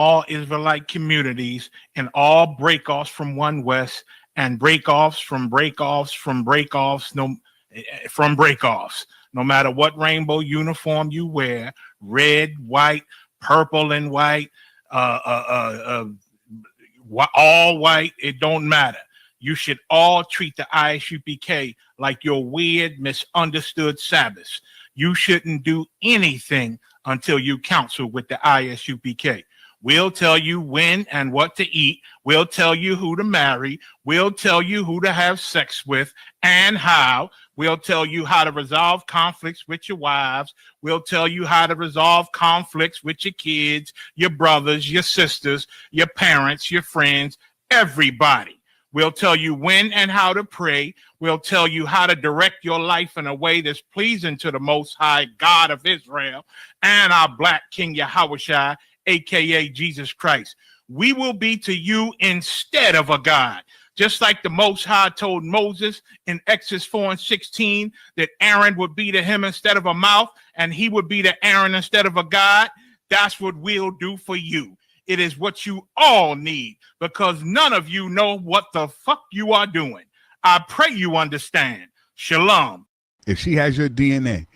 all Israelite communities and all breakoffs from One West and breakoffs from breakoffs from breakoffs, from breakoffs. No matter what rainbow uniform you wear, red, white, purple and white, all white, it don't matter. You should all treat the ISUPK like your weird, misunderstood Sabbaths. You shouldn't do anything until you counsel with the ISUPK. We'll tell you when and what to eat. We'll tell you who to marry. We'll tell you who to have sex with and how. We'll tell you how to resolve conflicts with your wives. We'll tell you how to resolve conflicts with your kids, your brothers, your sisters, your parents, your friends, everybody. We'll tell you when and how to pray. We'll tell you how to direct your life in a way that's pleasing to the Most High God of Israel and our Black King Yahushua, aka Jesus Christ. We will be to you instead of a God. Just like the Most High told Moses in Exodus 4:16 that Aaron would be to him instead of a mouth and he would be to Aaron instead of a God. That's what we'll do for you. It is what you all need because none of you know what the fuck you are doing. I pray you understand. Shalom. If she has your DNA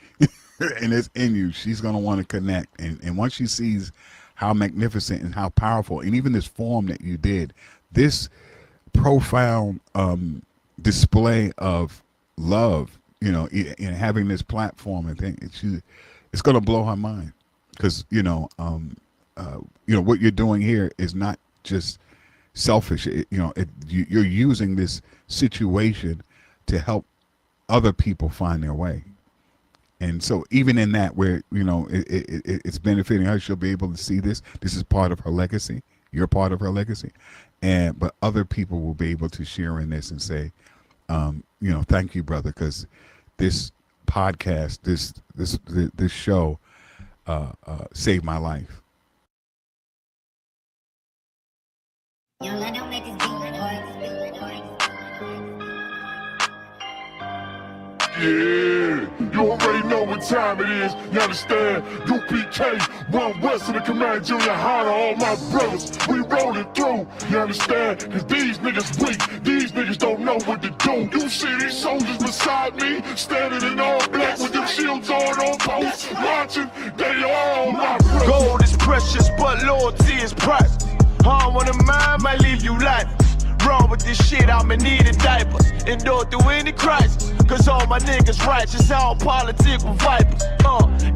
and it's in you, she's going to want to connect. And once she sees how magnificent and how powerful, and even this form that you did, this profound display of love, you know, in having this platform, I think it's going to blow her mind because, what you're doing here is not just selfish. You're using this situation to help other people find their way. And so even in that where, it's benefiting her, she'll be able to see this. This is part of her legacy. You're part of her legacy. But other people will be able to share in this and say, thank you, brother, because this podcast, this show saved my life. Yeah, you already know what time it is, you understand? UPK, One West of the Command Junior High to all my brothers, we rolling through, you understand? Cause these niggas weak, these niggas don't know what to do. You see these soldiers beside me, standing in all black with them shields on post, watching, they all my brothers. Gold is precious, but loyalty is priceless. Harm on the mind might leave you lifeless. Wrong with this shit, I'ma need a diapers. Endure through any crisis, cause all my niggas righteous, all politic with vipers.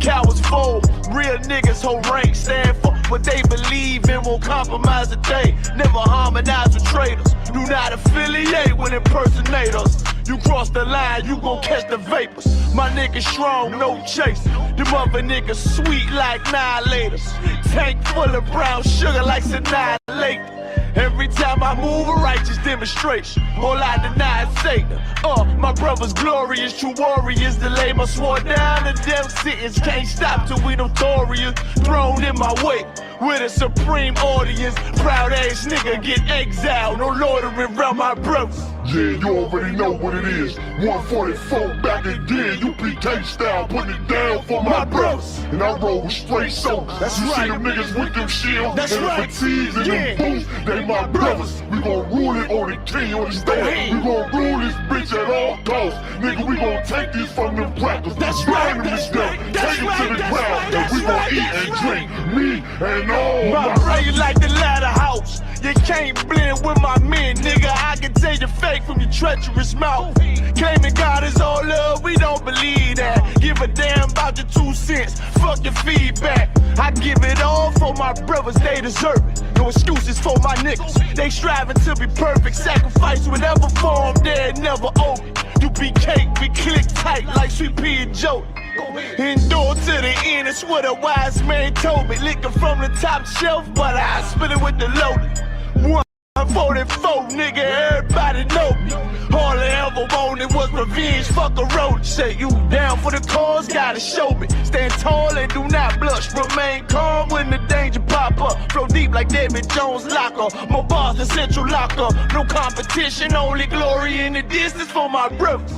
Cowards fold, real niggas hold rank, stand for what they believe in, won't compromise a thing. Never harmonize with traitors, do not affiliate with impersonators. You cross the line, you gon' catch the vapors. My niggas strong, no chase. Them other niggas sweet like annihilators. Tank full of brown sugar like annihilate. Every time I move a righteous demonstration, all I deny is Satan. My brothers glorious, true warriors. The label swore down the death sentence. Can't stop till we notorious. Thrown in my way with a supreme audience. Proud ass nigga get exiled. No loitering around my brothers. Yeah, you already know what it is. 144 back again, UPK style, putting it down for my brothers. And I roll with straight souls. That's you right. See them niggas with them shields, That's and right. the fatigues and them boots. They my brothers. We gon' rule it on the king, on the stand. We gon' rule this bitch at all costs. Nigga, we gon' take this from them crackers. That's Burn right. them to death. Take them to the ground. That's And we gon' right. eat and drink. Me and all My my brain like the ladder house. You can't blend with my men, nigga. I can tell you fake from your treacherous mouth. Claiming God is all love, we don't believe that. Give a damn about your 2 cents, fuck your feedback. I give it all for my brothers, they deserve it. No excuses for my niggas, they striving to be perfect. Sacrifice whatever form, they're never open. You be cake, we click tight like Sweet Pea and Jody. Endure to the end, it's what a wise man told me. Licking from the top shelf, but I spit it with the loaded. 144, nigga, everybody know me. All I ever wanted was revenge, fuck a road. Say you down for the cause, gotta show me. Stand tall and do not blush, remain calm when the danger pop up. Flow deep like David Jones locker, my bars the central locker. No competition, only glory in the distance for my brothers.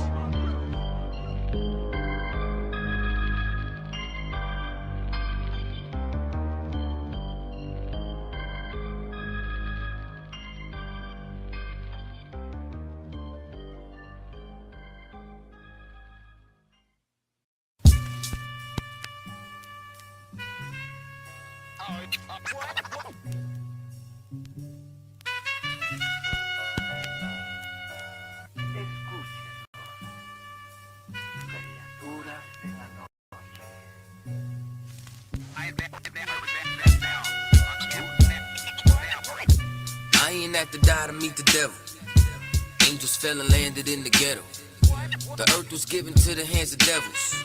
I ain't have to die to meet the devil. Angels fell and landed in the ghetto. The earth was given to the hands of devils.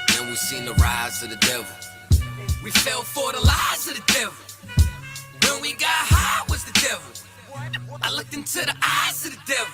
Then we seen the rise of the devil. We fell for the lies of the devil. When we got high was the devil. I looked into the eyes of the devil.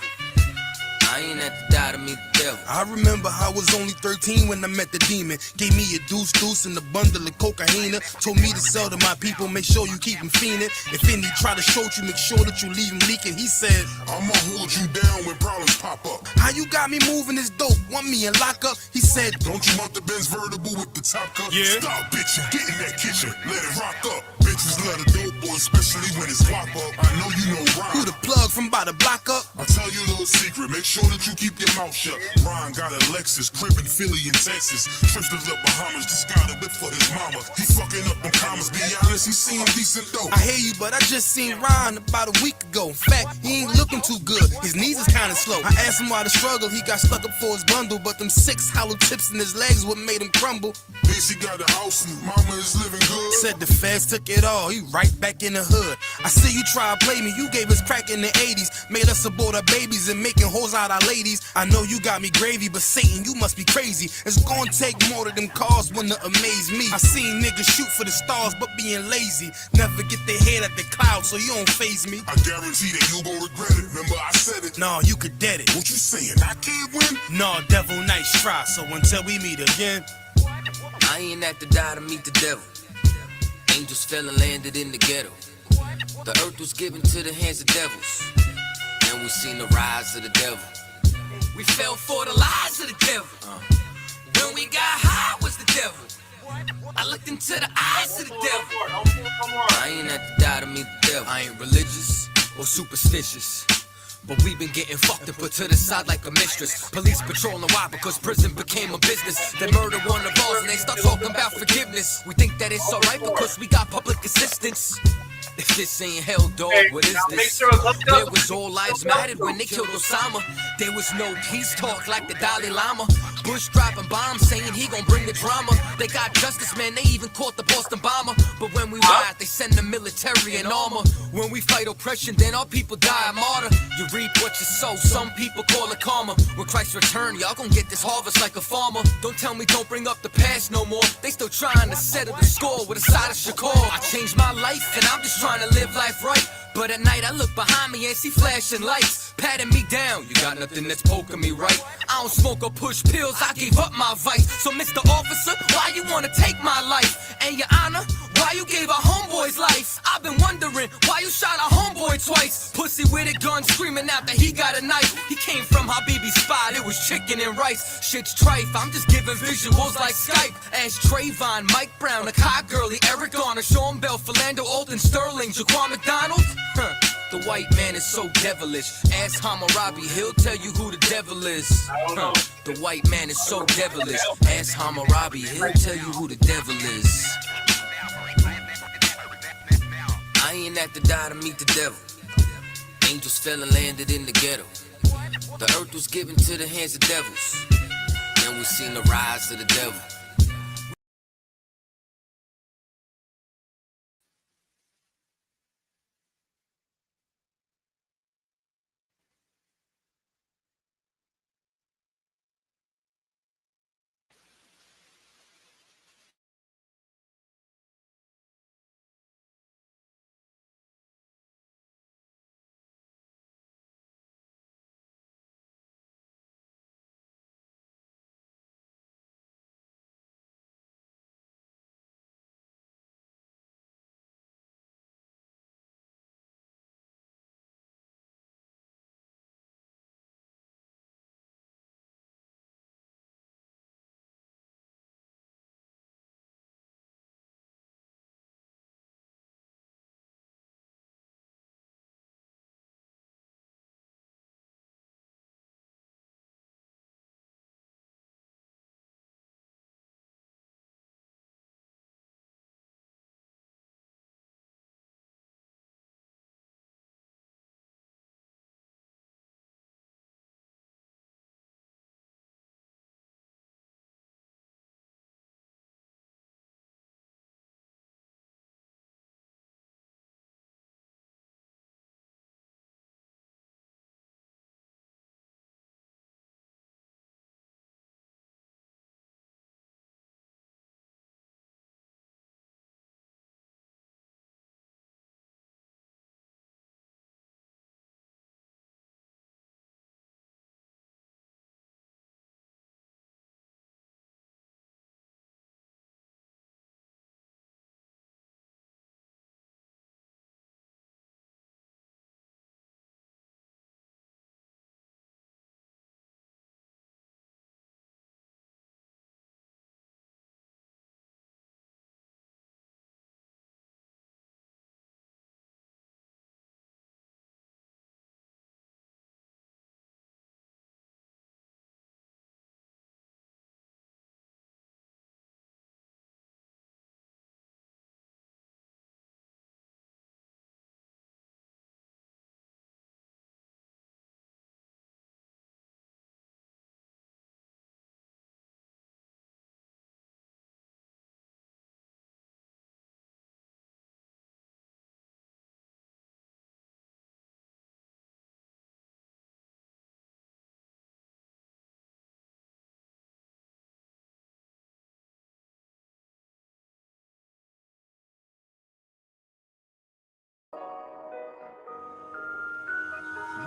I ain't have to die to meet the devil. I remember I was only 13 when I met the demon. Gave me a deuce and a bundle of cocaine. Told me to sell to my people, make sure you keep him fiending. If any try to shoot you, make sure that you leave him leaking. He said, I'ma hold you down when problems pop up. how you got me moving this dope? Want me in lockup? He said, Don't you want the Benz vertible with the top cut? Yeah. Stop bitching, get in that kitchen, let it rock up. Bitches love the dope boy, especially when it's locked up. I know you know who Ron. the plug from by the block up? I'll tell you a little secret, make sure that you keep your mouth shut. Ron got a Lexus, crib in Philly and Texas. Trips to the Bahamas, just got a whip for his mama. He fucking up them commas, be honest, he seem decent though. I hear you, but I just seen Ron about a week ago. In fact, he ain't looking too good. His knees is kinda slow. I asked him why the struggle. He got stuck up for his bundle, but them 6 hollow tips in his legs what made him crumble. He got a house and mama is living good. Said the feds took it all. He right back in the hood. I see you try to play me. You gave us crack in the 80s. Made us abort our babies and making hoes out our ladies. I know you got me gravy, but Satan, you must be crazy. It's gonna take more than them cars when to amaze me. I seen niggas shoot for the stars, but being lazy. Never get their head at the clouds, so you don't faze me. I guarantee that you gon' regret it. Remember I said it. Nah, you could dead it. What you saying? I can't win? Nah, devil, nice try. So until we meet again. I ain't have to die to meet the devil. Angels fell and landed in the ghetto. The earth was given to the hands of devils. And we seen the rise of the devil. We fell for the lies of the devil. When we got high was the devil. I looked into the eyes of the devil. I ain't have to die to meet the devil. I ain't religious or superstitious, but we been getting fucked and put to the side like a mistress. Police patrolling why? Because prison became a business. They murder one of ours and they start talking about forgiveness. We think that it's alright because we got public assistance. If this ain't hell, dog, what is this? There was all lives mattered when they killed Osama. There was no peace talk like the Dalai Lama. Bush dropping bombs saying he gon' bring the drama. They got justice, man, they even caught the Boston bomber. But when we ride, they send the military in armor. When we fight oppression, then our people die a martyr. You reap what you sow, some people call it karma. When Christ return, y'all gon' get this harvest like a farmer. Don't tell me don't bring up the past no more. They still trying to settle the score with a side of Shakur. I changed my life and I'm just trying to live life right. But at night I look behind me and see flashing lights, patting me down. You got nothing that's poking me right. I don't smoke or push pills, I gave up my vice. So Mr. Officer, why you wanna take my life? And your honor, why you gave our homeboy's life? I've been wondering why you shot our homeboy twice. Pussy with a gun screaming out that he got a knife. He came from Habibi's spot, it was chicken and rice. Shit's trife, I'm just giving visuals like Skype. Ask Trayvon, Mike Brown, a Kai Gurley, Eric Garner, Sean Bell, Philando, Alden Sterling, Jaquan McDonald. The white man is so devilish. Ask Hammurabi, he'll tell you who the devil is. The white man is so devilish. Ask Hammurabi, he'll tell you who the devil is. I ain't have to die to meet the devil. Angels fell and landed in the ghetto. The earth was given to the hands of devils. And we seen the rise of the devil.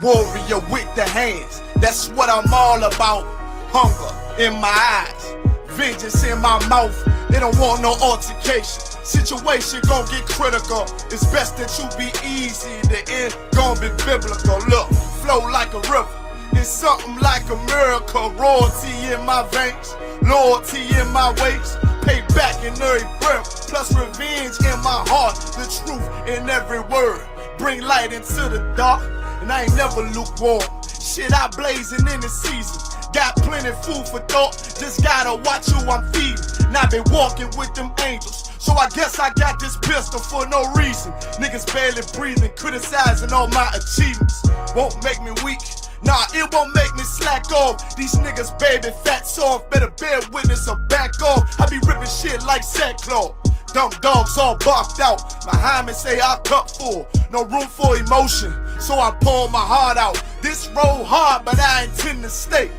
warrior with the hands. That's what I'm all about. Hunger in my eyes, vengeance in my mouth. They don't want no altercation. Situation gon' get critical. It's best that you be easy. The end gon' be biblical. Look, flow like a river. It's something like a miracle. Royalty in my veins, loyalty in my ways. Payback in every breath, plus revenge in my heart. The truth in every word. Bring light into the dark, and I ain't never lukewarm. Shit, I blazing in the season. Got plenty food for thought. Just gotta watch who I'm feeding. And I been walking with them angels. So I guess I got this pistol for no reason. Niggas barely breathing, criticizing all my achievements. Won't make me weak. Nah, it won't make me slack off. These niggas baby fat soft. Better bear witness or back off. I be ripping shit like sackcloth. Dumb dogs all barked out. My hymen say I cup full. No room for emotion, so I pour my heart out. This road hard, but I intend to stay.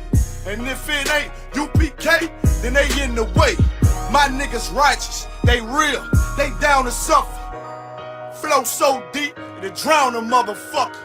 And if it ain't UPK, then they in the way. My niggas righteous, they real, they down to suffer. Flow so deep, it'll drown a motherfucker.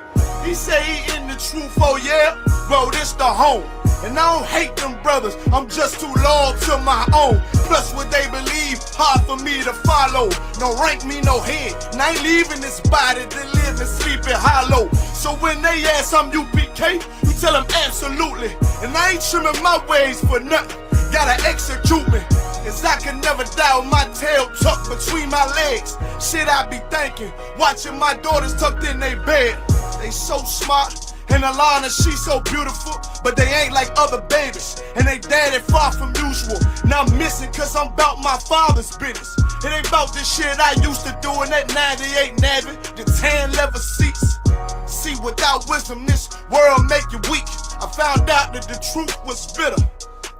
He say he in the truth, oh yeah? Well, this the home. And I don't hate them brothers, I'm just too loyal to my own. Plus what they believe, hard for me to follow. No rank me, no head, and I ain't leaving this body to live and sleep in hollow. So when they ask I'm UPK, you tell them absolutely. And I ain't trimming my ways for nothing, gotta execute me. Cause I can never die with my tail tucked between my legs. Shit I be thinking, watching my daughters tucked in their bed. They so smart, and Alana, she so beautiful, but they ain't like other babies, and they daddy far from usual. Now I'm missing cause I'm about my father's business. It ain't about this shit I used to do in that 98 Navy, the tan leather seats. See, without wisdom, this world make you weak. I found out that the truth was bitter,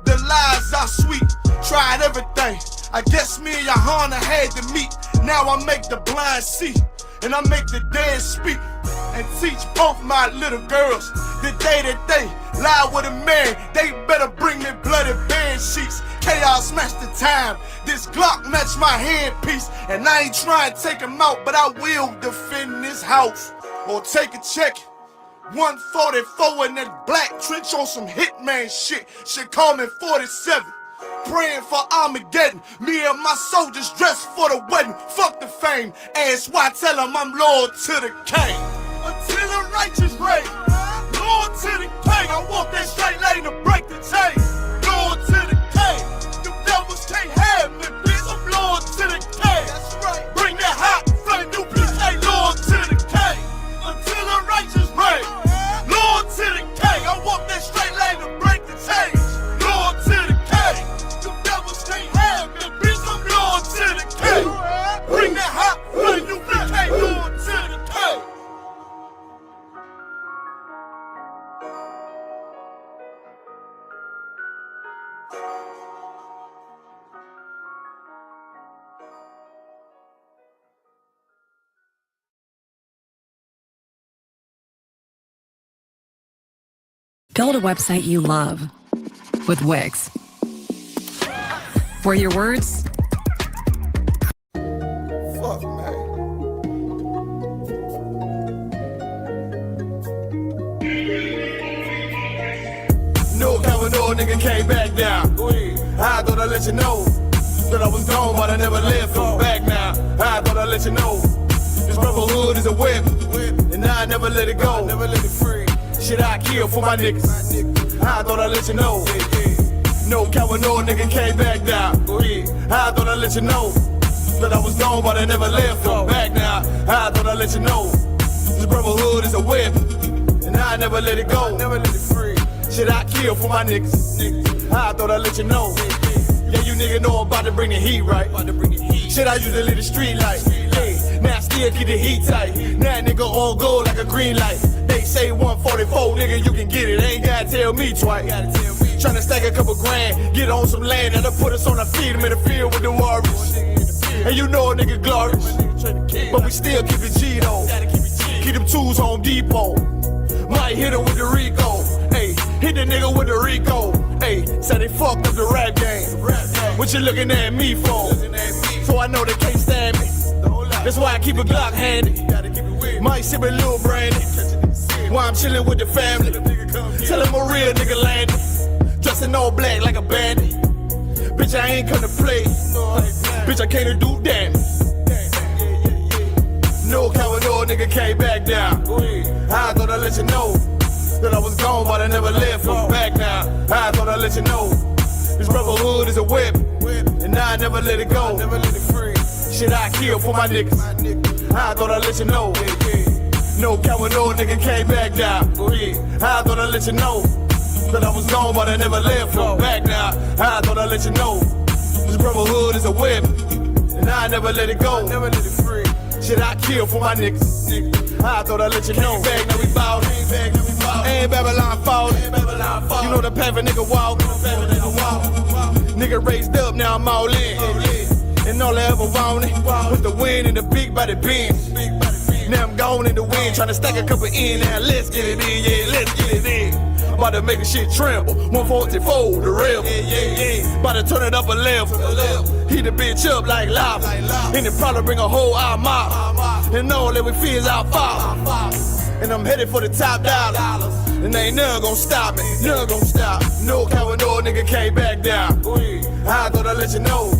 the lies are sweet. Tried everything, I guess me and Johanna had to meet. Now I make the blind see, and I make the dead speak. And teach both my little girls the day that they lie with a man, they better bring me bloody bed sheets. Chaos smash the time, this Glock match my handpiece. And I ain't trying to take him out, but I will defend this house or take a check. 144 in that black trench on some hitman shit. Should call me 47. Praying for Armageddon. Me and my soldiers dressed for the wedding. Fuck the fame. Ask why, tell them I'm loyal to the king. Until the righteous reign. Loyal to the king. I walk that straight lane to break the chain. Loyal to the king. The devils can't have me, bitch. I'm loyal to the king. That's right. Bring that hot flame, new bitch. Hey, loyal to the king. Until the righteous reign. Loyal to the king. I walk that straight lane to break the chain. Loyal to the king. The devils can't have me, bitch. I'm loyal to the king. Bring that hot flame, new bitch. Hey, loyal to the king. Build a website you love with Wix, where your words Fuck, man. No coming on, nigga came back down. I thought I'd let you know that I was gone, but I never left. I'm back now. I thought I'd let you know this brotherhood is a whip, and I never let it go. Never let it free. Shit I kill for my niggas. I thought I'd let you know. No coward, no nigga came back down. I thought I'd let you know that I was gone, but I never left. I'm back now. I thought I'd let you know this brotherhood is a whip, and I never let it go. Never let it free. Shit I kill for my niggas. I thought I'd let you know. Yeah, you nigga know I'm about to bring the heat, right? Shit I used to leave the street light. Hey, now I still keep the heat tight. Now nigga on gold like a green light. They say 144, nigga, you can get it. Ain't gotta tell me twice. Tryna stack a couple grand, get on some land, and put us on our feet. I'm in the field with the Warriors. And you know a nigga glorious, but we still keep it G though. Keep them tools Home Depot. Might hit him with the Rico. Hey, hit the nigga with the Rico. Hey, say they fucked up the rap game. What you looking at me for? So I know they can't stand me. That's why I keep a Glock handy. Might sip a little brandy. While I'm chillin' with the family. Tell him a real nigga landed. Dressed in all black like a bandit. Bitch, I ain't come to play. Bitch, I came to do damage. No coward, no nigga came back down. I thought I'd let you know that I was gone, but I never left. I'm back now. I thought I'd let you know this brotherhood is a whip, and I never let it go. Shit, I kill for my niggas. I thought I'd let you know. No coward, no nigga came back down. I thought I'd let you know that I was gone, but I never left. I'm back now. I thought I'd let you know this brotherhood is a whip, and I never let it go. Shit, I kill for my niggas. I thought I'd let you know. Back, now we ballin'. Ain't Babylon falling. You know the path a nigga walk. Nigga raised up, now I'm all in. And all I ever wanted was the wind and the big body Benz. Now I'm gone in the wind, tryna stack a couple in. Now let's get it in, yeah, let's get it in. About to make a shit tremble. 144, the rebel. About to turn it up a level. Heat the bitch up like lava. And it probably bring a whole armada. And all that we fear is our father. And I'm headed for the top dollars. And ain't none gon' stop me. None gon' stop. No coward, no nigga came back down. I thought I'd let you know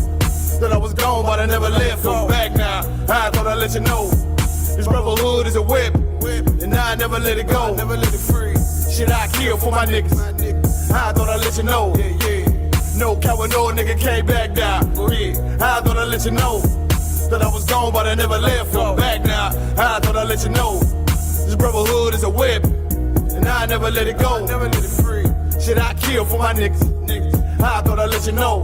that I was gone, but I never left. I'm back now. I thought I'd let you know this brotherhood is a whip, and I never let it go. Never let it free. Shit, I kill for my niggas. I thought I'd let you know. No coward, no nigga came back down. I thought I'd let you know that I was gone, but I never left. I'm back now. I thought I'd let you know this brotherhood is a whip, and I never let it go. Never let it free. Shit, I kill for my niggas. I thought I'd let you know.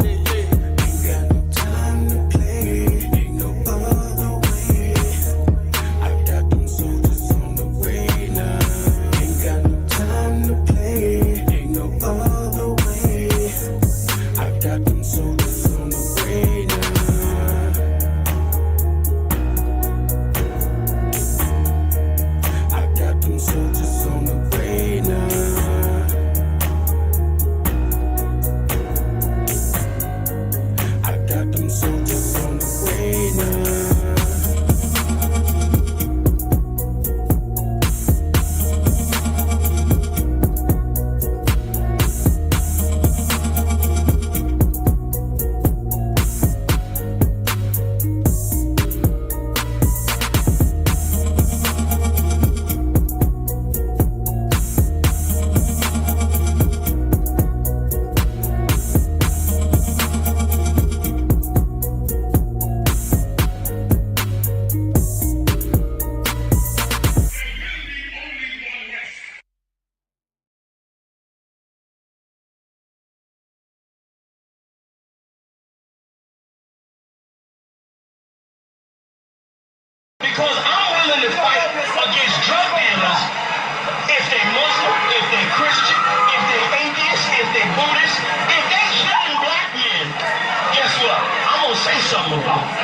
Because I'm willing to fight against drug dealers if they Muslim, if they Christian, if they atheist, if they Buddhist, if they killing black men. Guess what? I'm gonna say something about it.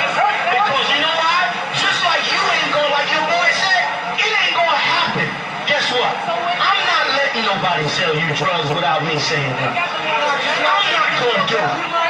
Because you know why? Just like you ain't gonna, like your boy said, it ain't gonna happen. Guess what? I'm not letting nobody sell you drugs without me saying that. I'm not gonna do it.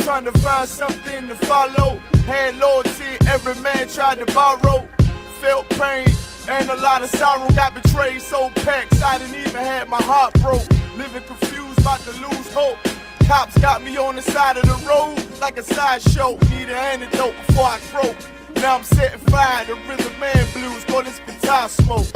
Trying to find something to follow. Had loyalty, every man tried to borrow. Felt pain and a lot of sorrow. Got betrayed, so packed, I didn't even have my heart broke. Living confused, about to lose hope. Cops got me on the side of the road like a sideshow. Need an antidote before I croak. Now I'm setting fire to rhythm man blues. Call this guitar smoke.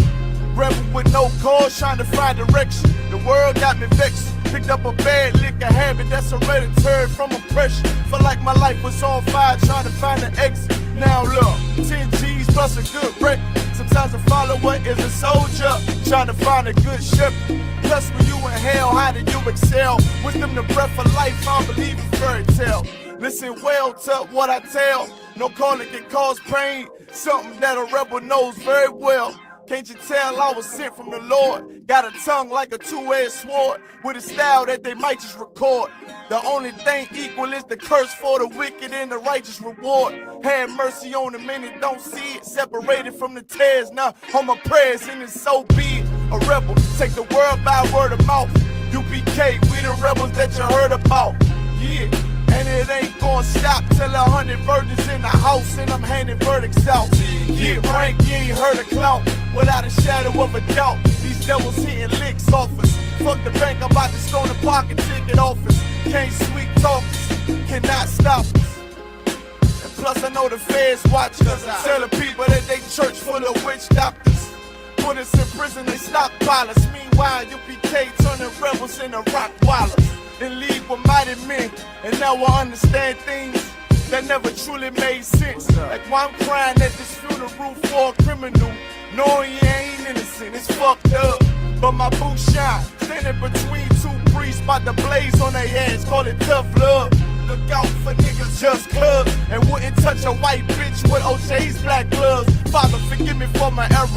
Rebel with no cause, trying to find direction. The world got me vexed. Picked up a bad liquor habit that's hereditary from oppression. Felt like my life was on fire, trying to find an exit. Now look, 10 G's plus a good wreck. Sometimes a follower is a soldier, trying to find a good shepherd. Plus when you in hell, how do you excel? Wisdom the breath of life, I don't believe in fairy tale. Listen well to what I tell. No calling can cause pain, something that a rebel knows very well. Can't you tell I was sent from the Lord? Got a tongue like a two-edged sword, with a style that they might just record. The only thing equal is the curse for the wicked and the righteous reward. Have mercy on the many, don't see it. Separated from the tares, now on my prayers, and it's so be it. A rebel, take the world by word of mouth. UPK, we the rebels that you heard about. Yeah. And it ain't gonna stop till 100 virgins in the house and I'm handing verdicts out. Yeah, rank, you ain't heard a clout without a shadow of a doubt. These devils hitting licks off us. Fuck the bank, I'm about to stone the pocket ticket office. Can't sweet talk us, cannot stop us. And plus I know the feds watch us. Tell the people that they church full of witch doctors. Put us in prison, they stockpile us. Meanwhile, UPK turning rebels into rock wallers. In league with mighty men, and now I understand things that never truly made sense. Like why I'm crying at this funeral for a criminal, knowing you ain't innocent, it's fucked up. But my boot shine, standing between two priests, about to blaze on their ass, call it tough love. Look out for niggas just club, and wouldn't touch a white bitch with OJ's black gloves. Father, forgive me for my error,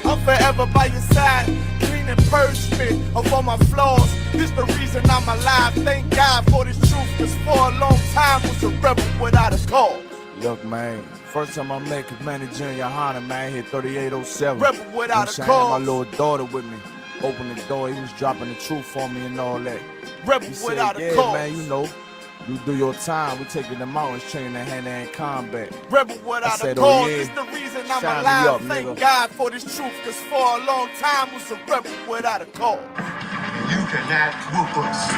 I'm forever by your side. Clean and purge me of all my flaws. This the reason I'm alive. Thank God for this truth, cause for a long time was a rebel without a cause. Look, man, first time I met Commander Junior Hunter, man, hit 3807. Rebel without a cause. I had my little daughter with me. Opened the door, he was dropping the truth on me and all that. Rebel without a cause. Man, you know, you do your time, we taking the mountains, training in hand-to-hand combat. Rebel without a cause, this the reason I'm alive. Up, thank nigga. God for this truth, cause for a long time was a rebel without a cause. You cannot whoop us.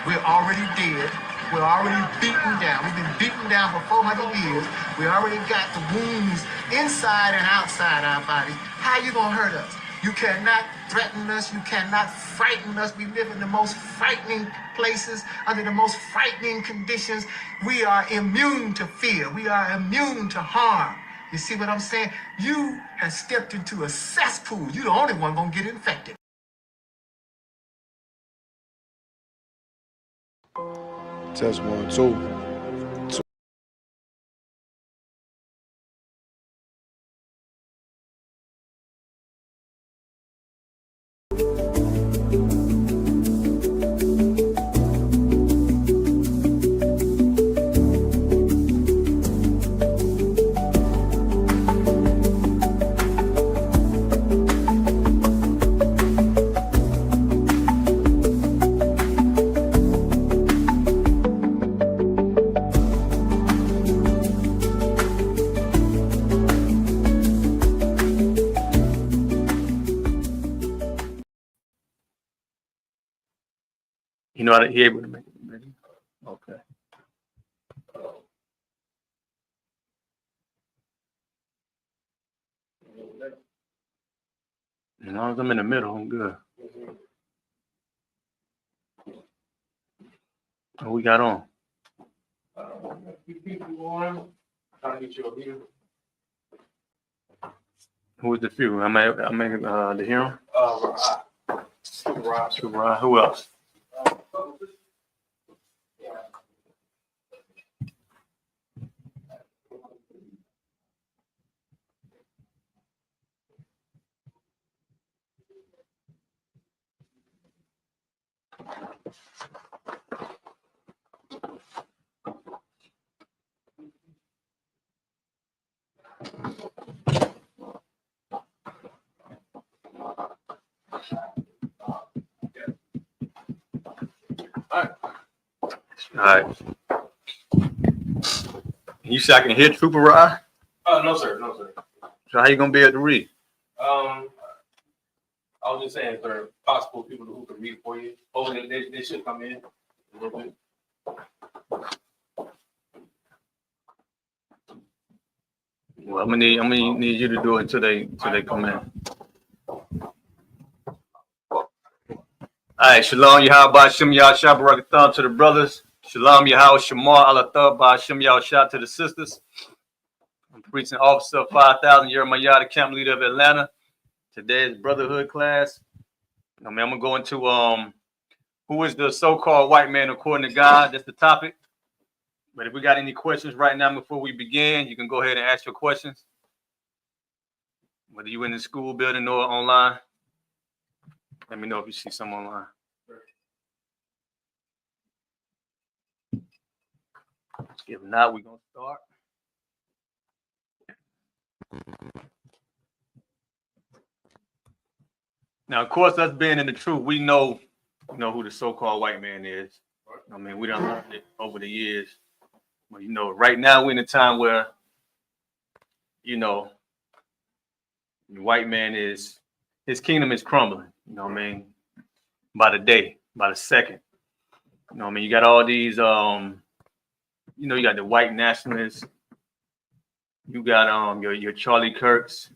We're already dead. We're already beaten down. We've been beaten down for 400 years. We already got the wounds inside and outside our bodies. How you gonna hurt us? You cannot threaten us. You cannot frighten us. We live in the most frightening places, under the most frightening conditions. We are immune to fear. We are immune to harm. You see what I'm saying? You have stepped into a cesspool. You're the only one gonna get infected. Test 1, 2. You know how to be able to make it ready? Okay. As long as I'm in the middle, I'm good. What we got on? Who is the few? I'm the hero. Super. Who else? All right. You say I can hear Trooper Rod? No, sir. So how you gonna be able to read? I was just saying, if there are possible people who can read for you, hopefully they should come in a little bit. Well, I'm gonna need you to do it until they come in. All right, Shalom Yahweh Shem Yah Shabarakathon to the brothers. Shalom Yahweh Shamar Alathar by Shem Yah Shah to the sisters. I'm preaching officer of 5,000 Jeremiah, the camp leader of Atlanta. Today's brotherhood class. I'm gonna go into who is the so-called white man according to God. That's the topic. But if we got any questions right now before we begin, you can go ahead and ask your questions. Whether you in the school building or online, let me know if you see some online. If not, we're gonna start. Now, of course, us being in the truth, we know, who the so-called white man is. I mean, we done learned it over the years. But right now we're in a time where, the white man his kingdom is crumbling. You know what I mean? By the day, by the second. You know what I mean? You got all these, you got the white nationalists. You got your Charlie Kirks.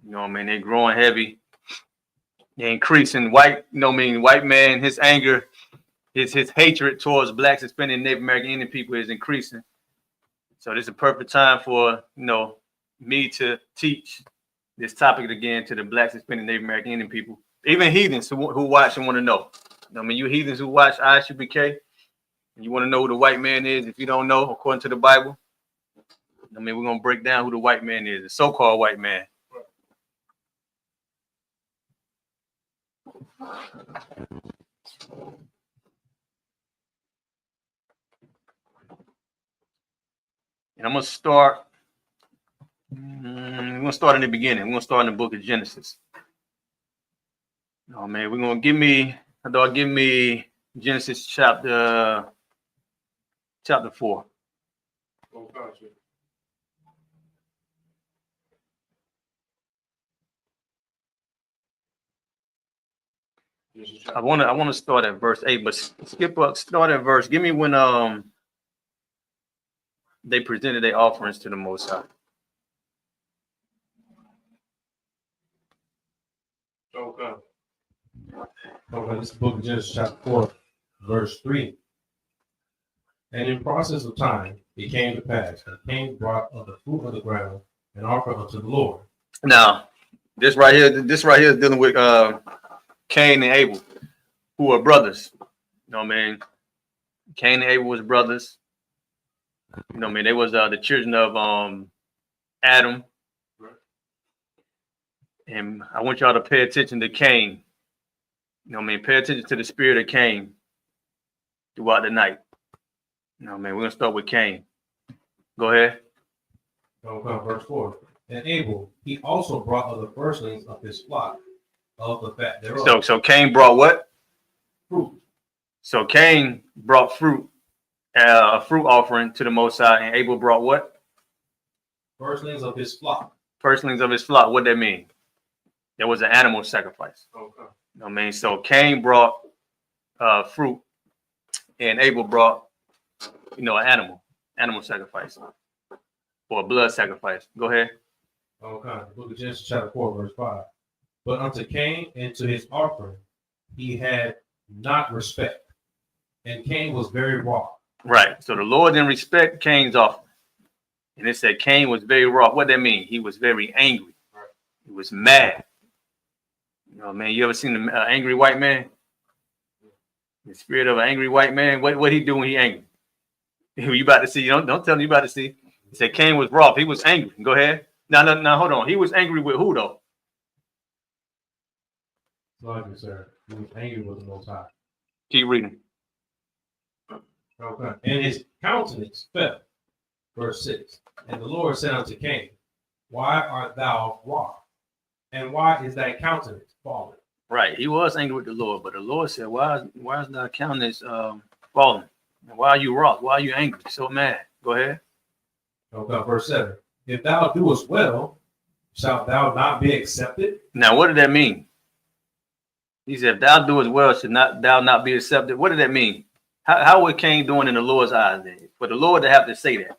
You know what I mean? They're growing heavy. They're increasing white man, his anger, his hatred towards blacks, Hispanic, and Native American Indian people is increasing. So this is a perfect time for, me to teach this topic again to the blacks, Hispanic, Native American Indian people, even heathens who watch and want to know. I mean, you heathens who watch ISUPK, and you want to know who the white man is. If you don't know, according to the Bible, I mean, we're going to break down who the white man is, the so-called white man. And I'm going to start. We're going to start in the beginning. We're going to start in the book of Genesis. Oh, man, we're going to give me Genesis chapter 4. I want to start at verse 8, but skip up, start at verse. Give me when they presented their offerings to the Most High. Okay. Okay, this is the book of Genesis chapter 4, verse 3. And in process of time, it came to pass that Cain brought of the fruit of the ground and offered unto the Lord. Now, this right here is dealing with Cain and Abel, who are brothers. You know what I mean? Cain and Abel was brothers. You know what I mean? They was the children of Adam. And I want y'all to pay attention to Cain. You know what I mean? Pay attention to the spirit of Cain throughout the night. You know what I mean? We're going to start with Cain. Go ahead. Okay, verse 4. And Abel, he also brought of the firstlings of his flock, of the fat thereof. So Cain brought what? Fruit. So Cain brought fruit, a fruit offering to the Most High, and Abel brought what? Firstlings of his flock. Firstlings of his flock. What that mean? There was an animal sacrifice. Okay. You know what I mean? So Cain brought fruit, and Abel brought, an animal sacrifice, or a blood sacrifice. Go ahead. Okay. The book of Genesis chapter 4, verse 5. But unto Cain and to his offering, he had not respect, and Cain was very wroth. Right. So the Lord didn't respect Cain's offering. And it said Cain was very wroth. What that mean? He was very angry. Right. He was mad. You know, man, you ever seen an angry white man? The spirit of an angry white man, what he do when he angry? You about to see, don't tell me you about to see. He said Cain was wroth. He was angry. Go ahead. Now, hold on. He was angry with who, though? Like you, sir. He was angry with the Most High. Keep reading. Okay. And his countenance fell. Verse 6. And the Lord said unto Cain, why art thou wroth? And why is thy countenance fallen? Right. He was angry with the Lord, but the Lord said, why is thy countenance fallen? And why are you wroth? Why are you angry? So mad. Go ahead. Okay. Verse 7. If thou doest well, shalt thou not be accepted? Now, what did that mean? He said, if thou doest well, should thou not be accepted? What did that mean? How was Cain doing in the Lord's eyes then? For the Lord to have to say that.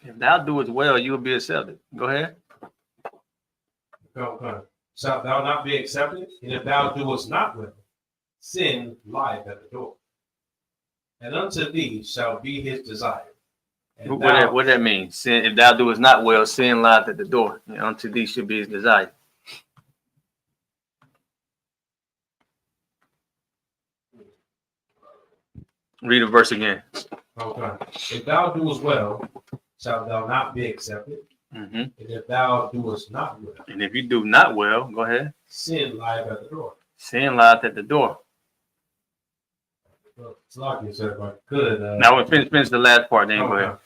If thou doest well, you will be accepted. Go ahead. Okay. Shalt thou not be accepted? And if thou doest not well, sin lieth at the door. And unto thee shall be his desire. And what that mean? Sin, if thou doest not well, sin lieth at the door. And unto thee should be his desire. Read the verse again. Okay. If thou doest well, shalt thou not be accepted. Mm-hmm. And if thou doest not well, And if you do not well, go ahead. sin lieth at the door. Sin lieth at the door. Well, it's like you said, if I could. Now we'll finish the last part, then go ahead.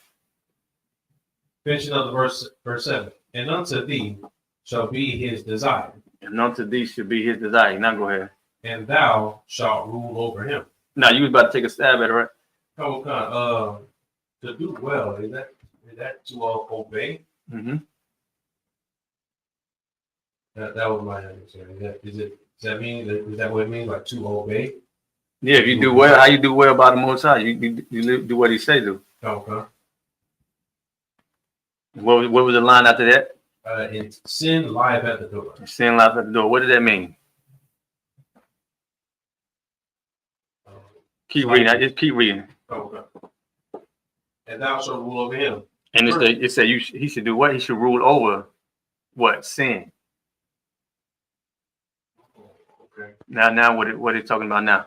Finishing up the verse 7. And unto thee shall be his desire, And unto thee should be his desire. Now go ahead. and thou shalt rule over him. Now you was about to take a stab at it, right? Oh, God. To do well, is that to obey? Mm-hmm. That was my understanding. Does that mean is that what it means, like to obey? Yeah, if you do well, how you do well by the Most High? You do what he say do. Okay. What was the line after that? It's sin lieth at the door. Sin lieth at the door. What did that mean? Keep reading. Just keep reading. Okay. And thou shalt rule over him. And it said he should do what? He should rule over what? Sin. Okay. Now what are you talking about now?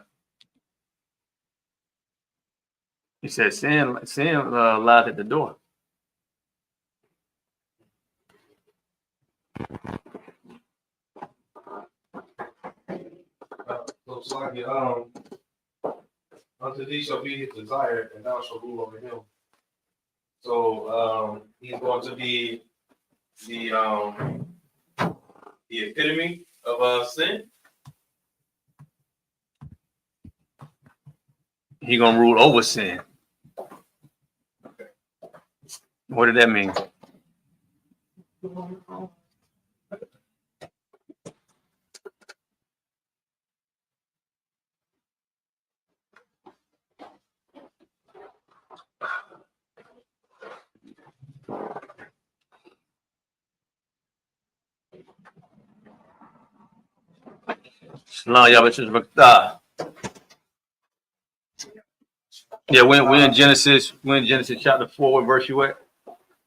He said sin lieth at the door. Looks like it. Unto thee shall be his desire, and thou shalt rule over him. So he's going to be the epitome of sin. He gonna rule over sin. What did that mean? Shalom, Yahweh. Yeah, we're in Genesis. We're in Genesis chapter 4. What verse you at?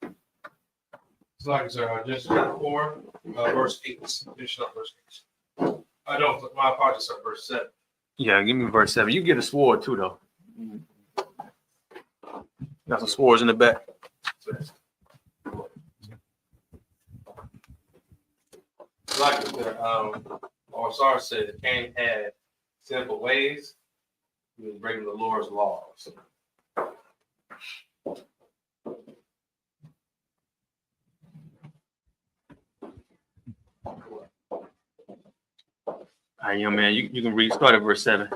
It's like, sir, Genesis chapter 4, verse 8. Finish up verse 8. I don't. My apologies, sir. Verse 7. Yeah, give me verse 7. You get a sword too, though. Got some swords in the back. Like Sar said, that Cain had sinful ways. He was breaking the Lord's laws. All right, young man, you can read. Start at verse 7.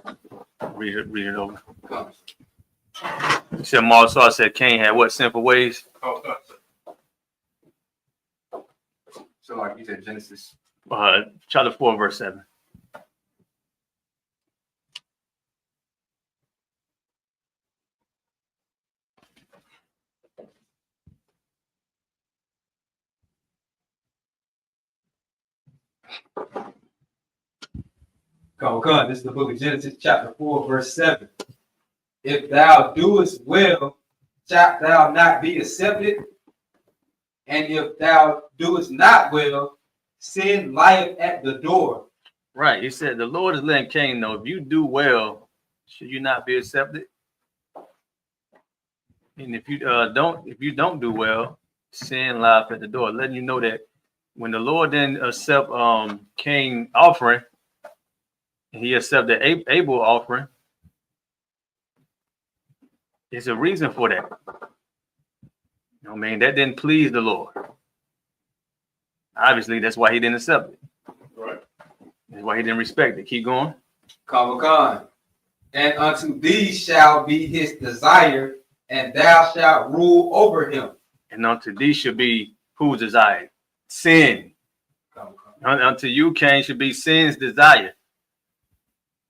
Read it over. You said Marsar said Cain had what sinful ways? So, like you said, Genesis. Chapter 4, verse 7. Come. This is the book of Genesis, chapter 4, verse 7. If thou doest well, shalt thou not be accepted? And if thou doest not well, sin lieth at the door. Right. He said the Lord is letting Cain know, if you do well, should you not be accepted? And if you don't do well, sin lieth at the door. Letting you know that when the Lord didn't accept Cain's offering, and he accepted Abel's offering, there's a reason for that. You know what I mean? That didn't please the Lord. Obviously, that's why he didn't accept it. Right. That's why he didn't respect it. Keep going. Come. And unto thee shall be his desire, and thou shalt rule over him. And unto thee should be whose desire? Sin. Unto you, Cain, should be sin's desire.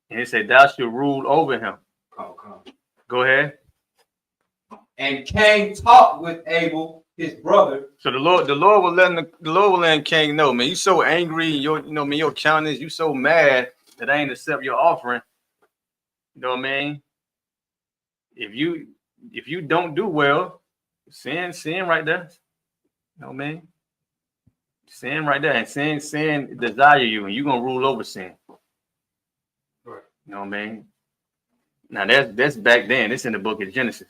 And it said, thou shalt rule over him. Come. Go ahead. And Cain talked with Abel, his brother. So the Lord will let Cain know, man, you so angry, your countenance, you so mad that I ain't accept your offering. You know what I mean? If you don't do well, sin right there. You know what I mean? Sin right there. And sin desire you, and you're gonna rule over sin. Right. You know what I mean? Now that's back then. It's in the book of Genesis.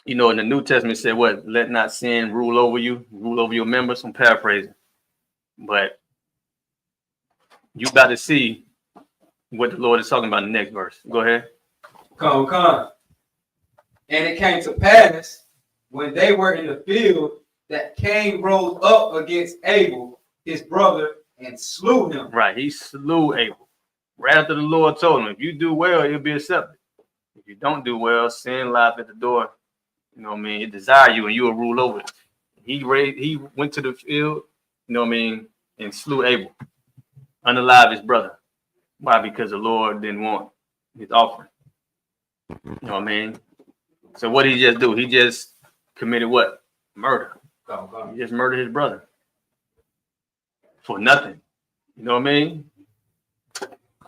You know, in the New Testament it said what? Let not sin rule over you, rule over your members. I'm paraphrasing. But you got to see what the Lord is talking about in the next verse. Go ahead. Come. And it came to pass when they were in the field that Cain rose up against Abel, his brother, and slew him. Right. He slew Abel. Right after the Lord told him, if you do well, you'll be accepted. If you don't do well, sin lies at the door. You know what I mean? It desire you and you will rule over it. He went to the field, you know what I mean, and slew Abel, unalive his brother. Why? Because the Lord didn't want his offering. You know what I mean? So what did he just do? He just committed what? Murder. He just murdered his brother for nothing. You know what I mean?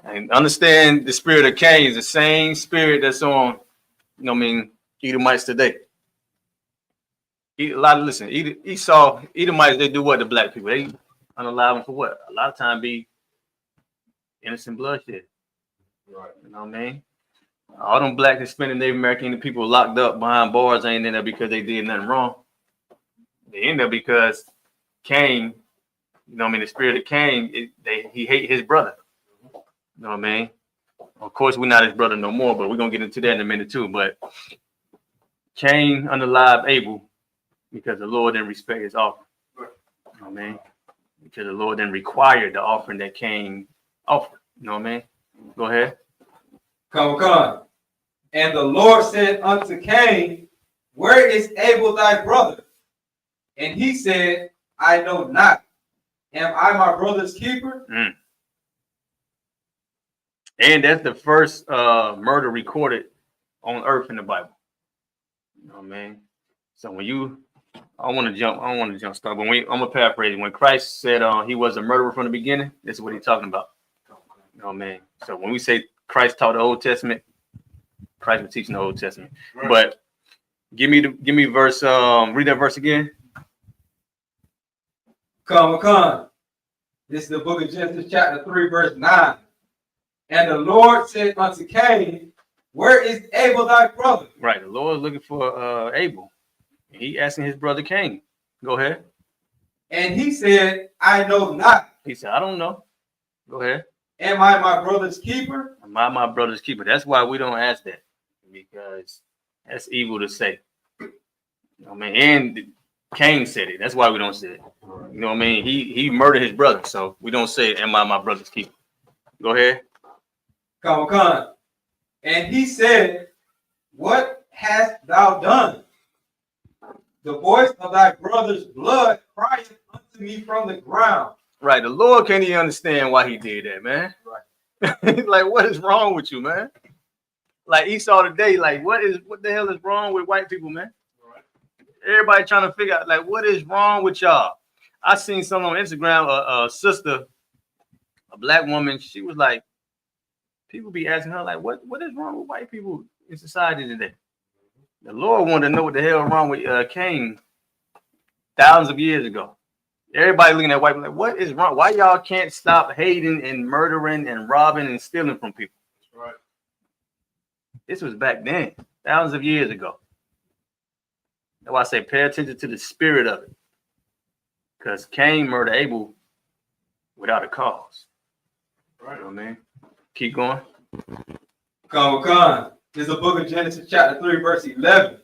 And understand the spirit of Cain is the same spirit that's on, you know what I mean, Edomites today. Esau, Edomites, they do what to black people? They unalive them for what? A lot of time be innocent bloodshed. Right. You know what I mean? All them black, Hispanic, Native American people locked up behind bars ain't in there because they did nothing wrong. They end up because Cain, you know what I mean, the spirit of Cain, he hate his brother. You know what I mean? Of course, we're not his brother no more, but we're going to get into that in a minute too. But Cain unalive Abel because the Lord didn't respect his offering. You know what I mean? Because the Lord didn't require the offering that Cain offered. You know what I mean? Go ahead. Come. And the Lord said unto Cain, where is Abel thy brother? And he said, I know not. Am I my brother's keeper? And that's the first murder recorded on earth in the Bible. You know what I mean? So when I don't want to jump start, but I'm gonna paraphrase. When Christ said he was a murderer from the beginning, this is what he's talking about. You know what I mean? So when we say Christ taught the Old Testament, Christ was teaching the Old Testament. Right. But give me verse, read that verse again. Come. This is the book of Genesis chapter 3, verse 9. And the Lord said unto Cain, where is Abel thy brother? Right, the Lord is looking for Abel. He asking his brother Cain. Go ahead. And he said, I know not. He said, I don't know. Go ahead. Am I my brother's keeper? Am I my brother's keeper? That's why we don't ask that. Because that's evil to say. You know what I mean? And Cain said it. That's why we don't say it. You know what I mean? He murdered his brother. So we don't say, am I my brother's keeper? Go ahead. Come. And he said, what hast thou done? The voice of thy brother's blood crieth unto me from the ground. Right. The Lord can't even understand why he did that, man. Right. Like, what is wrong with you, man? Like Esau today, like, what the hell is wrong with white people, man? Right. Everybody trying to figure out, like, what is wrong with y'all? I seen something on Instagram, a sister, a black woman, she was like, people be asking her, like, what is wrong with white people in society today? The Lord wanted to know what the hell wrong with Cain thousands of years ago. Everybody looking at white people like, what is wrong? Why y'all can't stop hating and murdering and robbing and stealing from people? That's right. This was back then, thousands of years ago. That's why I say pay attention to the spirit of it. Because Cain murdered Abel without a cause. Right. You know what I mean? Keep going. Come. This is the book of Genesis chapter 3, verse 11.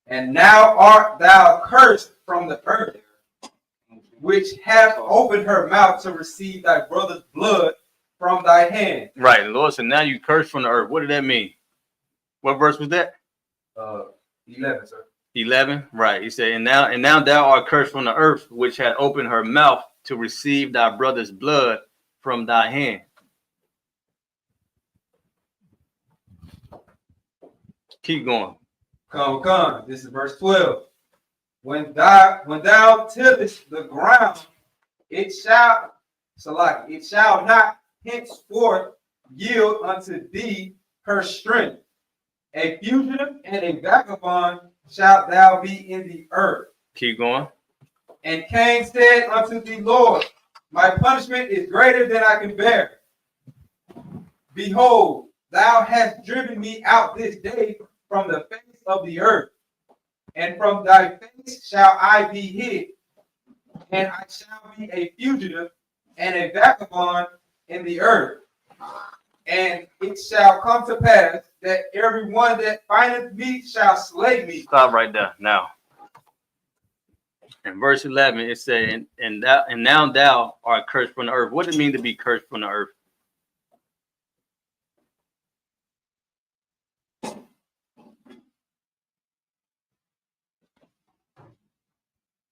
And now art thou cursed from the earth, which hath opened her mouth to receive thy brother's blood from thy hand. Right. The Lord said, now you cursed from the earth. What did that mean? What verse was that? 11, sir. 11. Right. He said, and now thou art cursed from the earth, which hath opened her mouth to receive thy brother's blood from thy hand. Keep going. Come. This is verse 12. When thou tillest the ground, it shall not henceforth yield unto thee her strength. A fugitive and a vagabond shalt thou be in the earth. Keep going. And Cain said unto the Lord, my punishment is greater than I can bear. Behold, thou hast driven me out this day from the face of the earth, and from thy face shall I be hid, and I shall be a fugitive and a vagabond in the earth. And it shall come to pass that every one that findeth me shall slay me. Stop right there. Now, in verse 11, it said, and now thou art cursed from the earth. What does it mean to be cursed from the earth?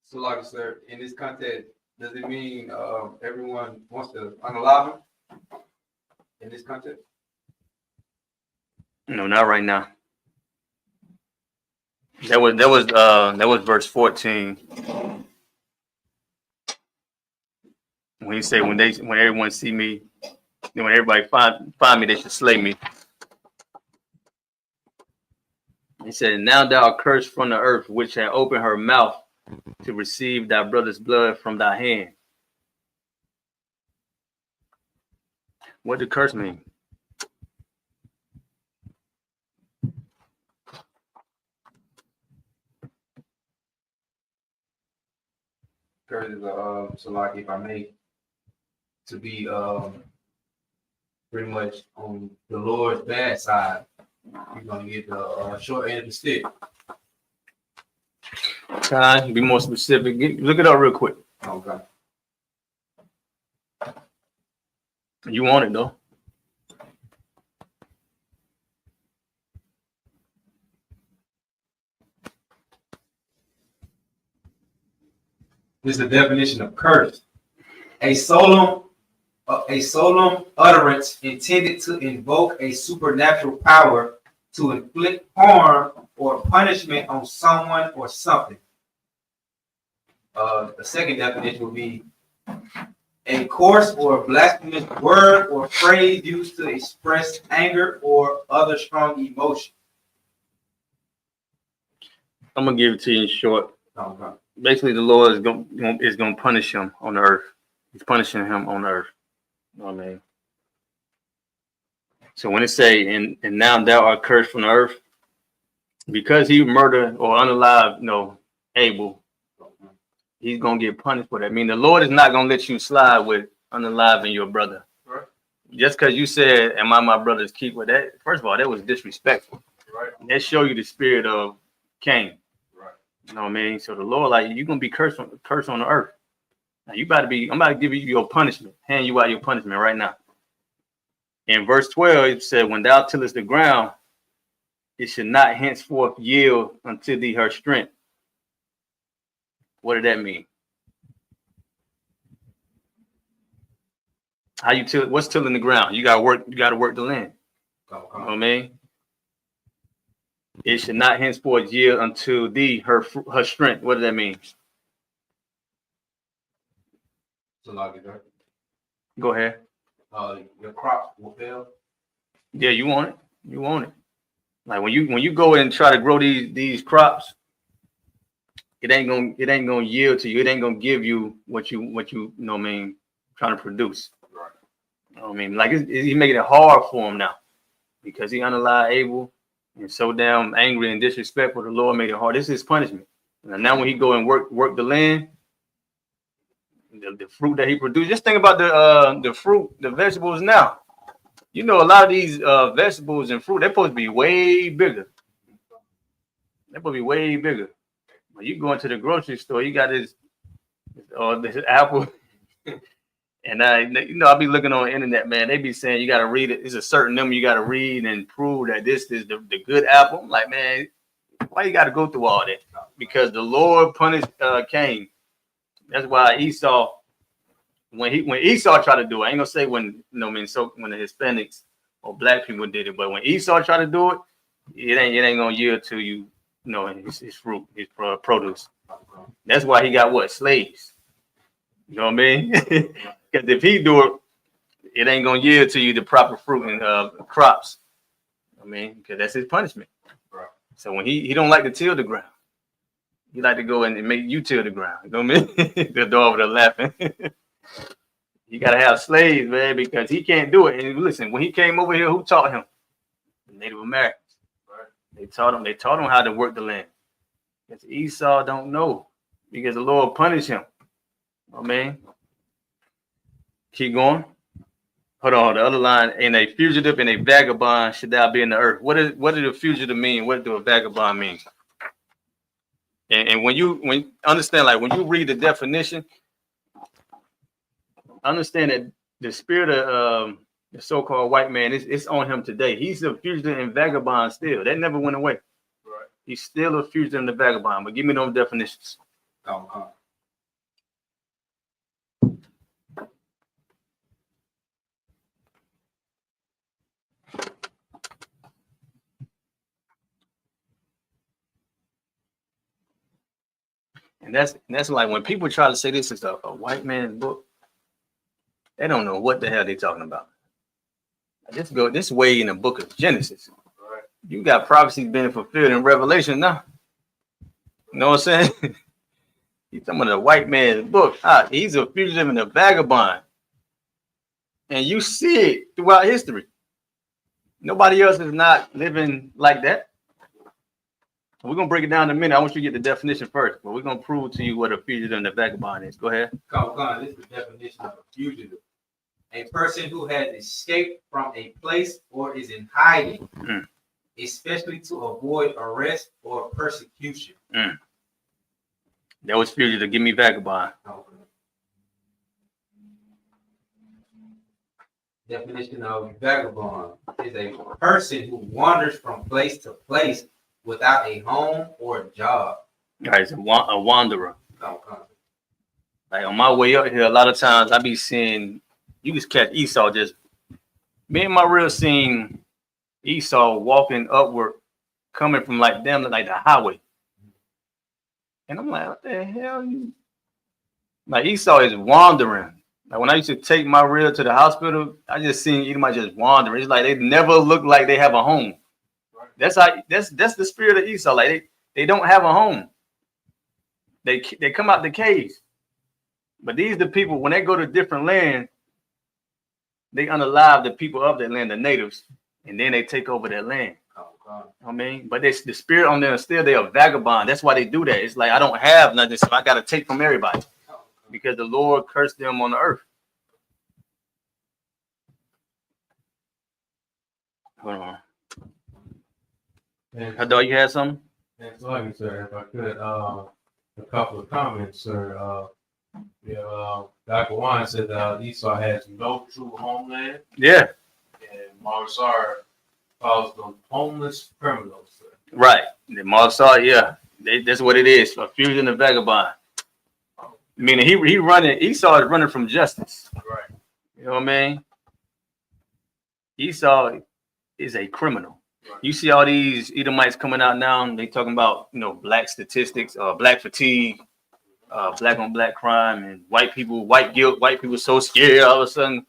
So, like I said, in this context, does it mean everyone wants to unalive him? In this context? No, not right now. That was verse 14. When he said when everyone see me, when everybody find me, they should slay me. He said, now thou art cursed from the earth, which had opened her mouth to receive thy brother's blood from thy hand. What did curse mean? Curse is so like if I may, to be pretty much on the Lord's bad side, you're gonna get the short end of the stick. Ty, be more specific. Look it up real quick. Okay. You want it though. This is the definition of curse. A solemn utterance intended to invoke a supernatural power to inflict harm or punishment on someone or something. The second definition would be a coarse or blasphemous word or phrase used to express anger or other strong emotion. I'm gonna give it to you in short. Okay. Basically, the Lord is gonna punish him on the earth. He's punishing him on the earth. You know what I mean? So when it say, and now thou art cursed from the earth, because he murdered or unalive, Abel, he's gonna get punished for that. I mean, the Lord is not gonna let you slide with unaliving your brother. Right. Just because you said, "Am I my brother's keeper?" That first of all, that was disrespectful. Right. That show you the spirit of Cain. Right. You know what I mean? So the Lord, like, you're gonna be cursed on the earth. Now I'm about to give you your punishment, hand you out your punishment right now. In verse 12, it said, when thou tillest the ground, it should not henceforth yield unto thee her strength. What did that mean? How you till? What's tilling the ground? You gotta work the land. You know what I mean? It should not henceforth yield unto thee her strength. What does that mean? Go ahead. Your crops will fail. Yeah, you want it. You want it. Like when you go and try to grow these crops, it ain't gonna yield to you. It ain't gonna give you what you know what I mean, trying to produce. Right. You know what I mean? Like he's making it hard for him now because he unalive Abel and so damn angry and disrespectful. The Lord made it hard. This is his punishment. And now when he go and work the land, the fruit that he produced. Just think about the fruit, the vegetables now. You know, a lot of these vegetables and fruit, they're supposed to be way bigger. They're supposed to be way bigger. When you go into the grocery store, you got this apple. And I'll be looking on the internet, man. They be saying you got to read it. It's a certain number you got to read and prove that this is the good apple. I'm like, man, why you got to go through all that? Because the Lord punished Cain. That's why Esau, when Esau tried to do it, I ain't gonna say when when the Hispanics or black people did it, but when Esau tried to do it, it ain't gonna yield to you, his fruit, his produce. That's why he got slaves. You know what I mean? Because if he do it, it ain't gonna yield to you the proper fruit and crops. I mean, because that's his punishment. Right. So when he don't like to till the ground. He like to go and make you till the ground. You know what I mean? The dog over there laughing. You gotta have slaves, man, because he can't do it. And listen, when he came over here, who taught him? The Native Americans. Right. They taught him how to work the land. Because Esau don't know. Because the Lord punished him. I mean, keep going. Hold on, the other line, in a fugitive and a vagabond should thou be in the earth. What did a fugitive mean? What do a vagabond mean? And when you understand, like when you read the definition, understand that the spirit of the so-called white man it's on him today. He's a fugitive and vagabond still. That never went away. Right. He's still a fugitive and a vagabond. But give me those definitions. And that's like when people try to say this is a white man's book, they don't know what the hell they're talking about. This way in the book of Genesis. Right. You got prophecies being fulfilled in Revelation now. You know what I'm saying? He's talking about the white man's book. He's a fugitive and a vagabond. And you see it throughout history. Nobody else is not living like that. We're going to break it down in a minute. I want you to get the definition first, but we're going to prove to you what a fugitive and a vagabond is. Go ahead. This is the definition of a fugitive. A person who has escaped from a place or is in hiding, especially to avoid arrest or persecution. That was fugitive. Give me vagabond. Definition of vagabond is a person who wanders from place to place without a home or a job. Right, it's a wanderer. Like on my way up here, a lot of times I be seeing, you just catch Esau just, me and my real seen Esau walking upward, coming from like them, like the highway. And I'm like, what the hell? Like Esau is wandering. Like when I used to take my reel to the hospital, I just seen Edomite just wandering. It's like they never look like they have a home. That's the spirit of Esau. Like they don't have a home. They come out the caves. But these the people, when they go to different land, they unalive the people of that land, the natives, and then they take over their land. I mean, but it's the spirit on them still, they're a vagabond. That's why they do that. It's like I don't have nothing, so I gotta take from everybody. Because the Lord cursed them on the earth. Hold on. I thought you had something? Thanks, like, sir. If I could, a couple of comments, sir. Dr. Wine said Esau has no true homeland. Yeah. And Marsar calls them homeless criminals, sir. Right. The Marsar, yeah. That's what it is. A fugitive and vagabond. Meaning he running, Esau is running from justice. Right. You know what I mean? Esau is a criminal. Right. You see all these Edomites coming out now, they talking about, black statistics, black fatigue, black on black crime, and white people, white guilt, white people so scared all of a sudden,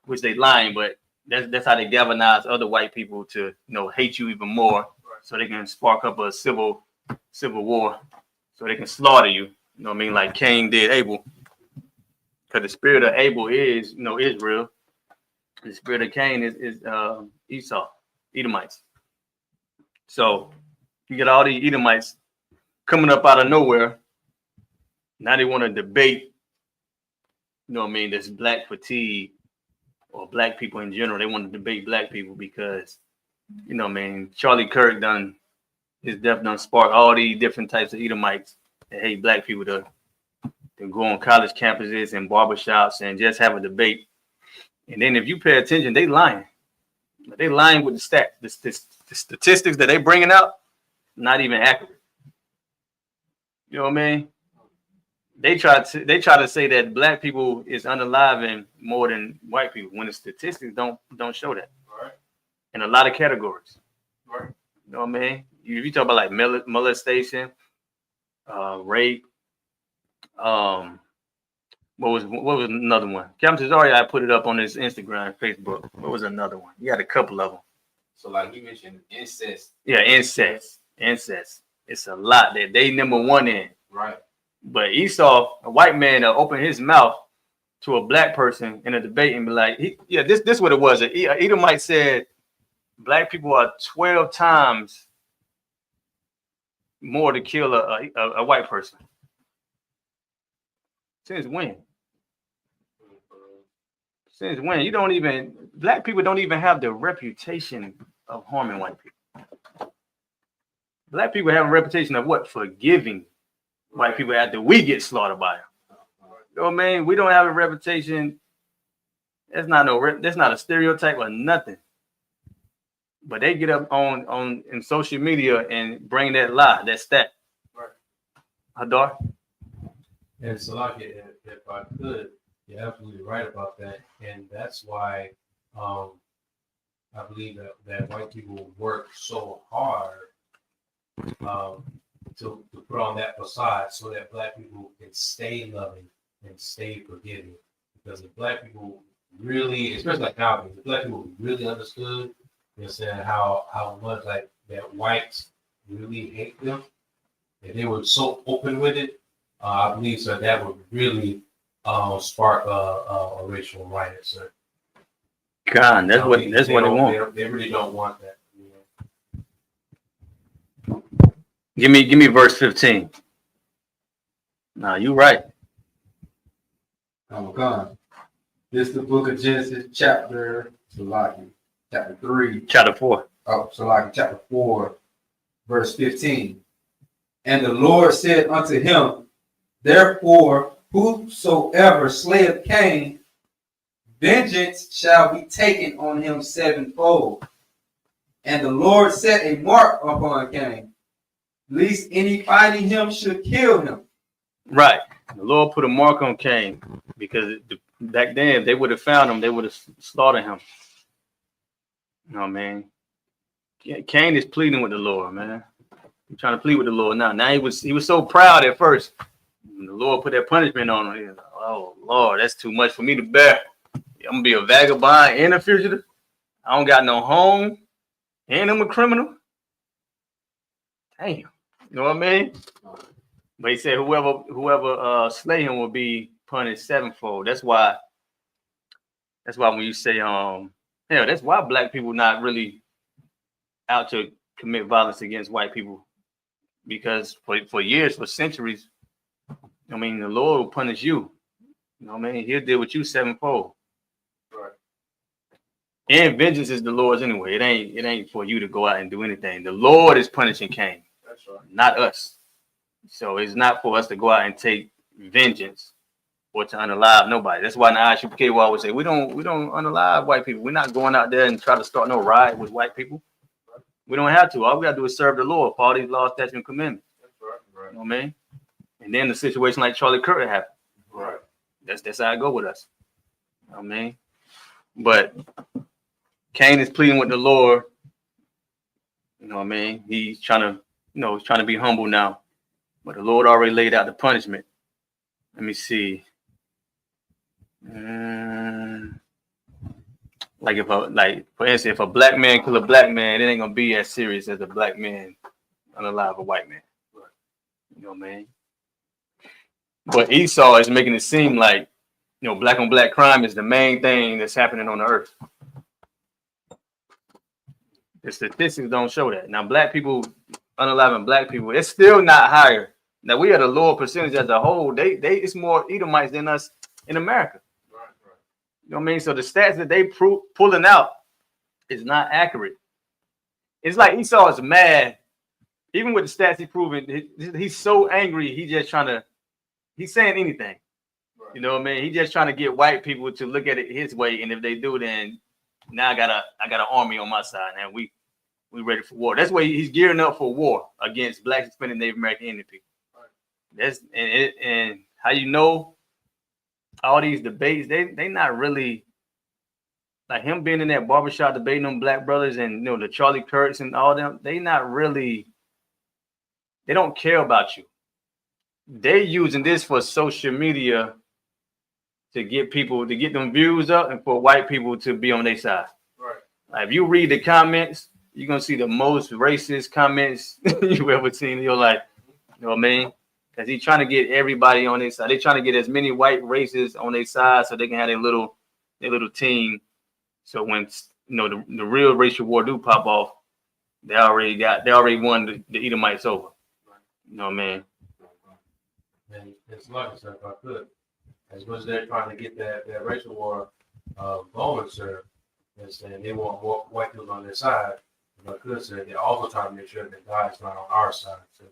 which they lying, but that's how they galvanize other white people to, hate you even more, right, so they can spark up a civil war, so they can slaughter you. You know what I mean? Like Cain did Abel. Because the spirit of Abel is, Israel. The spirit of Cain is Esau, Edomites. So you get all these Edomites coming up out of nowhere. Now they want to debate, this black fatigue or black people in general. They want to debate black people because, Charlie Kirk his death done sparked all these different types of Edomites that hate black people to go on college campuses and barbershops and just have a debate. And then if you pay attention, they lying. They lying with the stats. The statistics that they bringing out, not even accurate. You know what I mean? They try to say that black people is unaliving more than white people when the statistics don't show that. Right. In a lot of categories. Right. You know what I mean? You talk about like molestation, rape. What was another one? Captain Cesario, I put it up on his Instagram, Facebook. What was another one? You got a couple of them. So like you mentioned, incest. Yeah, incest. It's a lot that they number one in. Right. But Esau, a white man, open his mouth to a black person in a debate and be like, this what it was. Edomite said black people are 12 times more to kill a white person? Since when? Since when? You don't even, black people don't even have the reputation of harming white people. Black people have a reputation of what? Forgiving white people after we get slaughtered by them. You know what I mean? We don't have a reputation. That's not a stereotype or nothing. But they get up on in social media and bring that lie, that stat. Right. Hadar? And Salaki, if I could, you're absolutely right about that. And that's why I believe that white people work so hard to put on that facade so that black people can stay loving and stay forgiving. Because if black people really, especially like nowadays, if black people really understood, you know, saying how much like that whites really hate them, and they were so open with it, I believe so that would really spark a racial riot, sir. God, that's what they want. They really don't want that. You know? Give me verse 15. Nah, you right. Oh God. This is the book of Genesis, chapter 3. Chapter 4. Oh, chapter 4, verse 15. And the Lord said unto him, therefore, whosoever slayeth Cain, vengeance shall be taken on him sevenfold. And the Lord set a mark upon Cain, lest any finding him should kill him. Right. The Lord put a mark on Cain because back then, if they would have found him, they would have slaughtered him. You know what I mean? Cain is pleading with the Lord, man. He's trying to plead with the Lord now. Now he was so proud at first. When the Lord put that punishment on him, he was like, oh Lord, that's too much for me to bear. I'm gonna be a vagabond and a fugitive. I don't got no home, and I'm a criminal. Damn, you know what I mean? But he said whoever slay him will be punished sevenfold. That's why when you say that's why black people not really out to commit violence against white people, because for years, for centuries, I mean, the Lord will punish you. You know what I mean? He'll deal with you sevenfold. Right. And vengeance is the Lord's anyway. It ain't for you to go out and do anything. The Lord is punishing Cain. That's right. Not us. So it's not for us to go out and take vengeance or to unalive nobody. That's why in the ISUPK we always say we don't unalive white people. We're not going out there and try to start no riot with white people. We don't have to. All we gotta do is serve the Lord for all these laws, statutes, and commandments. That's right. You know what I mean? And then the situation like Charlie Kirk happened. Right. That's how I go with us. You know what I mean? But Cain is pleading with the Lord. You know what I mean? He's trying to be humble now. But the Lord already laid out the punishment. Let me see. For instance, if a black man kill a black man, it ain't gonna be as serious as a black man unalive a white man. Right. You know what I mean? But Esau is making it seem like, black on black crime is the main thing that's happening on the earth. The statistics don't show that. Now, black people unaliving black people, it's still not higher. Now we are the lower percentage as a whole. It's more Edomites than us in America. Right. You know what I mean? So the stats that they pulling out is not accurate. It's like Esau is mad. Even with the stats he's proving, he's so angry. He's saying anything. Right. You know what I mean? He's just trying to get white people to look at it his way. And if they do, then now I got an army on my side. Now we ready for war. That's why he's gearing up for war against Black, Hispanic, Native American Indian people. That's and how you know all these debates, they not really like him being in that barbershop debating them black brothers and the Charlie Kirks and all them, they don't care about you. They using this for social media to get them views up and for white people to be on their side. Right. Like if you read the comments, you're gonna see the most racist comments you've ever seen in your life. You know what I mean? Because he's trying to get everybody on their side. They're trying to get as many white races on their side so they can have their little team. So when the real racial war do pop off, they already won the Edomites over. You know what I mean? And it's lucky, sir, if I could. As much as they're trying to get that racial war going, sir, and they want more white people on their side, if I could, sir, they're also trying to make sure that God is not on our side, sir.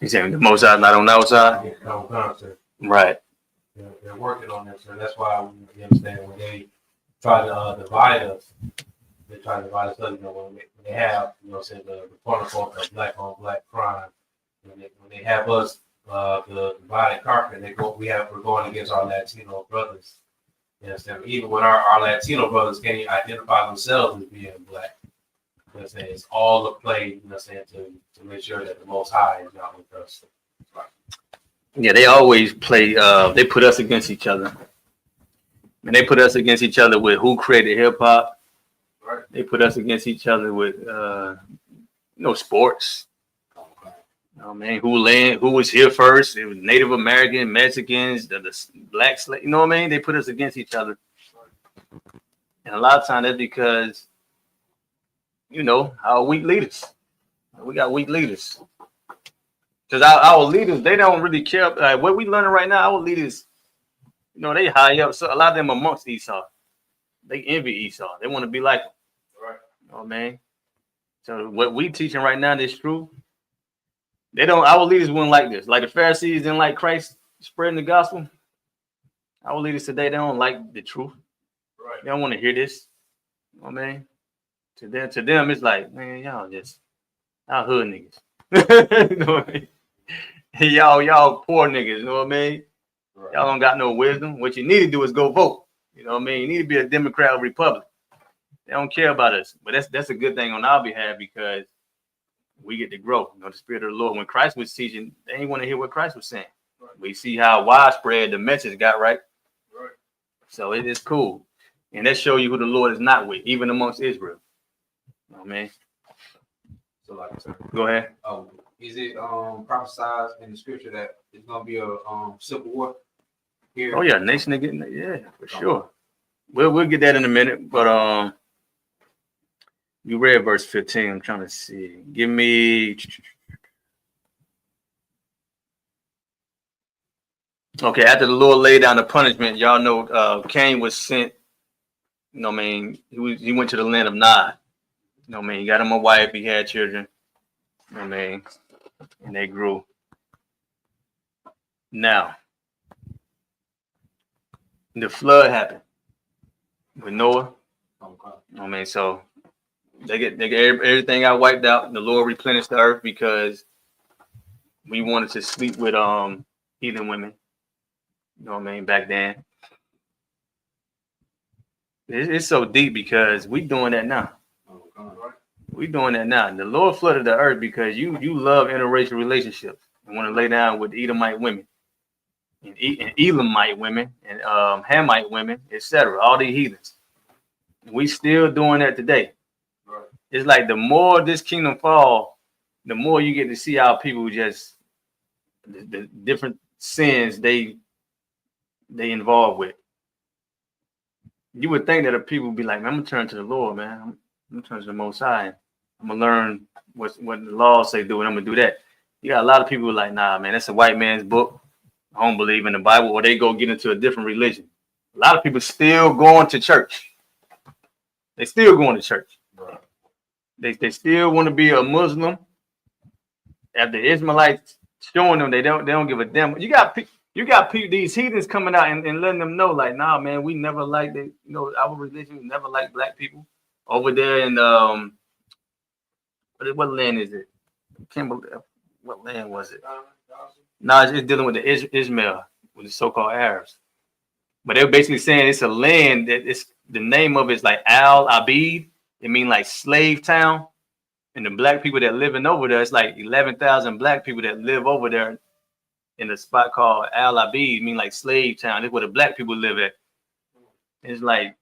You saying the most side, not on our side? Yeah, no, God, sir. Right. They're working on that, sir. That's why you understand when they try to divide us, they try to divide us. You know, when they have, you know, say the quote unquote the black on black crime, when they have us the divided carpet, we're going against our Latino brothers. You understand? Even when our Latino brothers can't even identify themselves as being black. You understand? It's all a play, you know what I'm saying, to make sure that the Most High is not with us. Yeah, they always play. They put us against each other, and they put us against each other with who created hip hop. Right. They put us against each other with sports. You know what I mean? Who was here first? It was Native American, Mexicans, the black slave. You know what I mean? They put us against each other, and a lot of times that's because our weak leaders. We got weak leaders. Because our leaders, they don't really care. Like what we learning right now, our leaders, they high up. So a lot of them amongst Esau. They envy Esau. They want to be like him. Right. You know what I mean? So what we teaching right now is true. Our leaders wouldn't like this. Like the Pharisees didn't like Christ spreading the gospel. Our leaders today, they don't like the truth. Right. They don't want to hear this. You know what I mean? To them, it's like, man, y'all hood niggas. You know what I mean? Y'all poor niggas, you know what I mean? Right. Y'all don't got no wisdom. What you need to do is go vote. You know what I mean? You need to be a Democrat or Republican. They don't care about us. But that's a good thing on our behalf because we get to grow. The Spirit of the Lord. When Christ was teaching, they didn't want to hear what Christ was saying. Right. We see how widespread the message got, right? Right. So it is cool. And that shows you who the Lord is not with, even amongst Israel. You know what I mean? So like, sir, go ahead. Oh, is it prophesied in the scripture that it's gonna be a civil war here? Oh yeah, nation again, yeah, for sure. We'll get that in a minute, but you read verse 15. I'm trying to see. Give me. Okay, after the Lord laid down the punishment, y'all know Cain was sent. You know what I mean? He went to the land of Nod. You know what I mean? He got him a wife. He had children. You know what I mean? And they grew. Now, the flood happened with Noah. You know what I mean? So they get everything got wiped out. The Lord replenished the earth because we wanted to sleep with heathen women. You know what I mean? Back then. It's so deep because we doing that now. We doing that now. The Lord flooded the earth because you love interracial relationships and want to lay down with Edomite women and Elamite women and Hamite women, etc. All these heathens. We still doing that today. Right. It's like the more this kingdom fall, the more you get to see how people just the different sins they involved with. You would think that the people would be like, man, I'm gonna turn to the Lord, man. I'm gonna turn to the Most High. I'm gonna learn what the laws say do, and I'm gonna do that. You got a lot of people who are like, nah, man, that's a white man's book. I don't believe in the Bible, or they go get into a different religion. A lot of people still going to church. They still going to church. Right. They still want to be a Muslim. After the Israelites showing them they don't give a damn. You got people, these heathens coming out and letting them know, like, nah, man, we never liked it. Our religion, we never liked black people. Over there in what land is it? I can't believe what land was it? No, it's dealing with the Ishmael, with the so-called Arabs. But they're basically saying it's a land that the name of it's like Al Abid. It means like slave town. And the black people that living over there, it's like 11,000 black people that live over there in a spot called Al Abid, mean like slave town. It's where the black people live at. It's like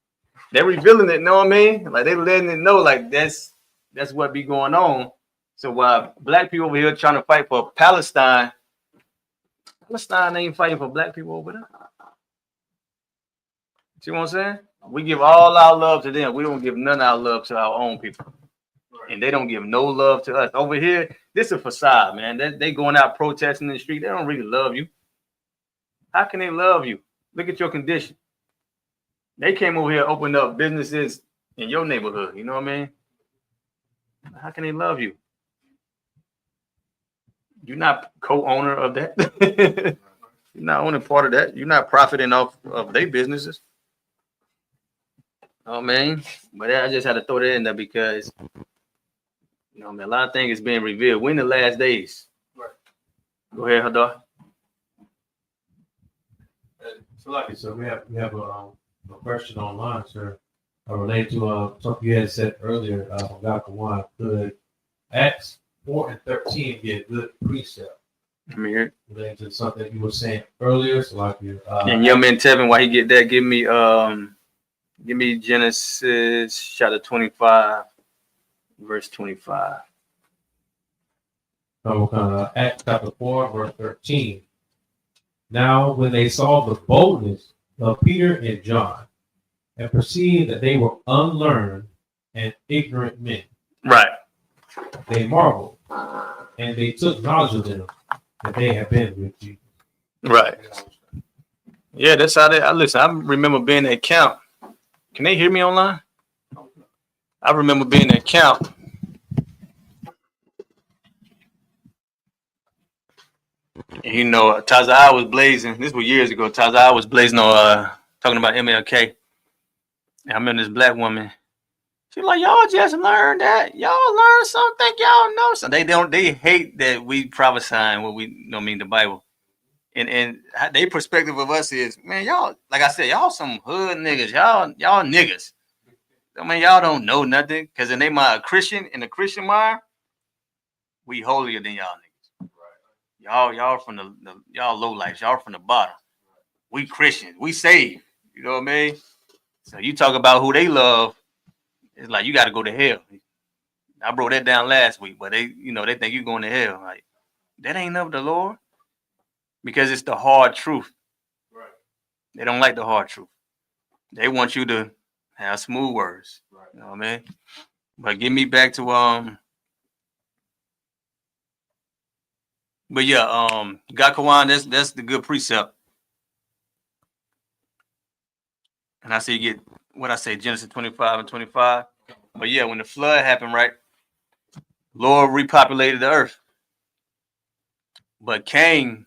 they're revealing it, know what I mean? Like they letting it know, like that's what be going on. So while black people over here trying to fight for Palestine ain't fighting for black people over there. See what I'm saying? We give all our love to them. We don't give none of our love to our own people. Right. and they don't give no love to us. Over here, this is a facade, man. They going out protesting in the street. They don't really love you. How can they love you? Look at your condition. They came over here, opened up businesses in your neighborhood. You know what I mean? How can they love you? You're not co-owner of that. You're not owning part of that. You're not profiting off of their businesses. Oh man, but I just had to throw that in there because you know, man, a lot of things is being revealed. We're in the last days. Right. Go ahead, Hadar. So we have a question online, sir, related to something you had said earlier from Dr. Juan. Could Acts 4 and 13 be a good precept? Let me hear it. Related to something you were saying earlier, so like you. And young man Tevin, while he get that, give me Genesis chapter 25, verse 25. Acts chapter 4, verse 13. Now, when they saw the boldness of Peter and John, and perceived that they were unlearned and ignorant men, right, they marveled, and they took knowledge of them that they had been with Jesus. Right. Yeah, that's how they. Listen, I remember being at camp. Can they hear me online? I remember being at camp. And, you know, Tazaa was blazing. This was years ago. Tazaa was blazing on talking about MLK. And I remember this black woman. She's like, y'all just learned that. Y'all learned something. Y'all know something. They hate that we prophesying what we mean the Bible. And their perspective of us is, man, y'all, like I said, y'all some hood niggas. Y'all niggas. I mean, y'all don't know nothing. Because in they mind, Christian, in the Christian mind, we holier than y'all niggas. Y'all from the y'all low life. Y'all from the bottom. We Christians. We saved. You know what I mean? So you talk about who they love. It's like you got to go to hell. I broke that down last week, but they think you're going to hell. Like that ain't of the Lord, because it's the hard truth. Right. They don't like the hard truth. They want you to have smooth words. Right. You know what I mean? But get me back to But yeah, Gakawan, that's the good precept. And I say you get what I say, Genesis 25 and 25. But yeah, when the flood happened, right? Lord repopulated the earth. But Cain,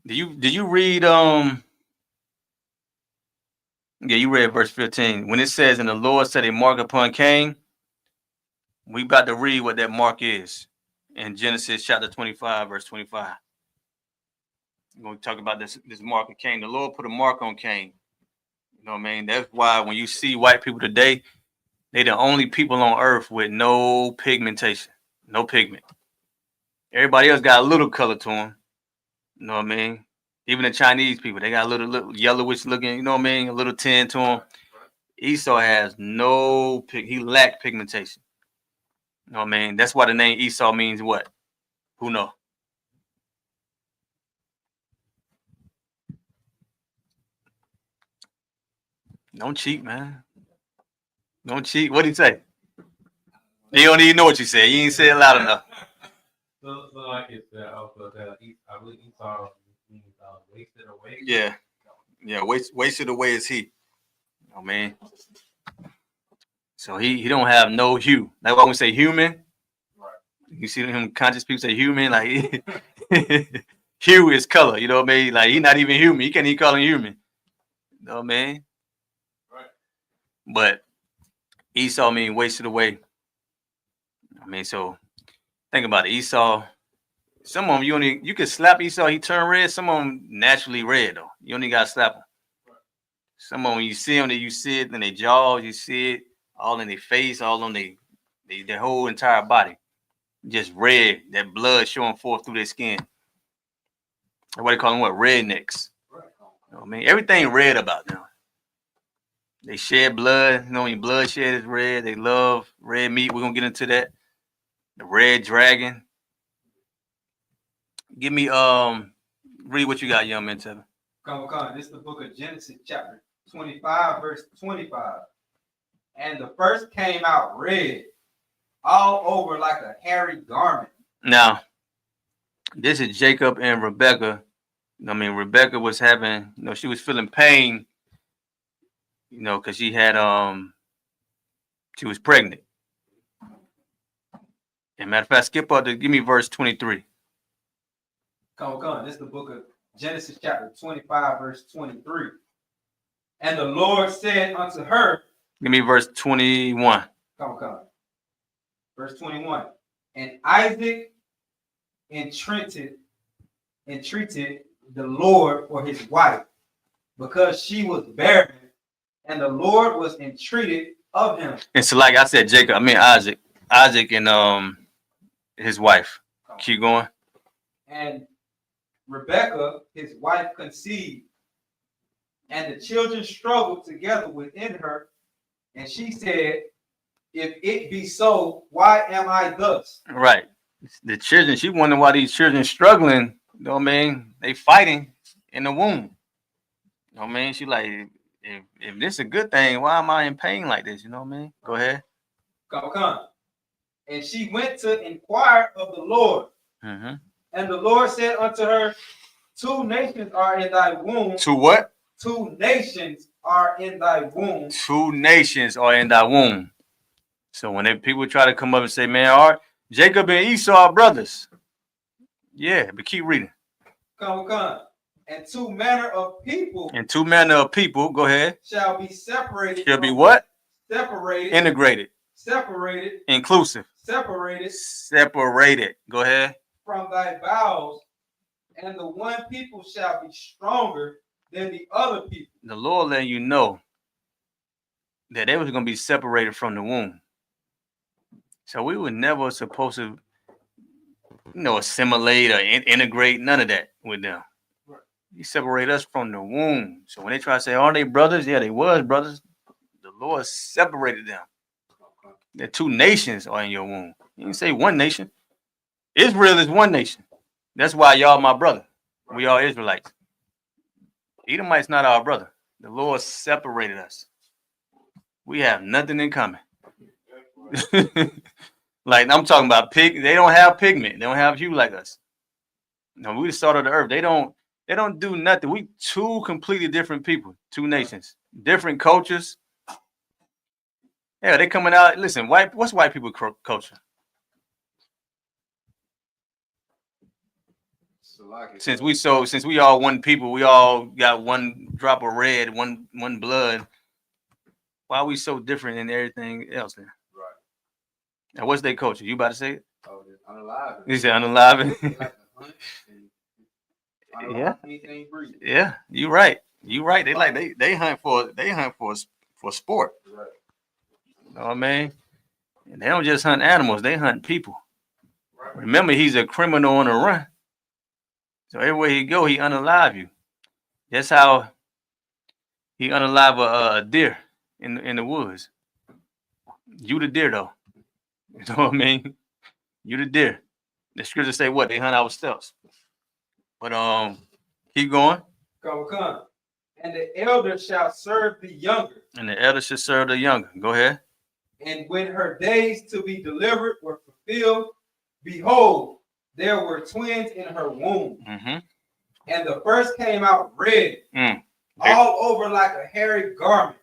did you read yeah, you read verse 15. When it says, and the Lord set a mark upon Cain, we about to read what that mark is in Genesis chapter 25, verse 25. We're going to talk about this mark of Cain. The Lord put a mark on Cain. You know what I mean? That's why when you see white people today, they the only people on earth with no pigmentation, no pigment. Everybody else got a little color to them. You know what I mean? Even the Chinese people, they got a little yellowish looking, you know what I mean? A little tint to them. Esau has no he lacked pigmentation. You know what I mean? That's why the name Esau means what? Who knows? Don't cheat, man. Don't cheat. What did he say? You don't even know what you said. You ain't say it loud enough. So like it's I believe Esau means wasted away. Yeah. Yeah, wasted away is he. Oh man. So he don't have no hue. That's why we say human. Right. You see him conscious people say human, like hue is color, you know what I mean? Like he's not even human. You can't even call him human. You know what I mean? Right. But Esau mean wasted away. I mean, so think about it. Esau, some of them you can slap Esau, he turn red. Some of them naturally red though. You only gotta slap them. Some of them you see them, you see it in their jaws, you see it all in their face, all on their whole entire body. Just red, that blood showing forth through their skin. That's why they call them what? Rednecks. You know what I mean? Everything red about them. They shed blood, you know, when bloodshed is red, they love red meat. We're gonna get into that. The red dragon. Give me read what you got, young man, Tevin. Come. This is the book of Genesis, chapter 25, verse 25. And the first came out red, all over like a hairy garment. Now, this is Jacob and Rebecca. I mean, Rebecca was having, she was feeling pain, because she had she was pregnant. And matter of fact, skip up to give me verse 23. Come. This is the book of Genesis chapter 25, verse 23. And the Lord said unto her, Give me verse 21. Come. Verse 21. And Isaac entreated the Lord for his wife, because she was barren, and the Lord was entreated of him. And so, like I said, Isaac and his wife. Keep going. And Rebekah, his wife, conceived, and the children struggled together within her. And she said, if it be so, why am I thus? Right. The children, she wondering why these children struggling. You know what I mean? They fighting in the womb. You know what I mean? She like, if this is a good thing, why am I in pain like this? You know what I mean? Go ahead. Come. And she went to inquire of the Lord. Mm-hmm. And the Lord said unto her, 2 nations are in thy womb. 2 what? 2 nations are in thy womb. 2 nations are in thy womb. So when people try to come up and say, man, all right, Jacob and Esau are brothers. Yeah, but keep reading. Come. And 2 manner of people. And 2 manner of people, go ahead. Shall be separated. Shall be what? Separated. Integrated. Separated. Inclusive. Separated. Go ahead. From thy bowels, and the one people shall be stronger than the other people. The Lord letting you know that they was going to be separated from the womb. So we were never supposed to, assimilate or integrate, none of that with them. Right. He separated us from the womb. So when they try to say, are they brothers? Yeah, they was brothers. The Lord separated them. The 2 nations are in your womb. You didn't say 1 nation. Israel is 1 nation. That's why y'all my brother. We are Israelites. Edomite's not our brother. The Lord separated us. We have nothing in common. Like I'm talking about they don't have pigment. They don't have hue like us. No, we the salt of the earth. They don't do nothing. We 2 completely different people, 2 nations, different cultures. Yeah, they coming out. Listen, what's white people culture? Since we all one people, we all got 1 drop of red, one blood. Why are we so different than everything else then? Right. Now what's their culture? You about to say it? Oh, unalive. You said unalive. Yeah. Yeah, you right. They hunt for sport. Right. You know what I mean? And they don't just hunt animals, they hunt people. Right. Remember, he's a criminal on the run. So everywhere he go, he unalive you. That's how he unalive a deer in the woods. You the deer though. You know what I mean? You the deer. The scriptures say what? They hunt our steps. But keep going. Come. And the elder shall serve the younger. And the elder should serve the younger. Go ahead. And when her days to be delivered were fulfilled, behold, there were twins in her womb. Mm-hmm. And the first came out red, all over like a hairy garment.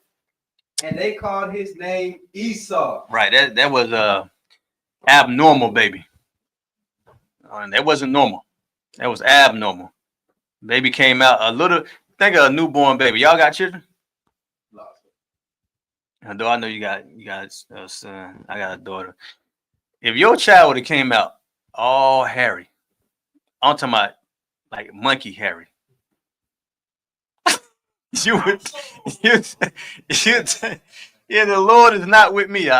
And they called his name Esau. Right. That was a abnormal baby. And that wasn't normal. That was abnormal. Baby came out a little. Think of a newborn baby. Y'all got children? Although I know you got a son. I got a daughter. If your child would have came out all hairy, I'm talking about like monkey hairy. You would, the Lord is not with me.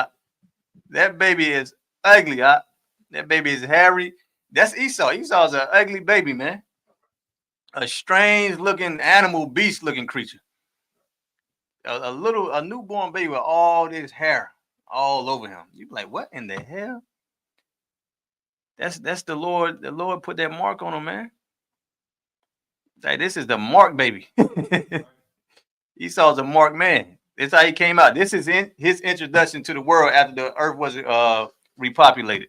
That baby is ugly. That baby is hairy. That's Esau. Esau's an ugly baby, man. A strange looking animal, beast looking creature. A newborn baby with all this hair all over him. You be like, what in the hell? That's the Lord. The Lord put that mark on him, man. Like, this is the mark baby. Esau's a marked man. This is how he came out. This is his introduction to the world after the earth was repopulated.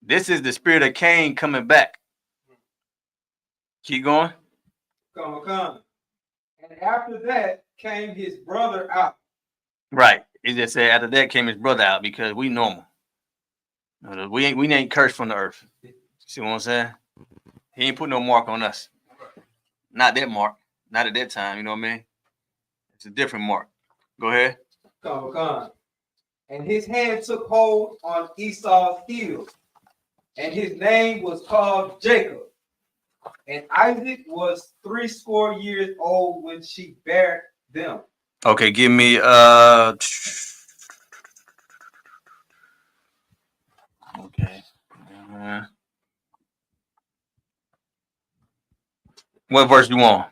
This is the spirit of Cain coming back. Keep going. Come. And after that came his brother out. Right. It just said after that came his brother out because we normal. We ain't cursed from the earth. See what I'm saying? He ain't put no mark on us. Not that mark. Not at that time. You know what I mean? It's a different mark. Go ahead. Come. And his hand took hold on Esau's heel, and his name was called Jacob. And Isaac was 80 years old when she bare them. Okay, give me okay. What verse you want?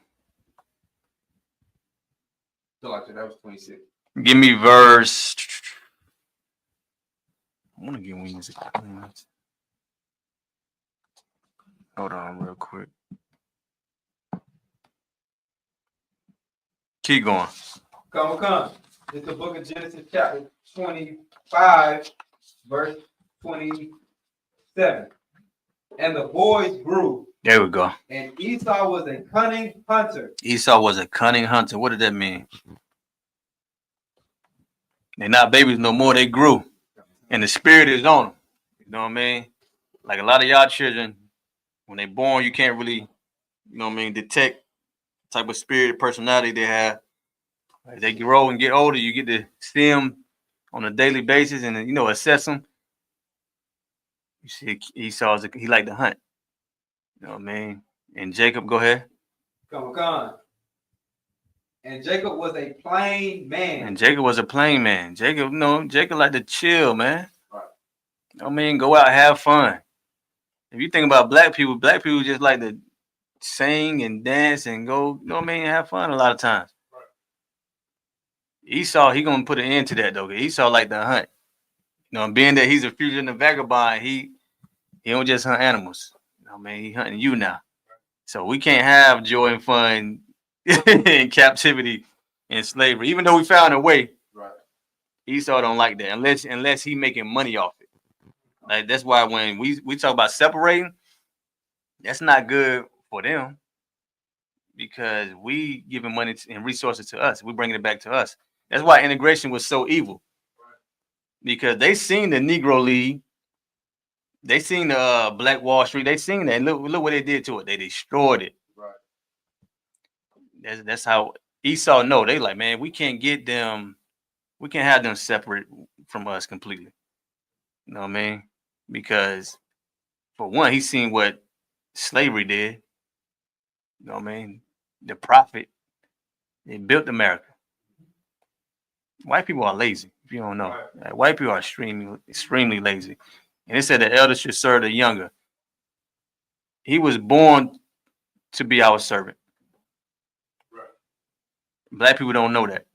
So like that was 26. Give me verse. I want to get wings. Hold on real quick. Keep going. Come. It's the book of Genesis chapter 25, verse 27. And the boys grew. There we go. And Esau was a cunning hunter. Esau was a cunning hunter. What did that mean? They're not babies no more. They grew. And the spirit is on them. You know what I mean? Like a lot of y'all children, when they're born, you can't really, you know what I mean, detect the type of spirit, personality they have. As they grow and get older, you get to see them on a daily basis and, you know, assess them. You see, Esau, he liked to hunt. You know what I mean? And Jacob, go ahead. Come. And Jacob was a plain man. And Jacob was a plain man. Jacob liked to chill, man. Right. You know what I mean? Go out, have fun. If you think about black people just like to sing and dance and go, you know what I mean, have fun a lot of times. Right. Esau, he gonna put an end to that though. Esau like to hunt. You know, being that he's a fugitive and a vagabond, he don't just hunt animals. You know what I mean? He hunting you now. So we can't have joy and fun in captivity and slavery. Even though we found a way, right? Esau don't like that unless he making money off it. Like that's why when we talk about separating, that's not good for them because we giving money and resources to us. We bringing it back to us. That's why integration was so evil because they seen the Negro League, they seen the Black Wall Street, they seen that. And look what they did to it. They destroyed it. Right. That's how Esau know. They like, man, we can't get them. We can't have them separate from us completely. You know what I mean? Because for one, he's seen what slavery did. You know what I mean? The profit, it built America. White people are lazy, if you don't know. Right. White people are extremely lazy. And it said the elder should serve the younger. He was born to be our servant. Right. Black people don't know that.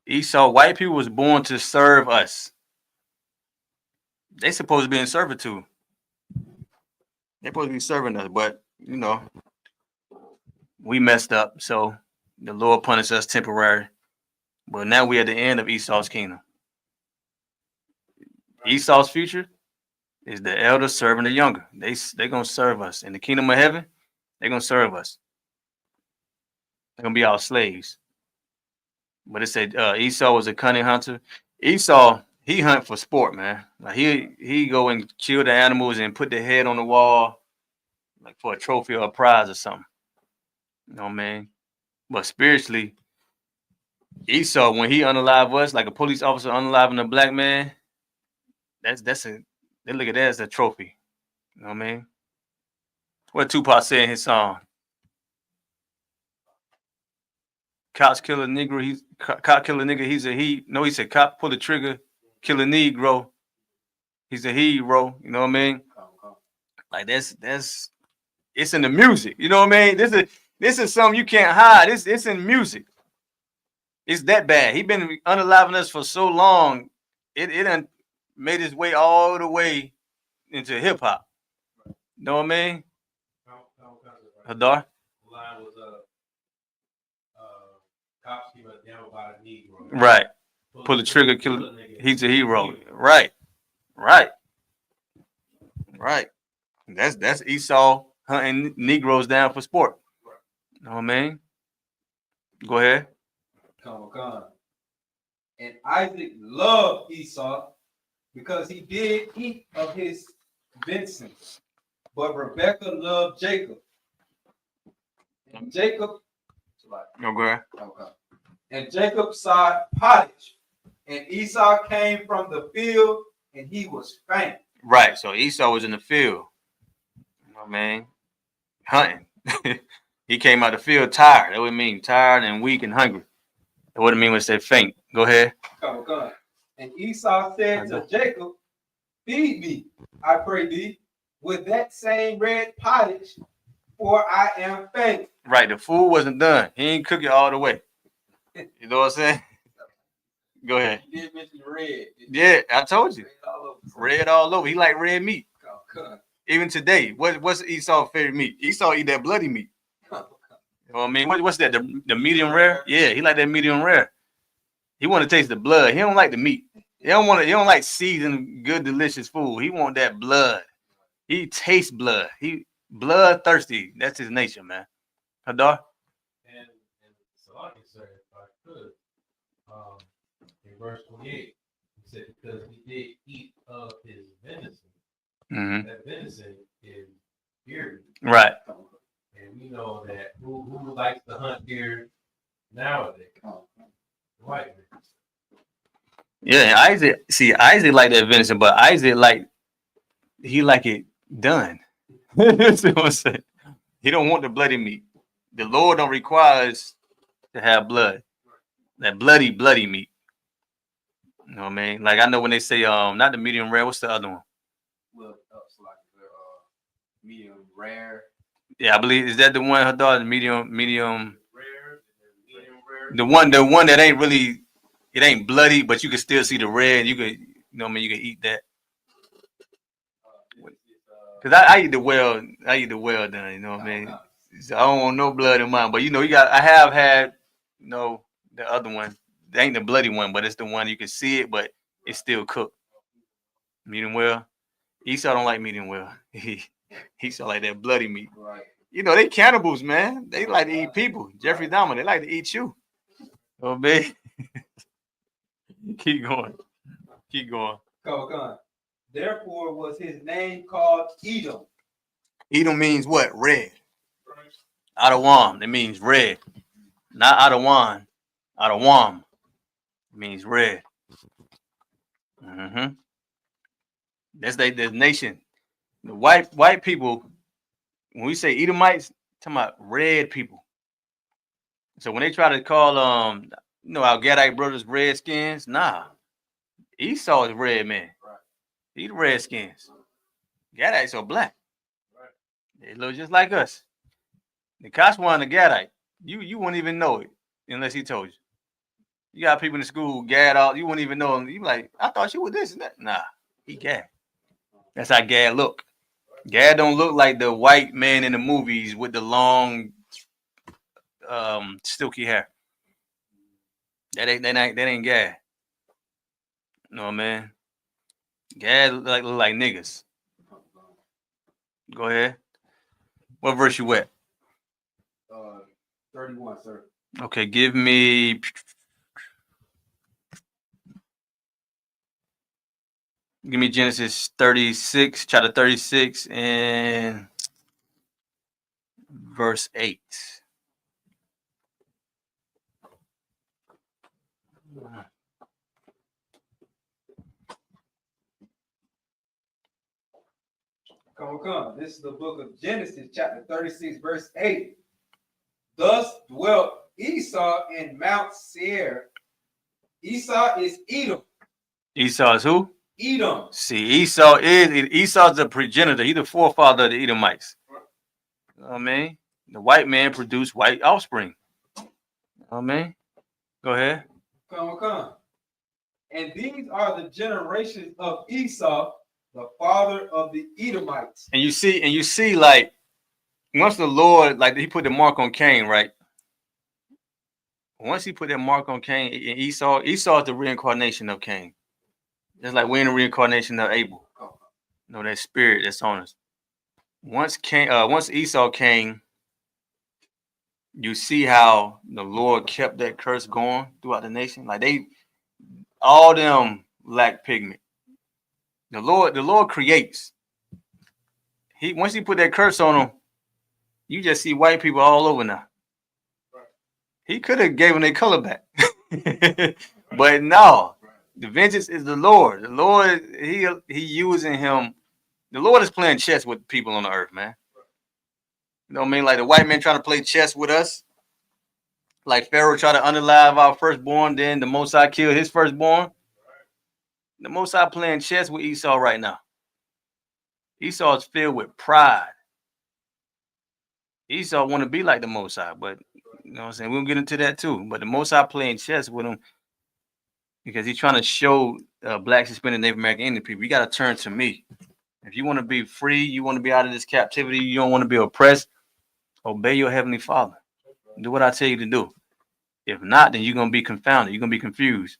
Esau, white people was born to serve us. They supposed to be in servitude. They're supposed to be serving us, but you know, we messed up. So the Lord punished us temporary. But now we're at the end of Esau's kingdom. Esau's future is the elder serving the younger. They're gonna serve us. In the kingdom of heaven, they're gonna serve us. They're gonna be our slaves. But it said Esau was a cunning hunter. Esau, he hunt for sport, man. Like he go and kill the animals and put the head on the wall, like for a trophy or a prize or something. You know what I mean? But spiritually, Esau, when he unalive us, like a police officer unaliving a black man, they look at that as a trophy. You know what I mean? What Tupac said in his song. Cops kill a nigga, cop kill a nigga, he's a he. No, he said cop pull the trigger, kill a negro. He's a hero, you know what I mean? Like that's it's in the music, you know what I mean? This is something you can't hide. It's in music. It's that bad. He been unaliving us for so long. It done made its way all the way into hip hop. You know what I mean? Hadar? The line was cops keep us down by a Negro. Right. Pull the trigger, kill. He's a hero. Right. Right. Right. That's Esau hunting Negroes down for sport. You know what I mean? Go ahead. Come. And Isaac loved Esau because he did eat of his venison. But Rebekah loved Jacob. And Jacob, No, go ahead. and Jacob sought pottage. And Esau came from the field, and he was faint. Right. So Esau was in the field. You know what I mean? Hunting. He came out the field tired. That would mean tired and weak and hungry. That would mean when it said faint. Go ahead. Come. And Esau said to Jacob, feed me, I pray thee, with that same red pottage, for I am faint. Right. The food wasn't done. He ain't cook it all the way. You know what I'm saying? Go ahead. You did mention red. Yeah, I told you. Red all over. He like red meat. Come. Even today, what's Esau's favorite meat? Esau eat that bloody meat. You know what I mean? What's that? The medium rare? Yeah, he like that medium rare. He want to taste the blood. He don't like the meat. He don't like seasoned, good, delicious food. He want that blood. He tastes blood. He bloodthirsty. That's his nature, man. Hadar? And so I can say, if I could, in verse 28, he said, because he did eat of his venison. Mm-hmm. That venison is deer. Right. And we know that who likes to hunt deer nowadays? White man. Yeah, Isaac like that venison, but Isaac like it done. That's what I'm saying. He don't want the bloody meat. The Lord don't require us to have blood. That bloody meat. You know what I mean? Like I know when they say not the medium rare, what's the other one? Well, it's like medium rare. Yeah, I believe is that the one Hadar, the medium Rare, medium rare. the one that ain't really, it ain't bloody, but you can still see the red. You could, you know what I mean, you can eat that. Cause I eat the well done, you know what I mean? So I don't want no blood in mine, but you know, I have had, you know, the other one. It ain't the bloody one, but it's the one you can see it, but it's still cooked. Medium well. Esau don't like medium well. Esau like that bloody meat. Right. You know, they cannibals, man. They like to eat people. Jeffrey Dahmer, they like to eat you. Oh, baby. Keep going. Come. Therefore was his name called Edom. Edom means what? Red. Adawam, it means red. Not Adawan. Adawam. It means red. Mm-hmm. That's the nation. The white people, when we say Edomites, talking about red people. So when they try to call our Gadite brothers redskins, nah. Esau is red man. Right. He the redskins. Gadites are black. Right. They look just like us. The Kashwan, the Gadite, you wouldn't even know it unless he told you. You got people in the school, Gad, you wouldn't even know him. You like, I thought you were this and that. Nah, he Gad. That's how Gad look. Gad don't look like the white man in the movies with the long, silky hair. That ain't Gad. No, man. Gad look like niggas. Go ahead. What verse you at? 31, sir. Okay, give me Genesis 36, chapter 36, and verse 8. Come. This is the book of Genesis, chapter 36, verse 8. Thus dwelt Esau in Mount Seir. Esau is Edom. Esau is who? Edom. See, Esau's the progenitor. He's the forefather of the Edomites. You know what I mean? The white man produced white offspring. You know what I mean? Go ahead. Come. And these are the generations of Esau, the father of the Edomites. And you see, like, once the Lord, like, he put the mark on Cain, right? Once he put that mark on Cain and Esau is the reincarnation of Cain. Just like we're in the reincarnation of Abel. You know, that spirit that's on us. Once Esau came, you see how the Lord kept that curse going throughout the nation. Like all them lack pigment. The Lord creates. Once he put that curse on them, you just see white people all over now. He could have gave them their color back, but no. The vengeance is the Lord. The Lord, he using him. The Lord is playing chess with people on the earth, man. You know what I mean? Like the white man trying to play chess with us. Like Pharaoh tried to unalive our firstborn, then the Most High killed his firstborn. The Most High playing chess with Esau right now. Esau is filled with pride. Esau want to be like the Most High, but you know what I'm saying? We'll get into that too. But the Most High playing chess with him because he's trying to show Black, Hispanic, Native American Indian people, you got to turn to me. If you want to be free, you want to be out of this captivity, you don't want to be oppressed, obey your Heavenly Father. Do what I tell you to do. If not, then you're going to be confounded. You're going to be confused.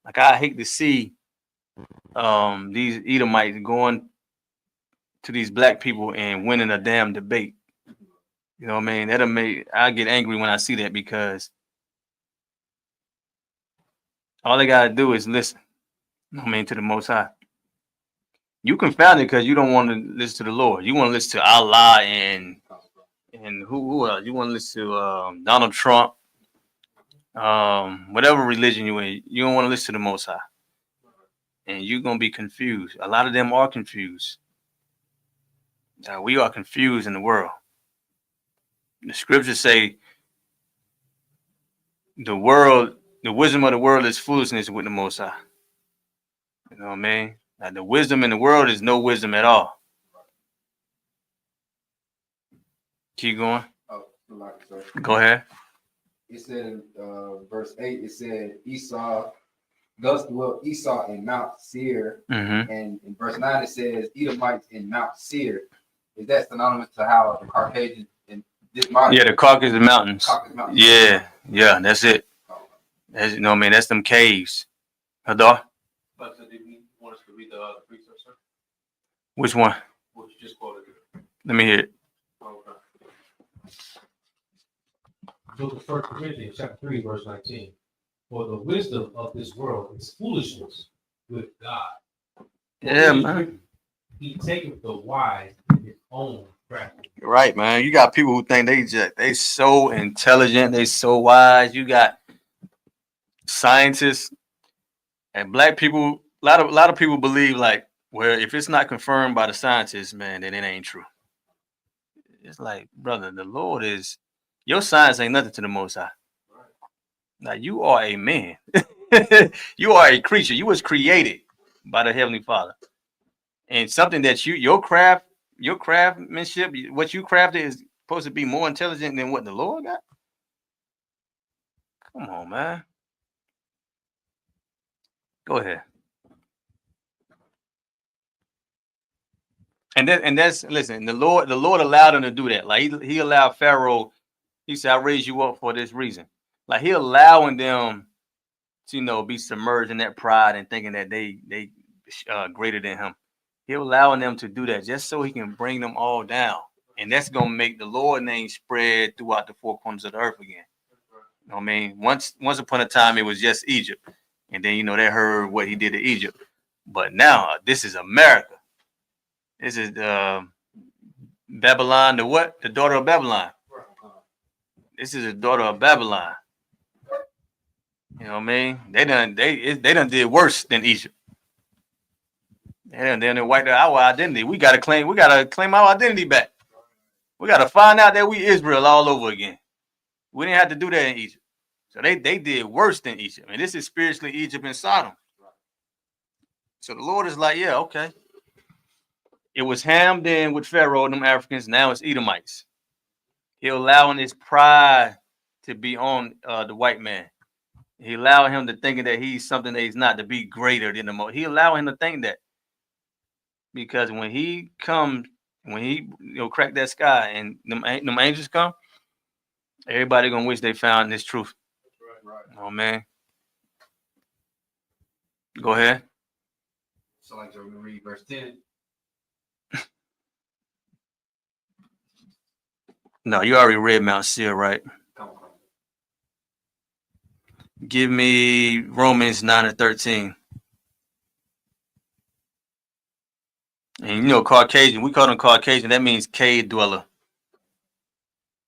Like, I hate to see these Edomites going to these Black people and winning a damn debate. You know what I mean? I get angry when I see that because all they got to do is listen. You know what I mean? To the Most High. You confounded because you don't want to listen to the Lord. You want to listen to Allah and who else? You want to listen to Donald Trump, whatever religion you're in. You don't want to listen to the Most High, and you're gonna be confused. A lot of them are confused. We are confused in the world. The scriptures say the wisdom of the world is foolishness with the Most High. You know what I mean? Like the wisdom in the world is no wisdom at all. Keep going. Go ahead. It said in verse 8, it said Esau, thus dwelt Esau in Mount Seir. Mm-hmm. And in verse 9 it says Edomites in Mount Seir. Is that synonymous to how the Caucasian in this modern? Yeah, the Caucasus Mountains. Yeah, that's it. That's, you know what I mean? That's them caves. Hadar? But did you want us to read the precept, sir? Which one? What you just quoted. Let me hear it. Okay. Book of 1 Corinthians, chapter 3, verse 19. For the wisdom of this world is foolishness with God. Yeah, man. He taketh the wise in his own crafty. Right, man. You got people who think they so intelligent, they so wise. You got scientists and Black people. A lot of people believe like, well, if it's not confirmed by the scientists, man, then it ain't true. It's like, brother, the Lord is your science ain't nothing to the Most High. Now you are a man. You are a creature. You was created by the Heavenly Father, and something that your craftsmanship, what you crafted is supposed to be more intelligent than what the Lord got. Come on, man. Go ahead. And that's listen. The Lord allowed him to do that. Like he allowed Pharaoh. He said, "I raised you up for this reason." Like he allowing them to be submerged in that pride and thinking that they greater than him. He allowing them to do that just so he can bring them all down, and that's gonna make the Lord name spread throughout the four corners of the earth again. You know what I mean? Once upon a time it was just Egypt, and then they heard what he did to Egypt, but now this is America. This is Babylon, the daughter of Babylon. This is the daughter of Babylon. You know what I mean? They done did worse than Egypt. They done wiped out our identity. We gotta claim our identity back. We gotta find out that we Israel all over again. We didn't have to do that in Egypt. So they did worse than Egypt. And this is spiritually Egypt and Sodom. So the Lord is like, yeah, okay. It was Ham then with Pharaoh and them Africans. Now it's Edomites. He allowing his pride to be on the white man. He allowing him to think that he's something that he's not, to be greater than the most. He allowing him to think that. Because when he crack that sky and them angels come, everybody gonna wish they found this truth. Right. Oh man. Go ahead. So like to read verse 10. No, you already read Mount Seir, right? Come on. Give me Romans 9:13. And you know, Caucasian, we call them Caucasian. That means cave dweller.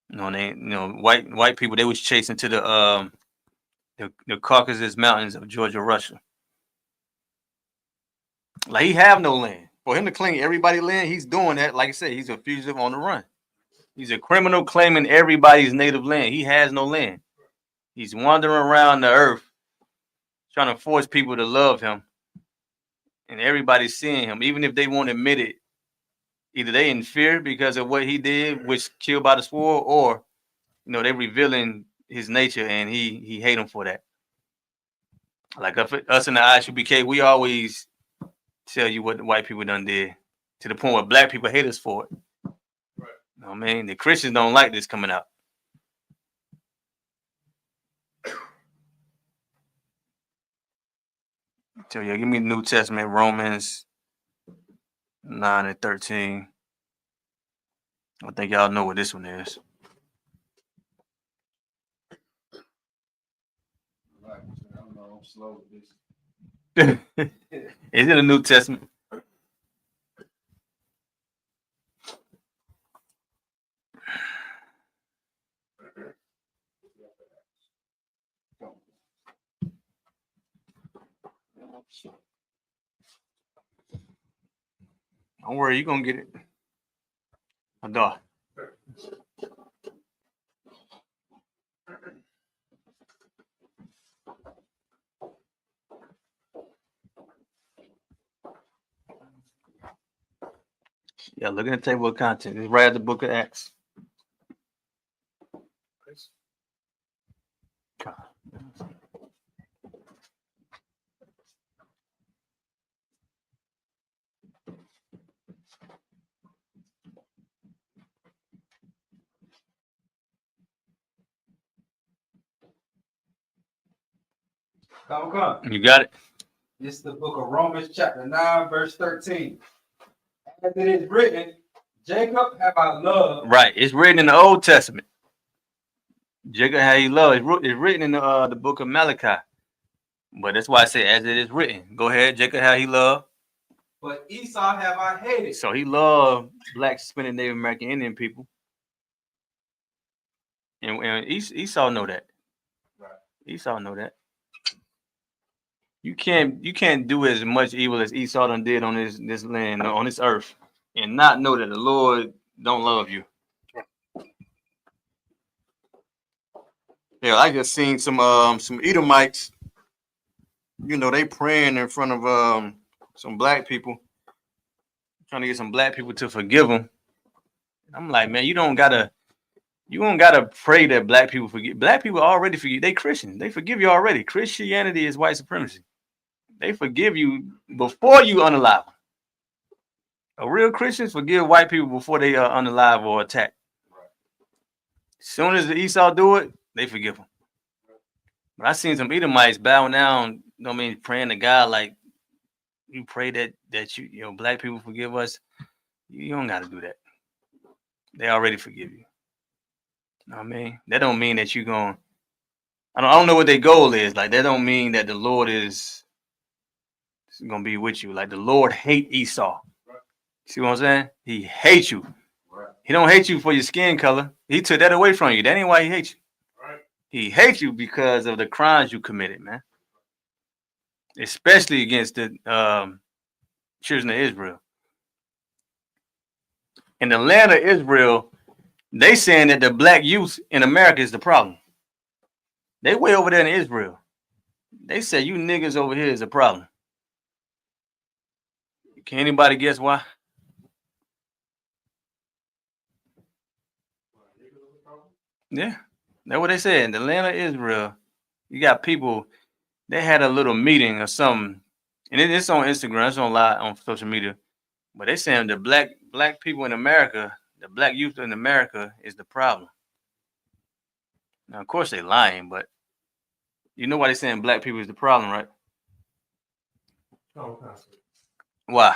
You know, white people, they was chasing to the Caucasus Mountains of Georgia, Russia. Like he have no land. For him to claim everybody's land, he's doing that. Like I said, he's a fugitive on the run. He's a criminal claiming everybody's native land. He has no land. He's wandering around the earth trying to force people to love him. And everybody's seeing him, even if they won't admit it. Either they in fear because of what he did, which killed by the sword, or they revealing his nature and he hate him for that. Like us in the ISUPK, we always tell you what the white people done did, to the point where black people hate us for it. Right. You know what I mean? The Christians don't like this coming out. So yeah, give me the New Testament, Romans 9:13. I think y'all know what this one is. I'm slow with this. It's in the New Testament. Don't worry, you're gonna get it. Adah. Yeah, look at the table of contents. It's right at the book of Acts. God. Come. You got it? This is the book of Romans, chapter 9, verse 13. As it is written, Jacob have I loved. Right. It's written in the Old Testament. Jacob have he loved. It's written in the book of Malachi. But that's why I say as it is written. Go ahead, Jacob have he loved. But Esau have I hated. So he loved black, Hispanic, Native American, Indian people. And Esau know that. Right. Esau know that. You can't do as much evil as Esau done did on this land, on this earth, and not know that the Lord don't love you. Yeah, I just seen some Edomites. They praying in front of some black people, trying to get some black people to forgive them. I'm like, man, you don't gotta pray that black people forgive. Black people already forgive. They Christians. They forgive you already. Christianity is white supremacy. They forgive you before you unalive them. A real Christians forgive white people before they unalive or attack. As soon as the Esau do it, they forgive them. But I seen some Edomites bowing down, praying to God like, you pray that you black people forgive us. You don't got to do that. They already forgive you. You know what I mean? That don't mean that you're going. I don't know what their goal is. Like, that don't mean that the Lord is gonna be with you. Like, the Lord hate Esau. Right. See what I'm saying? He hates you. Right. He don't hate you for your skin color. He took that away from you. That ain't why he hates you. Right. He hates you because of the crimes you committed, man. Especially against the children of Israel. In the land of Israel, they saying that the black youth in America is the problem. They way over there in Israel. They say you niggas over here is a problem. Can anybody guess why? Yeah, that's what they said. In the land of Israel, you got people, they had a little meeting or something, and it's on Instagram, it's on social media, but they saying the black people in America, the black youth in America is the problem. Now, of course, they lying, but you know why they saying black people is the problem, right? Why?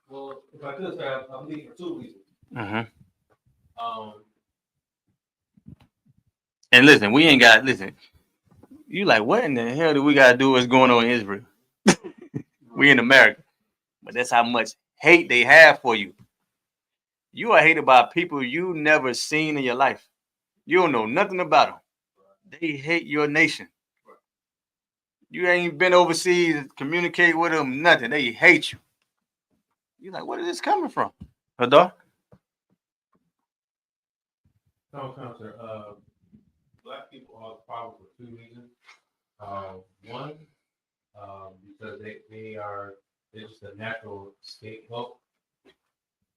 Well, if I could, sir, I'm leaving for 2 reasons. Um, And listen, we ain't got listen. You like what in the hell do we gotta do what's going on in Israel? We in America, but that's how much hate they have for you. You are hated by people you never seen in your life. You don't know nothing about them. They hate your nation. You ain't been overseas, communicate with them, nothing. They hate you. You're like, where is this coming from? Hadar? no, sir. Black people are the problem for 2 reasons. One, because they're just a natural scapegoat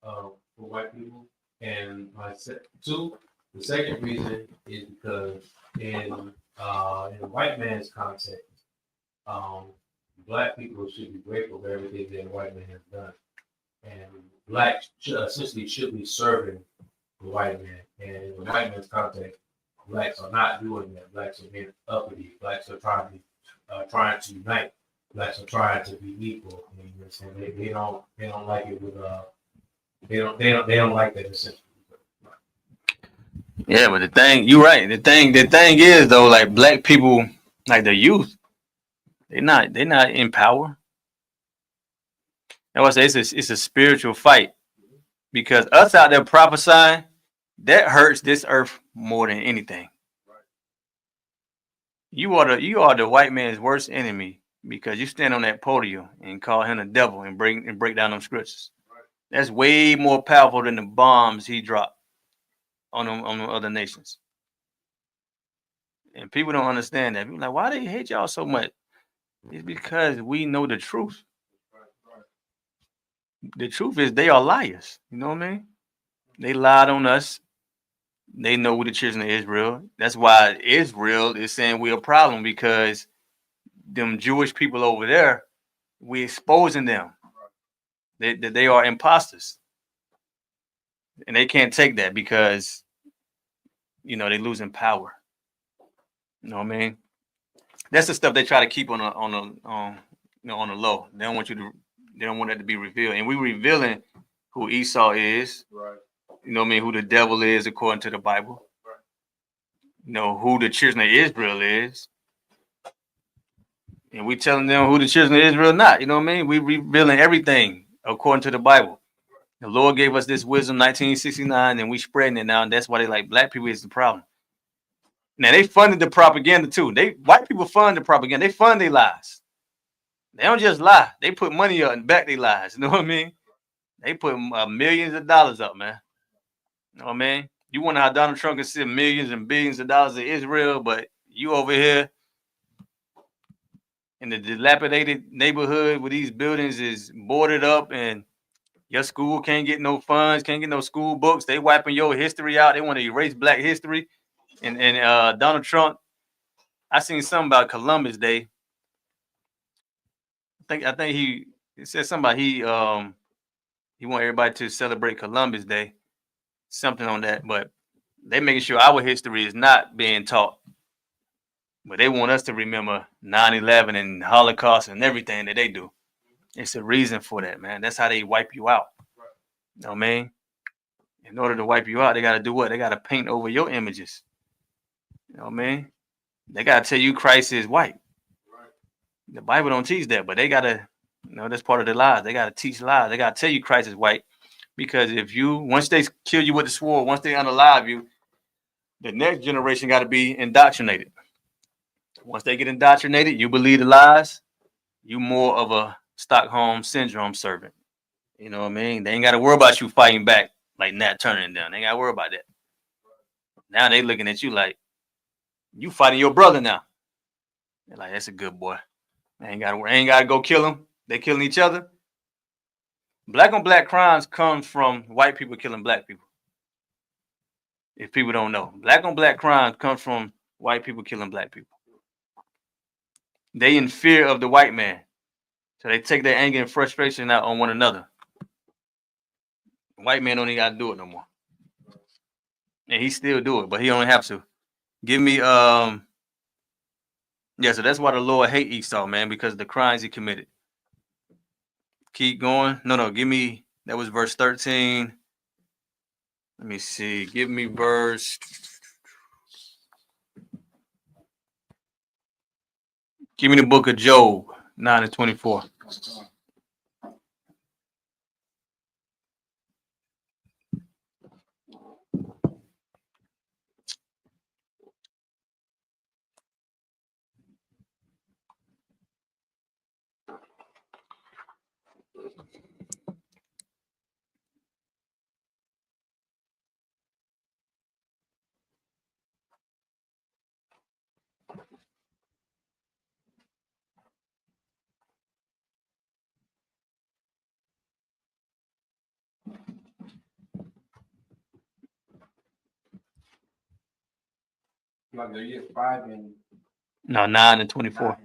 for white people. And the second reason is because in the white man's context, black people should be grateful for everything that the white man has done. And blacks essentially should be serving the white man. And in the white man's context, blacks are not doing that. Blacks are being uppity. Blacks are trying to unite. Blacks are trying to be equal. You know what I'm saying? They don't like it with they don't like that essentially. Yeah, but the thing, you're right. The thing is though, like black people, like the youth, they're not in power. That's why I say it's a spiritual fight because us out there prophesying, that hurts this earth more than anything. You are the white man's worst enemy because you stand on that podium and call him the devil and break down them scriptures. That's way more powerful than the bombs he dropped on other nations. And people don't understand that. People like, why they hate y'all so much? It's because we know the truth. The truth is they are liars. You know what I mean? They lied on us. They know we're the children of Israel. That's why Israel is saying we're a problem because them Jewish people over there, we exposing them. They are imposters. And they can't take that because, they're losing power. You know what I mean? That's the stuff they try to keep on the low. They don't want that to be revealed. And we revealing who Esau is. Right. You know what I mean? Who the devil is according to the Bible. Right. Who the children of Israel is. And we telling them who the children of Israel not. You know what I mean? We revealing everything according to the Bible. The Lord gave us this wisdom 1969 and we spreading it now. And that's why they like black people is the problem. Now they funded the propaganda too. White people fund the propaganda. They fund their lies. They don't just lie. They put money up and back their lies. You know what I mean? They put millions of dollars up, man. You know what I mean? You wonder how Donald Trump can send millions and billions of dollars to Israel, but you over here in the dilapidated neighborhood where these buildings is boarded up and your school can't get no funds, can't get no school books. They wiping your history out. They want to erase black history. And Donald Trump, I seen something about Columbus Day. I think he said something about he want everybody to celebrate Columbus Day, something on that. But they making sure our history is not being taught. But they want us to remember 9/11 and Holocaust and everything that they do. It's a reason for that, man. That's how they wipe you out. You know what I mean? In order to wipe you out, they got to do what? They got to paint over your images. You know what I mean? They got to tell you Christ is white. The Bible don't teach that, but they got to, that's part of the lies. They got to teach lies. They got to tell you Christ is white. Because once they kill you with the sword, once they unalive you, the next generation got to be indoctrinated. Once they get indoctrinated, you believe the lies, you more of a Stockholm syndrome servant. You know what I mean? They ain't got to worry about you fighting back like Nat Turner and them. They ain't got to worry about that. Now they looking at you like, you fighting your brother now. They're like, that's a good boy. They ain't got to go kill them. They killing each other. Black on black crimes comes from white people killing black people. If people don't know, black on black crimes comes from white people killing black people. They in fear of the white man. So they take their anger and frustration out on one another. White man don't even got to do it no more. And he still do it, but he don't have to. Give me, so that's why the Lord hate Esau, man, because of the crimes he committed. Keep going. No, give me, that was verse 13. Let me see. Give me verse. Give me the book of Job, 9-24. Like the year 5 and No, 9-24. 9.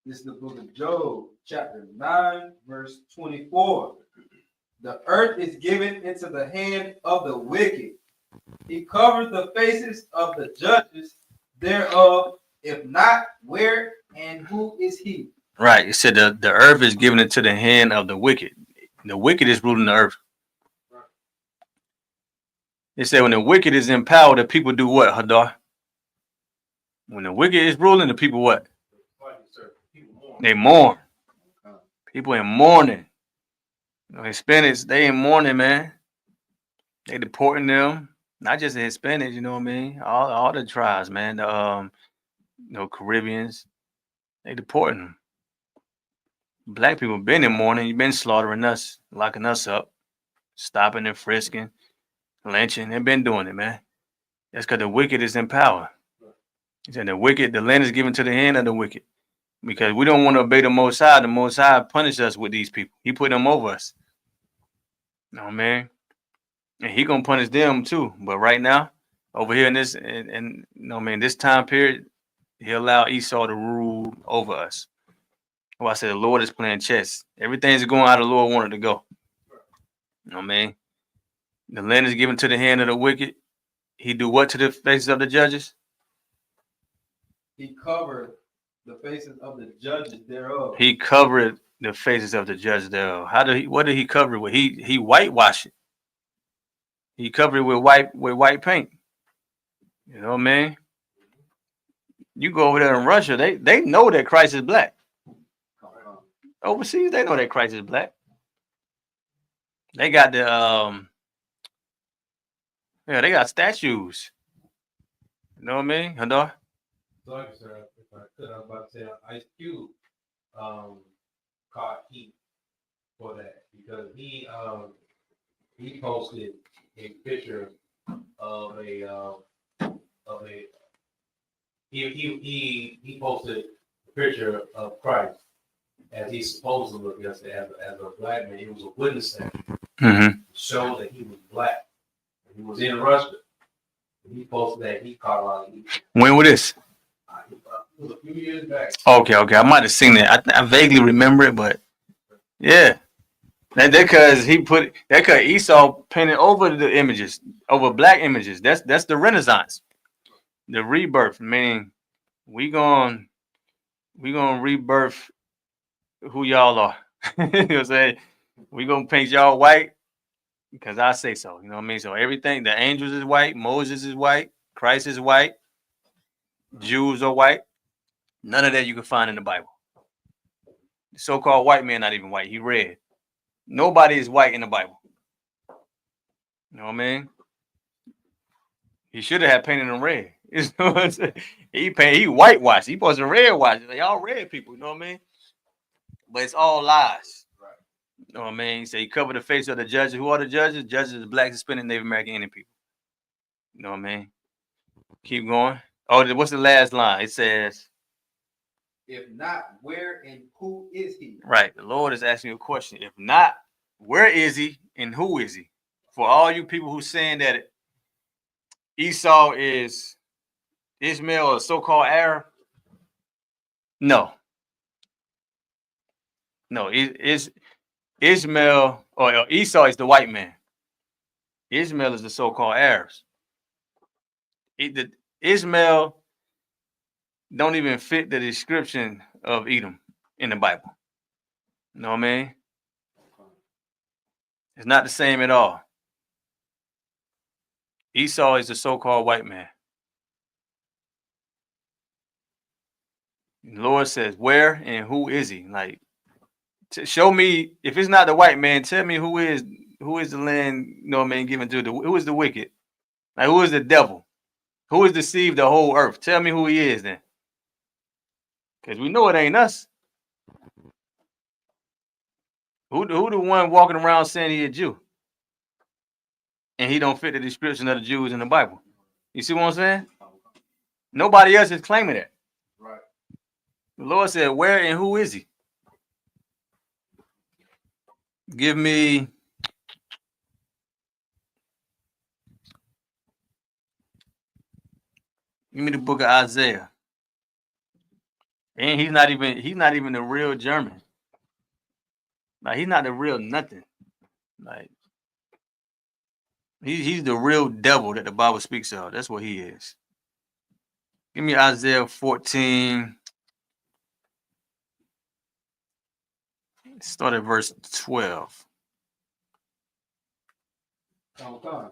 This is the book of Job, chapter 9, verse 24. The earth is given into the hand of the wicked. He covered the faces of the judges thereof. If not, where and who is he? Right. It said the earth is given into the hand of the wicked. The wicked is ruling the earth. It said when the wicked is in power, the people do what, Hadar? When the wicked is ruling, the people what? They mourn. People in mourning. You know, Hispanics, they in mourning, man. They deporting them. Not just the Hispanics, you know what I mean? All the tribes, man. The Caribbeans, they deporting them. Black people been in mourning. You've been slaughtering us, locking us up, stopping and frisking, lynching. They've been doing it, man. That's because the wicked is in power. He said the land is given to the hand of the wicked. Because we don't want to obey the Most High. The Most High punish us with these people. He put them over us. You know what I mean? And he gonna punish them too. But right now, over here in this, and you know what I mean, this time period, he allowed Esau to rule over us. Well, I said the Lord is playing chess. Everything's going how the Lord wanted to go. You know what I mean? The land is given to the hand of the wicked. He do what to the faces of the judges? He covered the faces of the judges thereof. He covered the faces of the judges thereof. What did he cover it with? He whitewashed it. He covered it with white paint. You know what I mean? You go over there in Russia, they know that Christ is black. Overseas, they know that Christ is black. They got they got statues. You know what I mean, Hadar? Sorry, sir, if I could, I was about to say ISUPK caught heat for that because he posted a picture of he posted a picture of Christ as he supposedly looked as a black man. He was a witness statue to show that he was black. He was in Russia. He posted that he caught a lot of heat. When was this? It was a few years back. Okay. I might have seen that. I vaguely remember it, but yeah. That because Esau painted over the images, over black images. That's the Renaissance, the rebirth. Meaning, we gonna rebirth who y'all are. You know what I'm saying? We gonna paint y'all white because I say so. You know what I mean? So everything, the angels is white, Moses is white, Christ is white, Jews are white. None of that you can find in the Bible. The so-called white man not even white. He red. Nobody is white in the Bible. You know what I mean? He should have had painted them red. You know what I'm saying? He whitewashed. He supposed to red wash. Y'all red people. You know what I mean? But it's all lies. Right. You know what I mean? So he covered the face of the judges. Who are the judges? Judges are black, Hispanic, Native American, Indian people. You know what I mean? Keep going. Oh, what's the last line? It says, if not, where and who is he? Right. The Lord is asking you a question. If not, where is he and who is he? For all you people who saying that Esau is Ishmael, a so-called Arab. No. Is Ishmael or Esau is the white man. Ishmael is the so-called Arabs. Ishmael don't even fit the description of Edom in the Bible. You know what I mean? It's not the same at all. Esau is the so-called white man. The Lord says, where and who is he? Like, show me, if it's not the white man, tell me who is the land, you know what I mean, given to who is the wicked? Like, who is the devil? Who has deceived the whole earth? Tell me who he is then. Because we know it ain't us. Who the one walking around saying he a Jew? And he don't fit the description of the Jews in the Bible. You see what I'm saying? Nobody else is claiming that. Right. The Lord said, where and who is he? Give me the book of Isaiah. And he's not even the real German. Like, he's not the real nothing. Like, he's the real devil that the Bible speaks of. That's what he is. Give me Isaiah 14. Start at verse 12. Okay.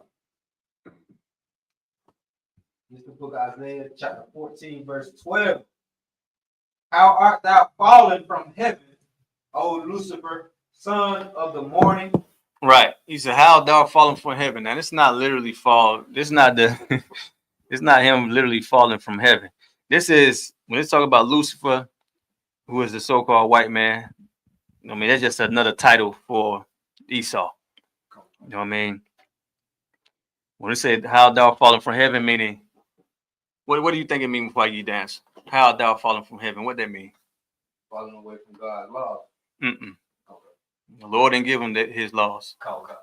This is the book of Isaiah, chapter 14, verse 12. How art thou fallen from heaven, O Lucifer, son of the morning? Right. He said, how thou fallen from heaven. Now, it's not literally fall. This not the it's not him literally falling from heaven. This is when it's talking about Lucifer, who is the so-called white man. I mean, that's just another title for Esau. You know what I mean? When it said how thou fallen from heaven, meaning what do you think it means before you dance? How thou fallen from heaven? What that mean? Falling away from God's law. Mm-mm. Okay. The Lord didn't give him his laws. Okay.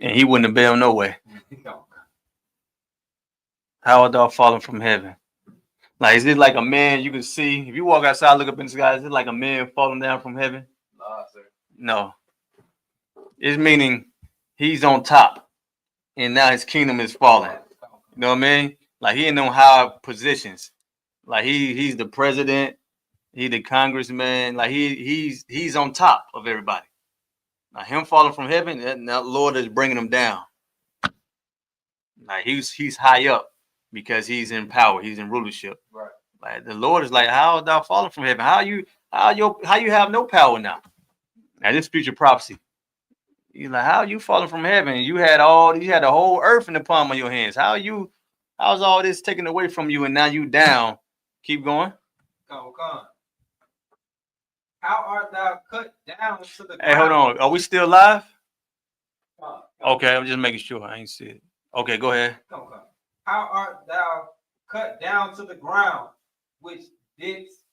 And he wouldn't have bailed no way. How art thou fallen from heaven? Like, is it like a man you can see? If you walk outside, look up in the sky, is it like a man falling down from heaven? No. It's meaning he's on top and now his kingdom is falling. You know what I mean? Like, he in them high positions. Like, he's the president, he the congressman. Like, he's on top of everybody. Now, him falling from heaven, now Lord is bringing him down. Like, he's high up because he's in power, he's in rulership. Right. Like, the Lord is like, how art thou fallen from heaven? How you have no power now? Now, this future prophecy. He's like, how you falling from heaven? You had the whole earth in the palm of your hands. How's all this taken away from you and now you down? Keep going. Come. How art thou cut down to the ground? Hey, hold on. Are we still live? Okay, I'm just making sure. I ain't see it. Okay, go ahead. Come. How art thou cut down to the ground, which didst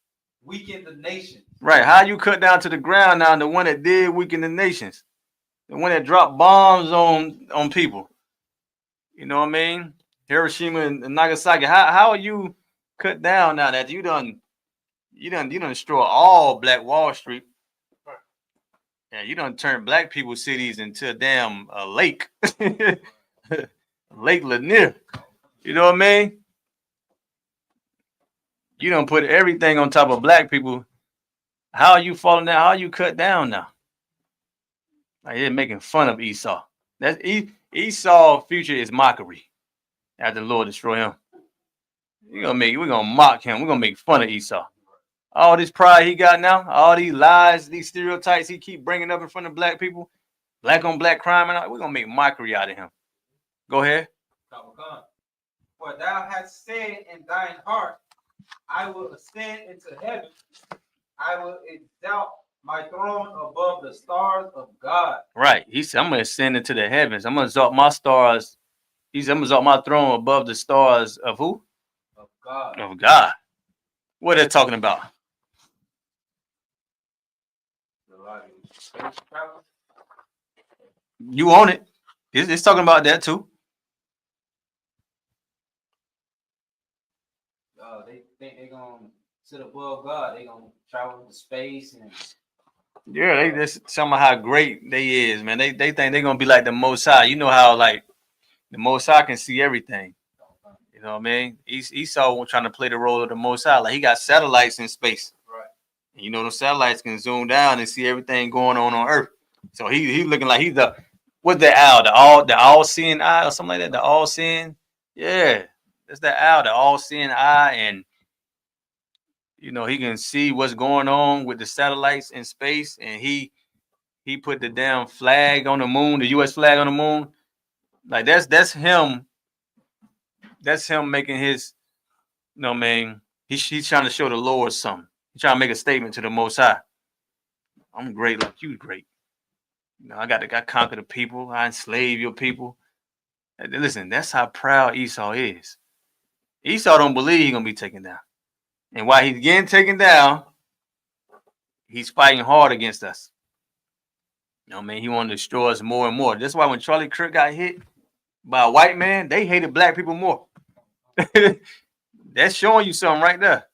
weaken the nation? Right. How you cut down to the ground now? The one that did weaken the nations, the one that dropped bombs on people. You know what I mean? Hiroshima and Nagasaki. How are you cut down now that you done destroy all Black Wall Street? Yeah, you done turn Black people's cities into a damn lake, Lake Lanier. You know what I mean? You don't put everything on top of Black people. How are you falling down? How are you cut down now? Like, they're making fun of Esau. That's Esau's future is mockery. After the Lord destroy him, we're gonna mock him. We're gonna make fun of Esau. All this pride he got now, all these lies, these stereotypes he keep bringing up in front of Black people, Black on Black crime, and we're gonna make mockery out of him. Go ahead. For thou hast said in thine heart, I will ascend into heaven. I will exalt my throne above the stars of God. Right. He said, I'm going to ascend into the heavens. I'm going to exalt my stars. He said, I'm going to exalt my throne above the stars of who? Of God. Of God. What are they talking about? You own it. It's talking about that too. They think they're going to sit above God. They're going to travel to space and... Yeah, they just some of how great they is, man. They think they're gonna be like the Most High. You know how like the Most High can see everything. You know what I mean? Esau trying to play the role of the Most High. Like he got satellites in space. Right. And you know, the satellites can zoom down and see everything going on Earth. So he looking like he's what's the owl? The all-seeing eye or something like that? The all-seeing? Yeah. That's the owl, the all-seeing eye. And you know, he can see what's going on with the satellites in space. And he put the damn flag on the moon, the US flag on the moon. Like that's him. That's him making his, you know what I mean? He's trying to show the Lord something. He's trying to make a statement to the Most High. I'm great like you great. You know, I conquer the people. I enslave your people. And listen, that's how proud Esau is. Esau don't believe he's gonna be taken down. And while he's getting taken down, he's fighting hard against us. You know what I mean? He want to destroy us more and more. That's why when Charlie Kirk got hit by a white man, they hated black people more. That's showing you something right there.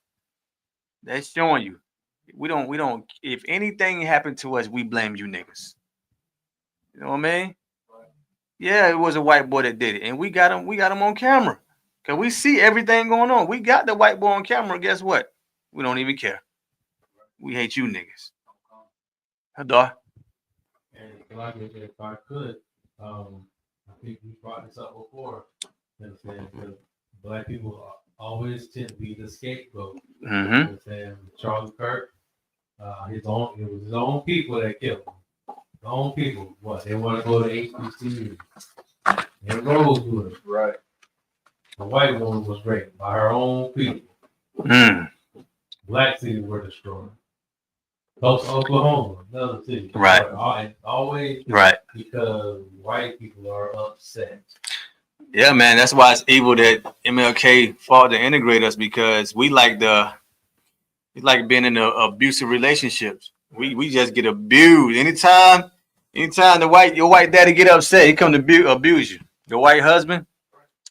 That's showing you. We don't, if anything happened to us, we blame you niggas. You know what I mean? Yeah, it was a white boy that did it. And we got him on camera. Because we see everything going on. We got the white boy on camera. Guess what? We don't even care. We hate you niggas. Hadar. And like if I could, I think we brought this up before. And saying black people always tend to be the scapegoat. Mm-hmm. And Charlie Kirk, it was his own people that killed him. His own people. What? They want to go to HBCU. And Rosewood. Right. The white woman was raped by her own people. Mm. Black cities were destroyed. Oklahoma, another city. Right. Always right. Because white people are upset. Yeah, man. That's why it's evil that MLK fought to integrate us, because we like being in abusive relationships. We just get abused. Anytime your white daddy get upset, he come to abuse you. Your white husband,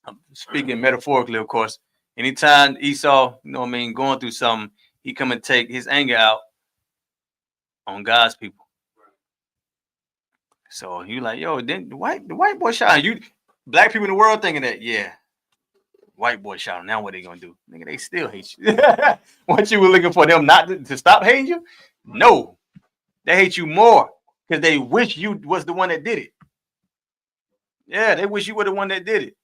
I'm speaking metaphorically, of course. Anytime Esau, you know what I mean, going through something, he come and take his anger out on God's people. So you like, yo, then the white boy shot you. Black people in the world thinking that, yeah, white boy shot him. Now what they gonna do? Nigga, they still hate you. What you were looking for them not to stop hating you? No, they hate you more because they wish you was the one that did it. Yeah, they wish you were the one that did it.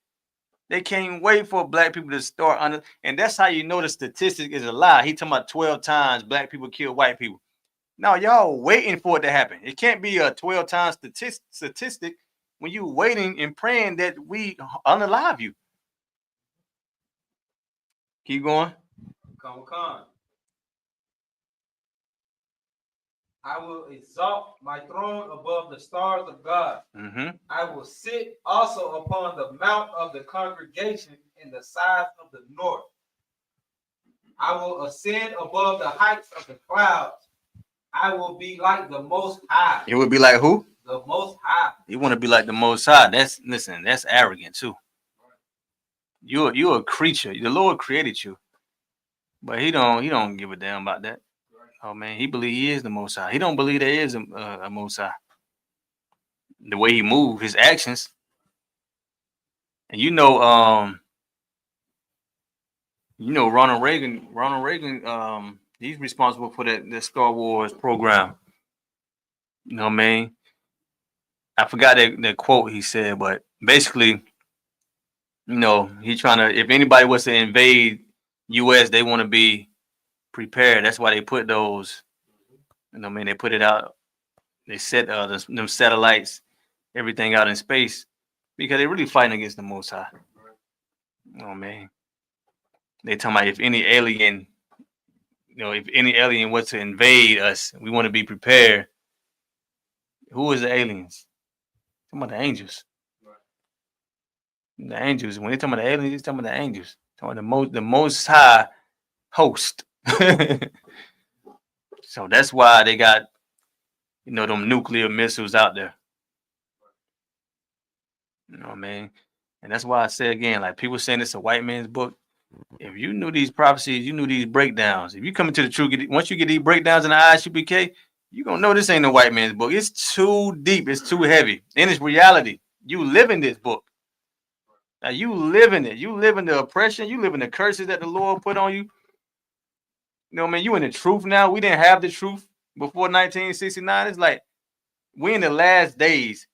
They can't wait for black people to start under, and that's how you know the statistic is a lie. He talking about 12 times black people kill white people. No, y'all waiting for it to happen. It can't be a 12 times statistic when you waiting and praying that we unalive you. Keep going. Come. I will exalt my throne above the stars of God. Mm-hmm. I will sit also upon the mount of the congregation in the sides of the north. I will ascend above the heights of the clouds. I will be like the Most High. It would be like who? The Most High. You want to be like the Most High. That's arrogant too. You're a creature. The Lord created you, but he don't give a damn about that. Oh man, he believe he is the Most High. He don't believe there is a Most High. The way he move, his actions, and Ronald Reagan, he's responsible for that Star Wars program. You know what I mean? I forgot that quote he said, but basically, he's trying to, if anybody was to invade US, they want to be prepared. That's why they put those, they put it out. They set them satellites, everything out in space, because they're really fighting against the Most High. Oh man. They talking about if any alien was to invade us, we want to be prepared. Who is the aliens? Talking about the angels. The angels. When they talking about the aliens, he's talking about the angels. Talking about the most high host. So that's why they got, them nuclear missiles out there. You know what I mean? And that's why I say again, like people saying it's a white man's book. If you knew these prophecies, you knew these breakdowns. If you come into the truth, once you get these breakdowns in the ISUPK, you're going to know this ain't a white man's book. It's too deep. It's too heavy. And it's reality. You live in this book. Now you living it. You living the oppression. You living the curses that the Lord put on you. You know what I mean? You in the truth now. We didn't have the truth before 1969. It's like we in the last days,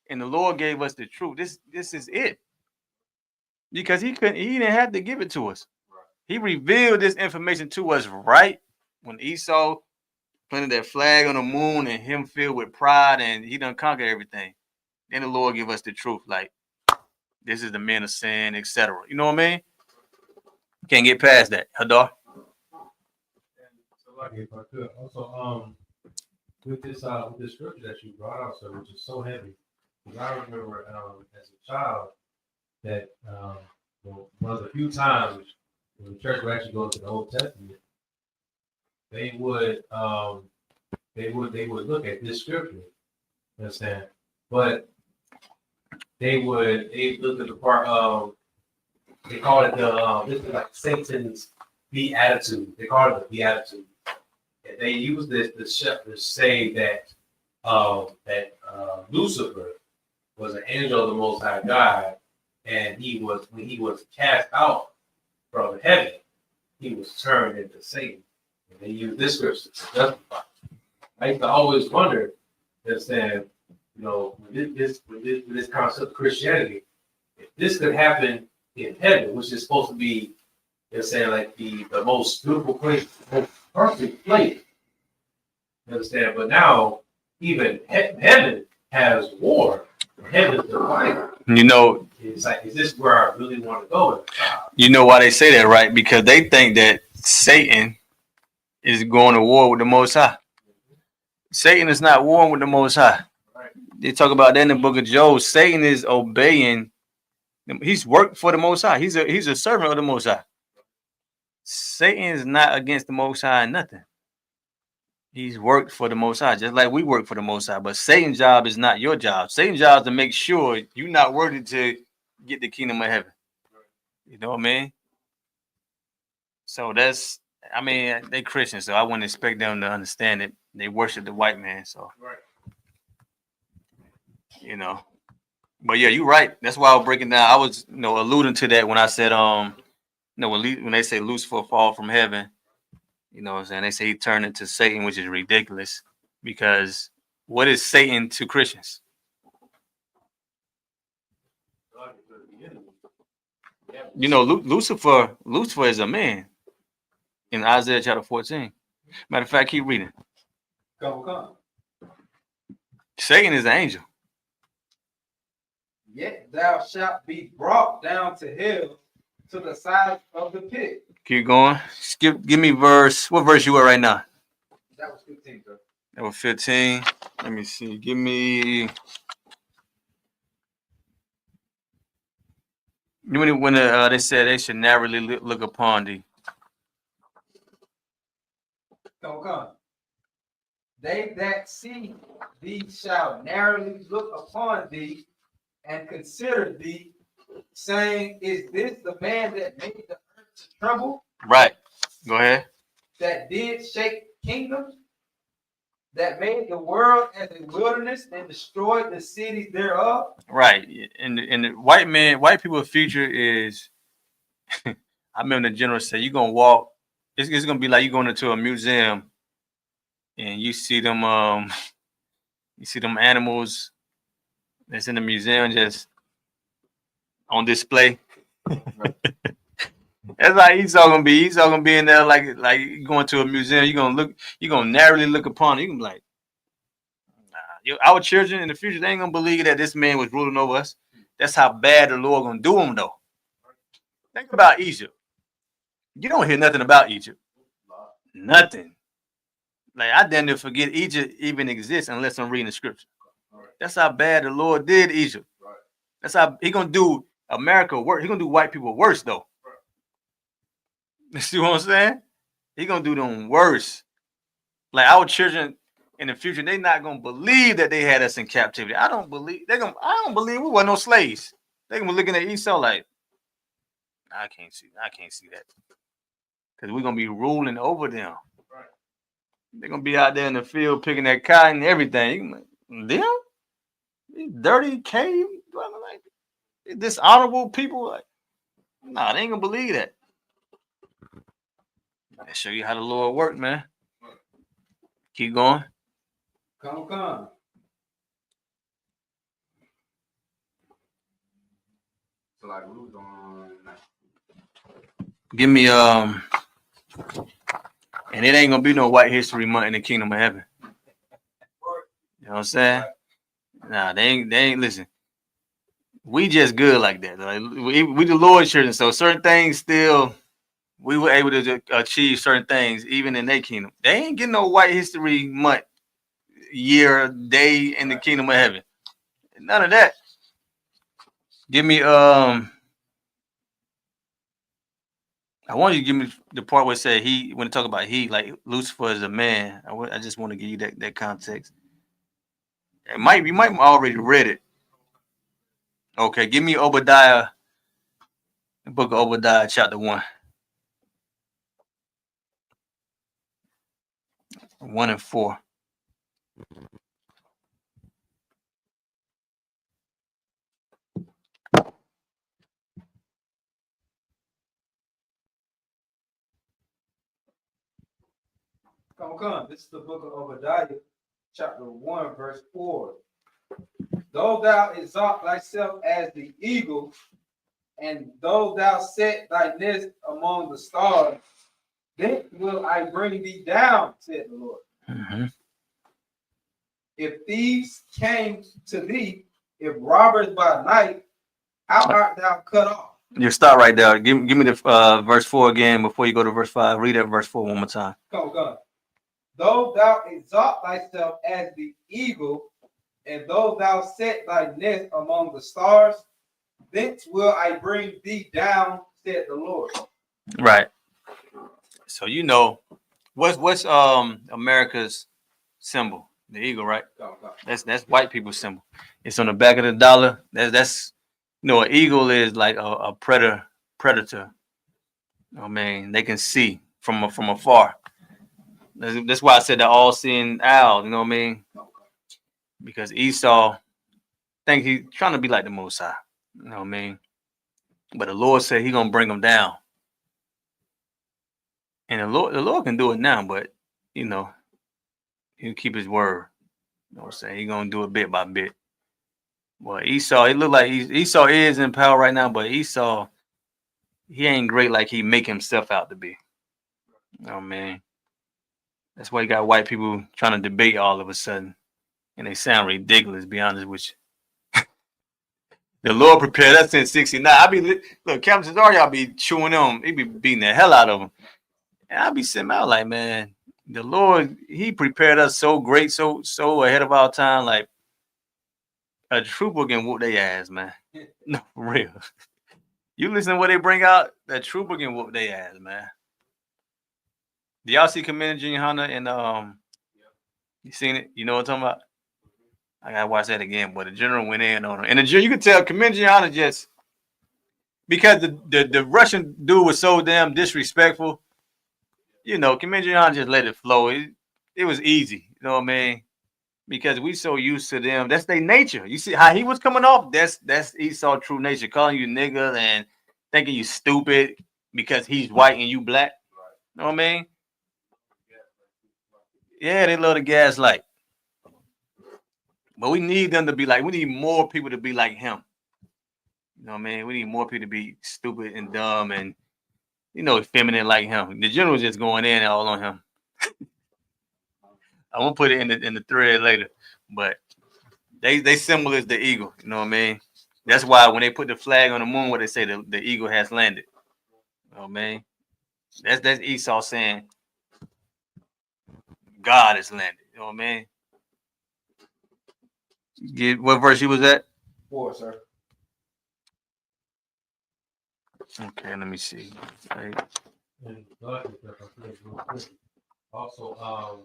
and the Lord gave us the truth. This is it. Because he didn't have to give it to us. He revealed this information to us right when Esau planted that flag on the moon and him filled with pride and he done conquered everything. Then the Lord give us the truth, like this is the men of sin, etc. You know what I mean? Can't get past that. Hadar. So, like, if I could also, with this scripture that you brought out, sir, which is so heavy, because I remember as a child that one of the few times when the church would actually go to the Old Testament, they would look at this scripture, you understand? But they look at the part of, they call it this is like Satan's beatitude. They call it the beatitude. And they use this to say that Lucifer was an angel of the Most High God, and when he was cast out from heaven, he was turned into Satan. And they use this scripture to justify. I used to always wonder, understand, with this concept of Christianity, if this could happen in heaven, which is supposed to be, they're saying, like the most beautiful place, the most perfect place. You understand? But now, even heaven has war. Heaven is divided. It's like, is this where I really want to go? You know why they say that, right? Because they think that Satan is going to war with the Most High. Satan is not warring with the Most High. They talk about that in the book of Job. Satan is obeying. He's worked for the Most High. He's a servant of the Most High. Satan is not against the Most High and nothing. He's worked for the Most High, just like we work for the Most High. But Satan's job is not your job. Satan's job is to make sure you're not worthy to get the kingdom of heaven. You know what I mean? So they Christians, so I wouldn't expect them to understand it. They worship the white man, so But yeah, you're right. That's why I was breaking down. I was, alluding to that when I said, when they say Lucifer fall from heaven, you know what I'm saying? They say he turned into Satan, which is ridiculous. Because what is Satan to Christians? Lucifer is a man in Isaiah chapter 14. Matter of fact, keep reading. Come. Satan is an angel. Yet thou shalt be brought down to hell, to the side of the pit. Keep going. Give me verse. What verse you at right now? That was 15, bro. That was 15. Let me see. Give me when they said they should narrowly look upon thee. Come. They that see thee shall narrowly look upon thee and consider thee, saying, is this the man that made the earth to tremble? Right. Go ahead. That did shake kingdoms, that made the world as a wilderness and destroyed the cities thereof. Right. And the white people's future is, I remember the general said, you're gonna walk, it's gonna be like you going into a museum and you see them animals that's in the museum just on display. That's like Esau gonna be. Esau gonna be in there like going to a museum. You're gonna narrowly look upon it. You can be like, our children in the future, they ain't gonna believe that this man was ruling over us. That's how bad the Lord gonna do them, though. Think about Egypt. You don't hear nothing about Egypt. Nothing. Like, I damn near forget Egypt even exists unless I'm reading the scripture. That's how bad the Lord did Egypt. That's how he gonna do America worse. He gonna do white people worse, though. You see what I'm saying? He gonna do them worse. Like, our children in the future, they not gonna believe that they had us in captivity. I don't believe I don't believe we were no slaves. They gonna be looking at Esau like, I can't see that. Because we're gonna be ruling over them. They're gonna be out there in the field picking that cotton and everything. Them? These dirty cave dwelling like dishonorable people, like, nah, they ain't gonna believe that. I show you how the Lord worked, man. Keep going. Come. So like we was on. Give me and it ain't gonna be no White History Month in the Kingdom of Heaven. You know what I'm saying? Nah, they ain't listen. We just good like that. Like we the Lord's children, so certain things still we were able to achieve certain things even in their kingdom. They ain't getting no White History Month, year, day in the Kingdom of Heaven. None of that. Give me I want you to give me the part where it said he, when it talk about he, like Lucifer is a man. I just want to give you that context. You might have already read it. Okay, give me Obadiah, the book of Obadiah, chapter 1. 1 and 4. Come. This is the book of Obadiah, chapter 1, verse 4. Though thou exalt thyself as the eagle, and though thou set thy nest among the stars, then will I bring thee down, said the Lord. Mm-hmm. If thieves came to thee, if robbers by night, how art thou cut off? You start right there. Give me the verse 4 again before you go to verse 5. Read that verse 4 one more time. Come. Though thou exalt thyself as the eagle, and though thou set thy nest among the stars, thence will I bring thee down, said the Lord. Right. So you know what's America's symbol? The eagle, right? That's white people's symbol. It's on the back of the dollar. That's you know, an eagle is like a predator. I mean, they can see from afar. That's why I said the all-seeing owl. You know what I mean? Because Esau think he's trying to be like the Most High. You know what I mean? But the Lord said He's gonna bring him down, and the Lord can do it now. But you know, He'll keep His word. You know what I'm saying? He's gonna do it bit by bit. Well, Esau, it look like Esau is in power right now, but Esau, he ain't great like he make himself out to be. You know what I mean? That's why you got white people trying to debate all of a sudden, and they sound ridiculous. Be honest with you. The Lord prepared us in '69. Look, Captain Cesar, y'all be chewing them. He be beating the hell out of them, and I be sitting out like, man, the Lord, He prepared us so great, so ahead of our time. Like a trooper can whoop their ass, man. No, for real. You listen to what they bring out, that trooper can whoop their ass, man. Do y'all see Commander Junior Hunter and you seen it? You know what I'm talking about? I gotta watch that again, but the general went in on him. And the general, you could tell Commander Junior Hunter just because the Russian dude was so damn disrespectful, you know, Commander Junior Hunter just let it flow. It was easy, you know what I mean? Because we so used to them. That's their nature. You see how he was coming off? That's Esau true nature, calling you nigga and thinking you stupid because he's white and you black. You know what I mean? Yeah, they love the gaslight. But we need them to be like, we need more people to be like him. You know what I mean? We need more people to be stupid and dumb and, you know, feminine like him. The general's just going in all on him. I won't put it in the thread later, but they symbol is the eagle. You know what I mean? That's why when they put the flag on the moon, what they say the eagle has landed. You know what I mean? That's Esau saying God has landed. You know what I mean? What verse he was at? 4, sir. Okay, let me see. Right. And also,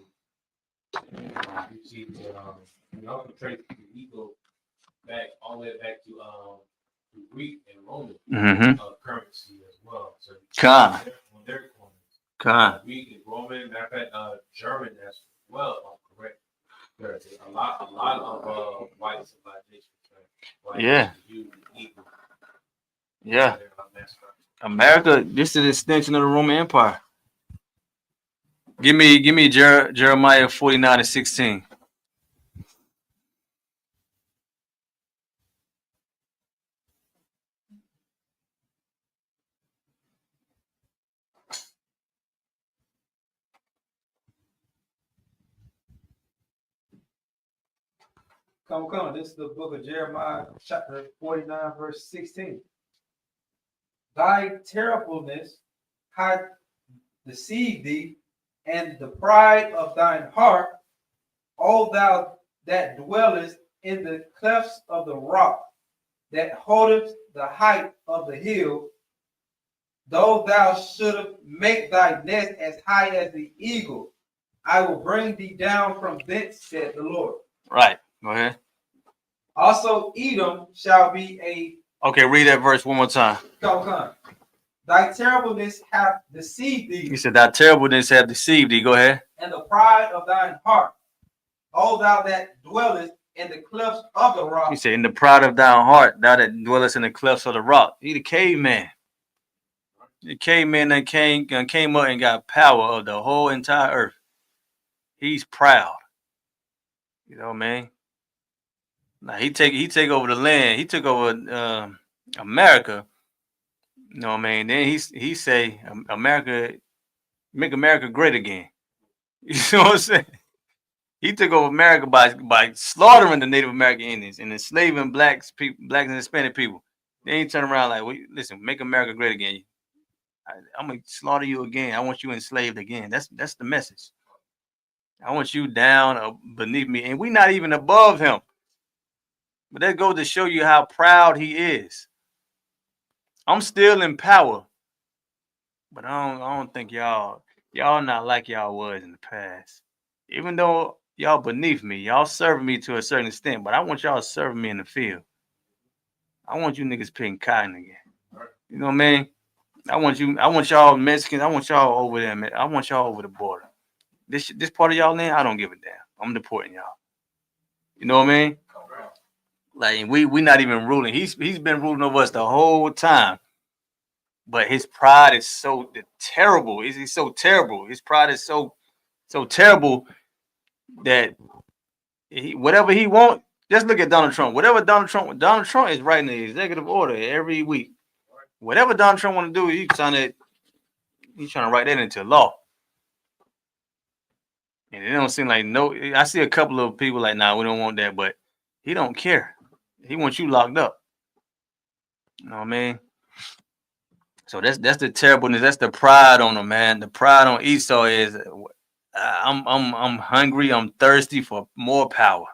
you see you also trace the eagle back all the way back to Greek and Roman currency as well. So on their coins, Greek and Roman, matter of fact, German as well. I'm correct. There's a lot of white civilizations. White use the eagle Yeah. America, this is an extension of the Roman Empire. Give me Jeremiah 49:16. Come. This is the book of Jeremiah, chapter 49, verse 16. Thy terribleness hath deceived thee, and the pride of thine heart, O thou that dwellest in the clefts of the rock, that holdeth the height of the hill, though thou shouldst make thy nest as high as the eagle, I will bring thee down from thence, said the Lord. Right. Go ahead. Also Edom shall be a... Okay, read that verse one more time. Come. Thy terribleness hath deceived thee. He said, thy terribleness hath deceived thee. Go ahead. And the pride of thine heart, O thou that dwellest in the clefts of the rock. He said, in the pride of thine heart, thou that dwellest in the clefts of the rock. He the caveman. The caveman that came up and got power of the whole entire earth. He's proud. You know what I mean? Now he take over the land. He took over America. You know what I mean? Then he say America, make America great again. You know what I'm saying? He took over America by slaughtering the Native American Indians and enslaving blacks and Hispanic people. Then he turned around like, well, listen, make America great again. I'm gonna slaughter you again. I want you enslaved again. That's the message. I want you down or beneath me, and we're not even above him. But that goes to show you how proud he is. I'm still in power, but I don't think y'all not like y'all was in the past. Even though y'all beneath me, y'all serving me to a certain extent, but I want y'all serving me in the field. I want you niggas picking cotton again. You know what I mean? I want y'all Mexicans, I want y'all over there, man. I want y'all over the border. This part of y'all land, I don't give a damn. I'm deporting y'all. You know what I mean? Like we not even ruling. He's been ruling over us the whole time. But his pride is so terrible. He's so terrible. His pride is so terrible that whatever he wants, just look at Donald Trump. Whatever Donald Trump is writing the executive order every week. Whatever Donald Trump want to do, he's trying to write that into law. And it don't seem like I see a couple of people like, nah, we don't want that, but he don't care. He wants you locked up. You know what I mean? So that's the terribleness. That's the pride on him, man. The pride on Esau is I'm hungry. I'm thirsty for more power.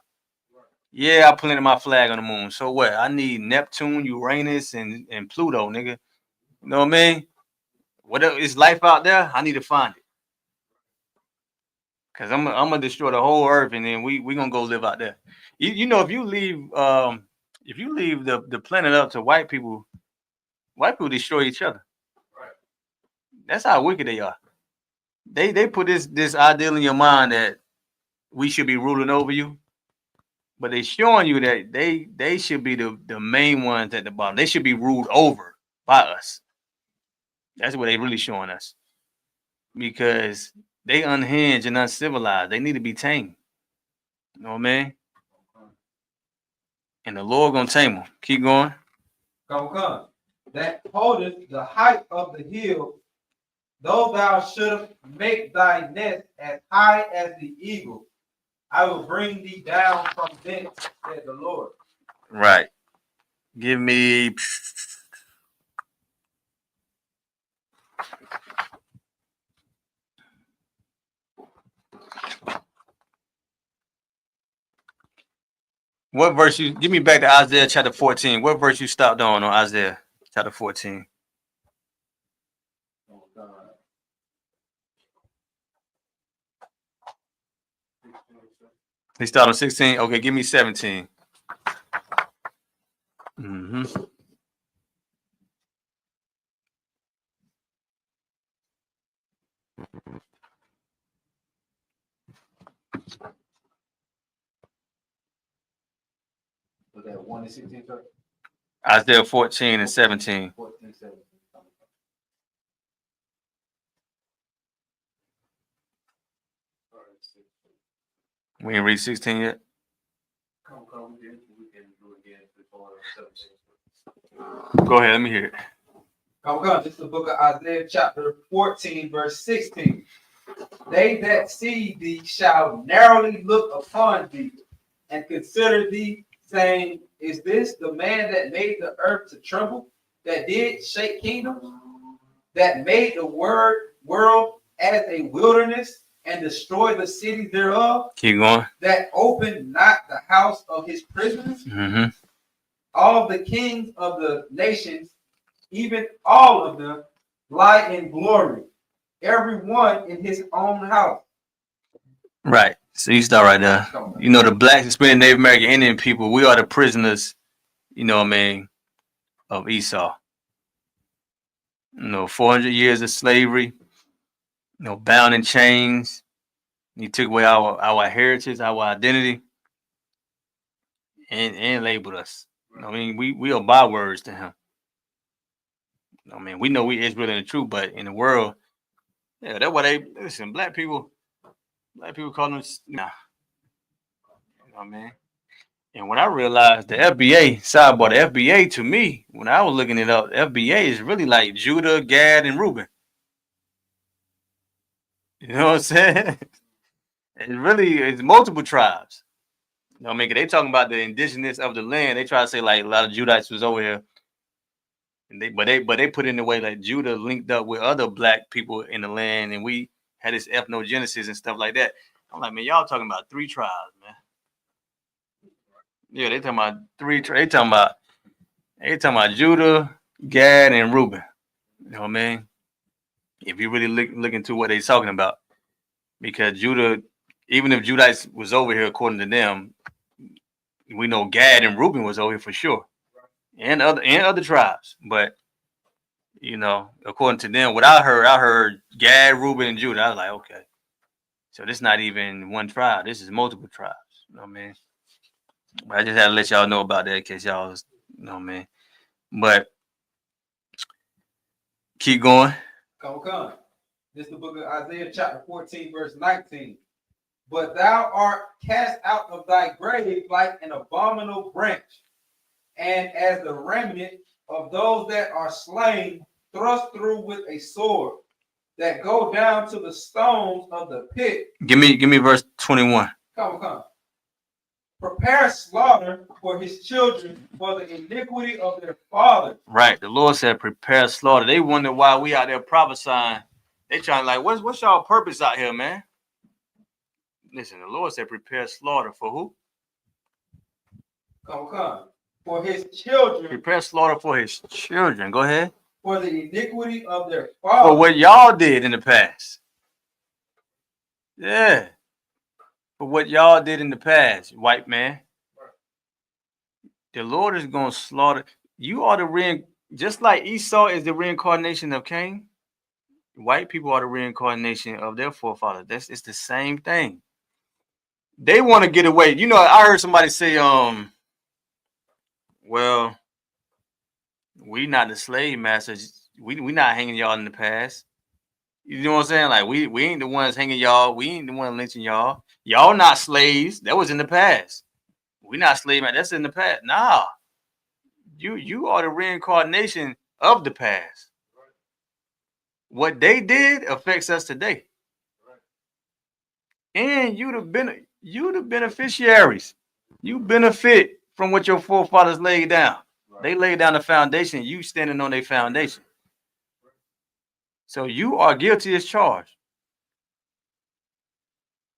Yeah, I planted my flag on the moon. So what? I need Neptune, Uranus, and Pluto, nigga. You know what I mean? Whatever is life out there, I need to find it. Cause I'm gonna destroy the whole earth, and then we gonna go live out there. You know, if you leave the planet up to white people destroy each other. That's how wicked they are. They put this ideal in your mind that we should be ruling over you, but they showing you that they should be the main ones at the bottom. They should be ruled over by us. That's what they really showing us, because they unhinged and uncivilized. They need to be tamed. You know what I mean? And the Lord gonna tame them. Keep going. Come. That holdeth the height of the hill, though thou shouldst make thy nest as high as the eagle, I will bring thee down from thence, said the Lord. Right. Give me. What verse you give me back to Isaiah chapter 14? What verse you stopped on Isaiah chapter 14? He started on 16. Okay, give me 17. Mm-hmm. Was that 1 and 16, sir? Isaiah 14 and 17. 14, 17. We ain't read 16 yet. Come, we can do it again before 17. Go ahead, let me hear it. Come. This is the book of Isaiah, chapter 14, verse 16. They that see thee shall narrowly look upon thee and consider thee, saying, is this the man that made the earth to tremble, that did shake kingdoms, that made the world as a wilderness and destroyed the cities thereof? Keep going. That opened not the house of his prisoners? Mm-hmm. All the kings of the nations, even all of them, lie in glory, every one in his own house. Right. So you start right there. You know, the blacks, Hispanic, Native American, Indian people, we are the prisoners, you know what I mean, of Esau. You know, 400 years of slavery, you know, bound in chains. He took away our heritage, our identity, and labeled us. I mean, we are bywords to him. I mean, we know we Israel in the truth, but in the world, yeah, that's why they listen. Black people call them nah. You know what I mean? And when I realized the FBA, sidebar, the FBA to me, when I was looking it up, FBA is really like Judah, Gad, and Reuben. You know what I'm saying? It's multiple tribes. You know what I mean? 'Cause they talking about the indigenous of the land. They try to say like a lot of Judites was over here. And they put in the way like Judah linked up with other black people in the land, and we had this ethnogenesis and stuff like that. I'm like, man, y'all talking about 3 tribes, man. Yeah, they talking about 3 tribes. They talking about Judah, Gad, and Reuben. You know what I mean? If you really look into what they're talking about, because Judah, even if Judites was over here according to them, we know Gad and Reuben was over here for sure, and other tribes. But you know, according to them, what I heard Gad, Reuben, and Judah. I was like, okay, so this is not even one tribe. This is multiple tribes. You know what I mean? But I just had to let y'all know about that in case y'all was, you know what I mean? But keep going. Come. This is the book of Isaiah, chapter 14, verse 19. But thou art cast out of thy grave like an abominable branch, and as the remnant of those that are slain, thrust through with a sword, that go down to the stones of the pit. Give me verse 21. Come. Prepare slaughter for his children, for the iniquity of their fathers. Right. The Lord said, prepare slaughter. They wonder why we out there prophesying. They trying like, what's y'all purpose out here, man? Listen, the Lord said, prepare slaughter for who? Come. For his children. Prepare slaughter for his children. Go ahead. For the iniquity of their fathers. For what y'all did in the past. Yeah. For what y'all did in the past, white man. The Lord is going to slaughter. You are just like Esau is the reincarnation of Cain. White people are the reincarnation of their forefathers. It's the same thing. They want to get away. You know, I heard somebody say, well, we not the slave masters. We not hanging y'all in the past. You know what I'm saying? Like we ain't the ones hanging y'all. We ain't the ones lynching y'all. Y'all not slaves. That was in the past. We not slave masters. That's in the past. Nah. You are the reincarnation of the past. What they did affects us today. And you the beneficiaries. You benefit from what your forefathers laid down. They laid down the foundation. You standing on their foundation. So you are guilty as charged.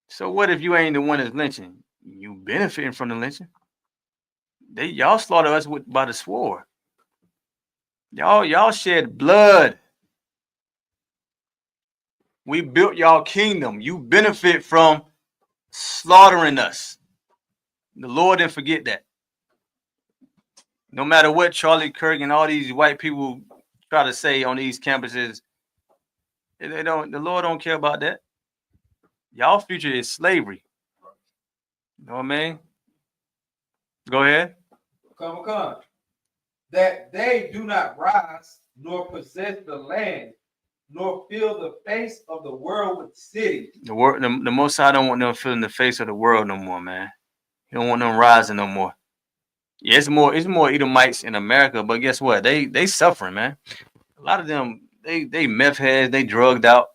So what if you ain't the one that's lynching? You benefiting from the lynching. Y'all slaughter us by the sword. Y'all shed blood. We built y'all kingdom. You benefit from slaughtering us. The Lord didn't forget that. No matter what Charlie Kirk and all these white people try to say on these campuses, the Lord don't care about that. Y'all future is slavery. You know what I mean? Go ahead. Come. that they do not rise, nor possess the land, nor fill the face of the world with cities. The Most High don't want them filling the face of the world no more, man. He don't want them rising no more. Yeah, it's more Edomites in America, but guess what? They suffering, man. A lot of them, they meth heads, they drugged out.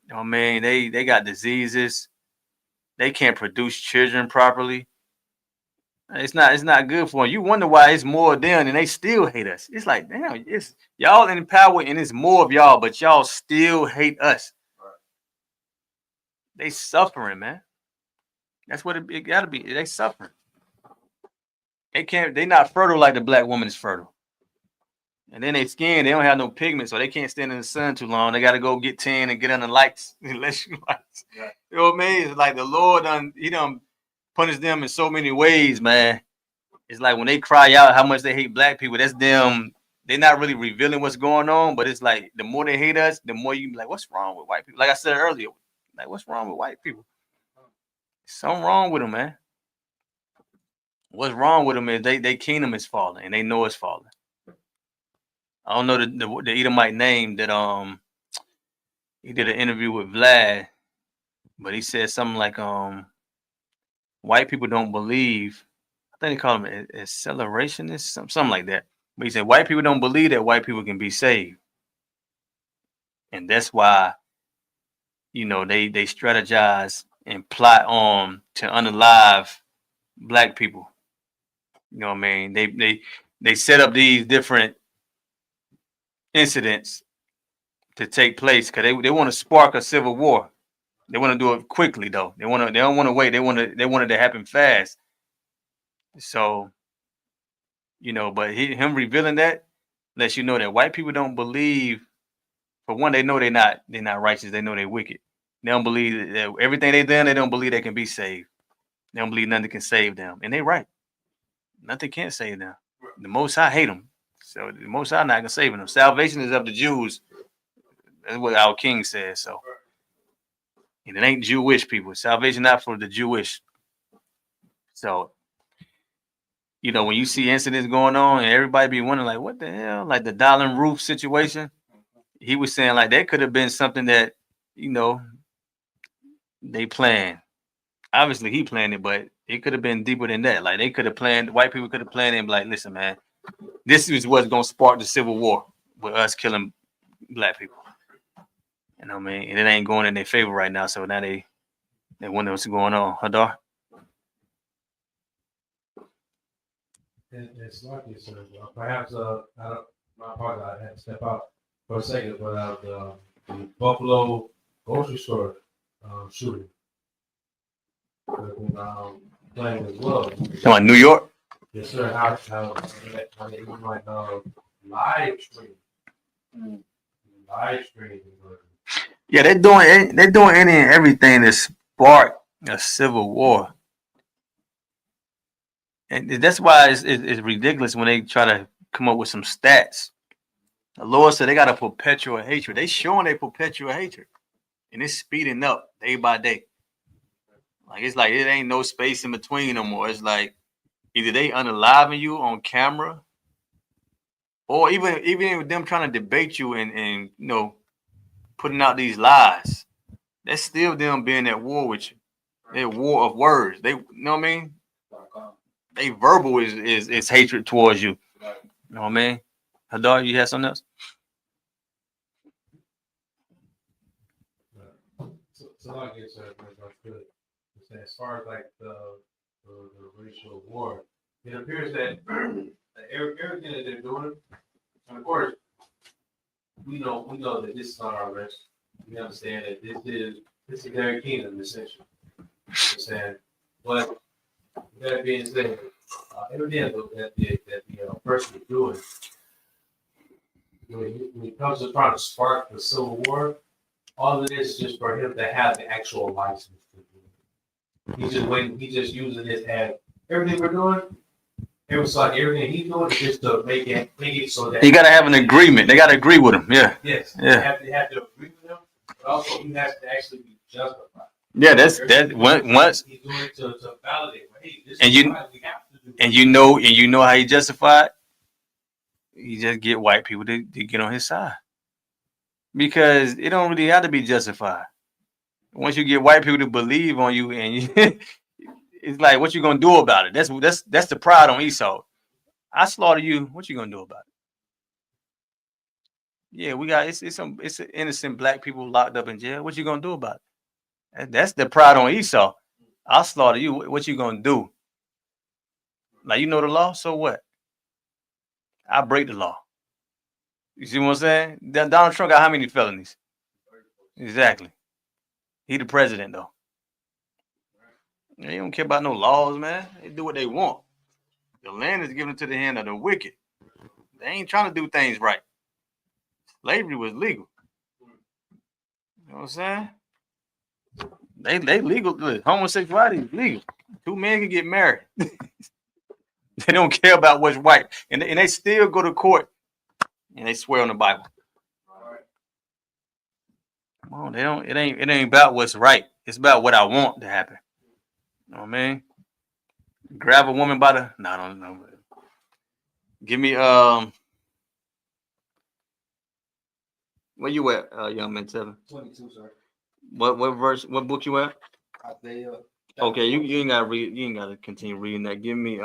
You know what I mean? They got diseases. They can't produce children properly. It's not good for them. You wonder why it's more of them and they still hate us. It's like, damn, it's y'all in power and it's more of y'all, but y'all still hate us. They suffering, man. That's what it gotta be. They suffering. They not fertile like the black woman is fertile. And then they skin, they don't have no pigment, so they can't stand in the sun too long. They gotta go get tan and get under lights. Unless you lights. Yeah. You know what I mean? It's like the Lord he done punished them in so many ways, man. It's like when they cry out how much they hate black people, that's them. They're not really revealing what's going on, but it's like the more they hate us, the more you be like, what's wrong with white people? Like I said earlier, like what's wrong with white people? Something wrong with them, man. What's wrong with them is they kingdom is falling and they know it's falling. I don't know the Edomite name that he did an interview with Vlad, but he said something like white people don't believe. I think they call them accelerationists, something like that. But he said white people don't believe that white people can be saved, and that's why they strategize and plot to unalive black people. You know what I mean? They set up these different incidents to take place because they want to spark a civil war. They want to do it quickly though. They don't want to wait. They want it to happen fast. So, but him revealing that lets you know that white people don't believe. For one, they know they're not righteous. They know they're wicked. They don't believe that everything they done. They don't believe they can be saved. They don't believe nothing can save them, and they right. Nothing can save them. The Most High hate them. So the Most High not gonna save them. Salvation is of the Jews. That's what our King says. So, and it ain't Jewish people. Salvation not for the Jewish. So, when you see incidents going on and everybody be wondering like, what the hell? Like the Darlin Roof situation. He was saying like that could have been something that they planned. Obviously, he planned it, but it could have been deeper than that. Like they could have planned. White people could have planned it and be like, listen, man. This is what's gonna spark the civil war with us killing black people. You know what I mean? And it ain't going in their favor right now. So now they wonder what's going on. Hadar? It's lucky, sir. Perhaps my apologies, I had to step out for a second, but the Buffalo grocery store shooting. Playing as well. Come on, New York? Yes, sir. How they might live stream. Live stream. Yeah, they're doing any and everything to spark a civil war, and that's why it's ridiculous when they try to come up with some stats. The Lord said they got a perpetual hatred. They showing a perpetual hatred, and it's speeding up day by day. Like it's like it ain't no space in between no more. It's like either they unaliving you on camera, or even them trying to debate you and putting out these lies. That's still them being at war with you. They're war of words. They, you know what I mean? They verbal is hatred towards you. You know what I mean? Hadar, you have something else? So I guess that's good. As far as like the racial war, it appears that everything that they're doing, and of course, we know that this is not our rest. We understand that this is their kingdom, essentially. Understand? But with that being said, everything that the person is doing, when it comes to trying to spark the civil war, all of this is just for him to have the actual license to do it. He's just waiting. He's just using this as everything we're doing. It was like everything he's doing is just to make it so that you gotta have an agreement. They gotta agree with him. Yeah. Yes. Yeah. They have to agree with him, but also he has to actually be justified. Yeah, that's once. He's doing it to validate. Hey, this And is you why we have to do and you know how he justified. he just get white people to get on his side because it don't really have to be justified. Once you get white people to believe on you, and you, it's like, what you gonna do about it? That's the pride on Esau. I slaughter you. What you gonna do about it? Yeah, we got it's innocent black people locked up in jail. What you gonna do about it? That's the pride on Esau. I'll slaughter you. What you gonna do? Like, you know the law, so what? I break the law. You see what I'm saying? Donald Trump got how many felonies? Exactly. He the president though. They don't care about no laws, man. They do what they want. The land is given to the hand of the wicked. They ain't trying to do things right. Slavery was legal. You know what I'm saying? They legal. Look, homosexuality is legal. Two men can get married. They don't care about what's white, and they still go to court and they swear on the Bible. Come on, they don't. It ain't about what's right. It's about what I want to happen. You know what I mean? Grab a woman by the. No, I don't know. Give me Where you at, young man? 22, sir. What verse? What book you at? Isaiah. Okay, you ain't gotta read. You ain't gotta continue reading that. Give me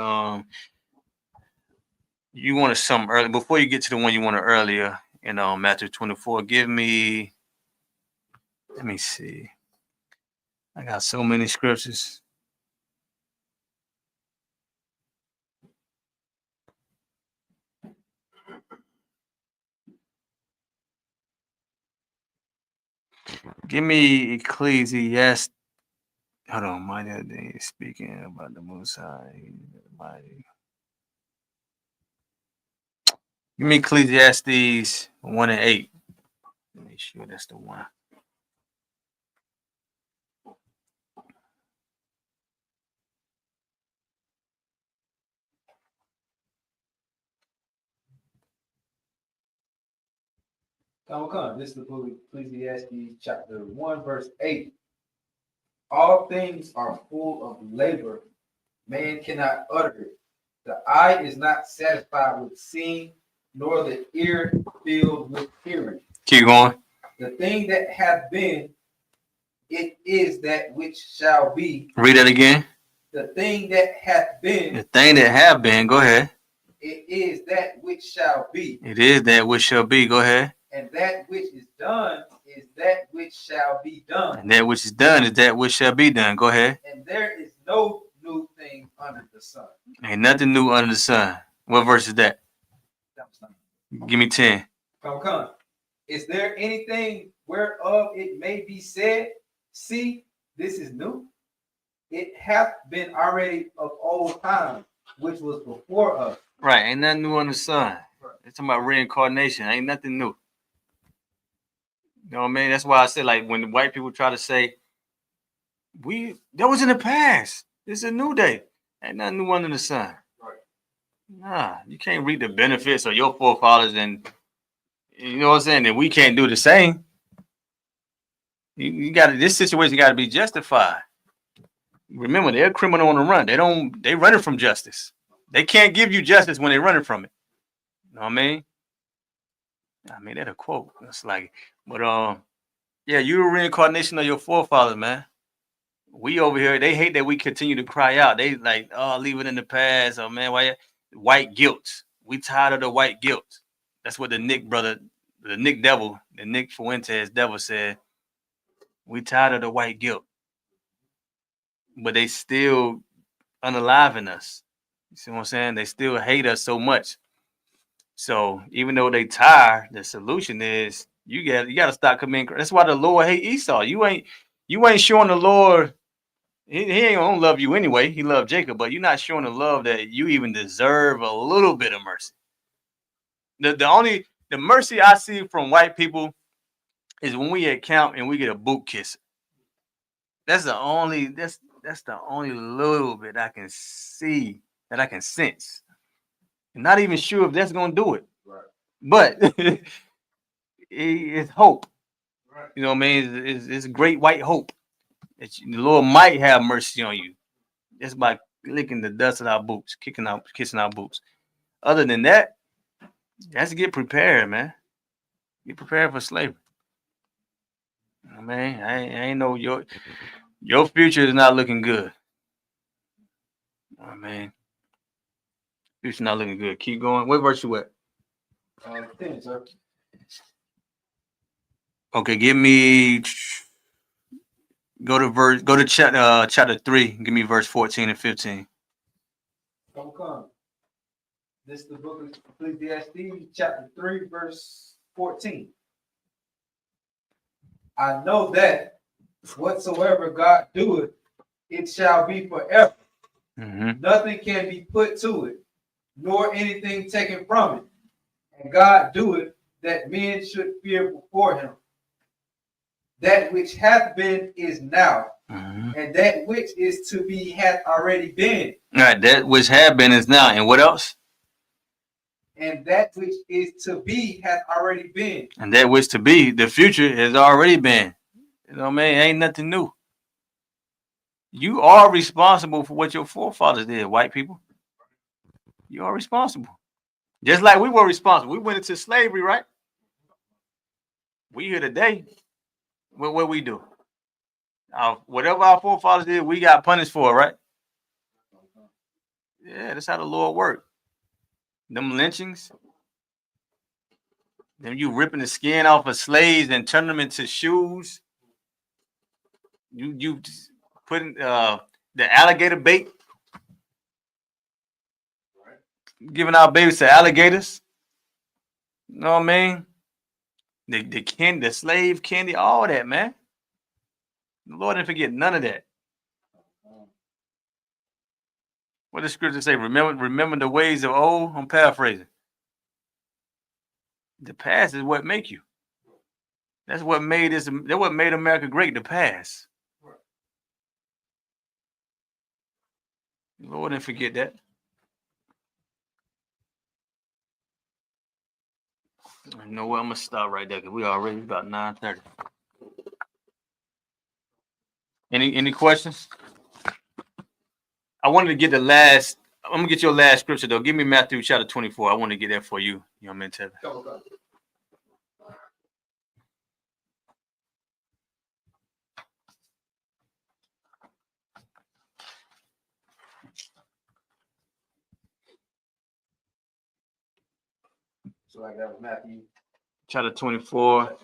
You wanted something early before you get to the one you wanted earlier in Matthew 24. Give me. Let me see. I got so many scriptures. Give me Ecclesiastes. Hold on, mighty day speaking about the Most High. Mighty. Give me Ecclesiastes 1:8. Make sure that's the one. Come. This is the book of Ecclesiastes, chapter 1, verse 8. All things are full of labor. Man cannot utter it. The eye is not satisfied with seeing, nor the ear filled with hearing. Keep going. The thing that hath been, it is that which shall be. Read that again. The thing that hath been. The thing that have been. Go ahead. It is that which shall be. It is that which shall be. Go ahead. And that which is done is that which shall be done. And that which is done is that which shall be done. Go ahead. And there is no new thing under the sun. Ain't nothing new under the sun. What verse is that? Give me 10. Come. Is there anything whereof it may be said, see, this is new? It hath been already of old time, which was before us. Right. Ain't nothing new under the sun. It's talking about reincarnation. Ain't nothing new. You know what I mean? That's why I said, like, when the white people try to say, that was in the past. This is a new day. Ain't nothing new under the sun. Right. Nah, you can't reap the benefits of your forefathers, and you know what I'm saying? And we can't do the same. You got this situation got to be justified. Remember, they're a criminal on the run. They running from justice. They can't give you justice when they're running from it. You know what I mean? That's a quote. It's like, but yeah, you're a reincarnation of your forefathers, man. We over here, they hate that we continue to cry out. They like, oh, leave it in the past. Oh man, why white guilt? We tired of the white guilt. That's what the Nick Fuentes devil said. We tired of the white guilt. But they still unaliving us. You see what I'm saying? They still hate us so much. So even though they tired, the solution is you got to stop committing. That's why the Lord hate Esau. You ain't showing the Lord. He ain't gonna love you anyway. He loved Jacob, but you're not showing the love that you even deserve a little bit of mercy. The mercy I see from white people is when we at camp and we get a boot kiss. That's the only little bit I can see, that I can sense. I'm not even sure if that's gonna do it. Right. But it's hope. Right. You know what I mean? It's great white hope that the Lord might have mercy on you. Just by licking the dust of our boots, kissing our boots. Other than that, You have to get prepared, man. Get prepared for slavery. I mean, I ain't know your future is not looking good. I mean, future not looking good. Keep going. What verse you at? 10, sir. Okay, give me. Go to chapter 3. Give me verse 14 and 15. Come. This is the book of Ecclesiastes, chapter 3, verse 14. I know that whatsoever God doeth, it shall be forever. Mm-hmm. Nothing can be put to it, nor anything taken from it. And God doeth that men should fear before him. That which hath been is now, and that which is to be hath already been. All right, that which had been is now. And what else? And that which is to be hath already been. And that which to be, the future has already been. You know what I mean? Ain't nothing new. You are responsible for what your forefathers did, white people. You are responsible. Just like we were responsible. We went into slavery, right? We here today. What we do? Whatever our forefathers did, we got punished for, right? Yeah, that's how the Lord worked. Them lynchings, them you ripping the skin off of slaves and turning them into shoes. You putting the alligator bait, giving our babies to alligators. You know what I mean? The slave candy, all that, man. The Lord didn't forget none of that. What does scripture say? Remember the ways of old. I'm paraphrasing. The past is what make you. That's what made America great. The past. The Lord didn't forget that. You know what? I'm gonna stop right there because we already about 9:30. Any questions? I wanted to get the last. I'm gonna get your last scripture though. Give me Matthew chapter 24. I want to get that for you. You know what I mean, Tevin? So I got Matthew chapter 24.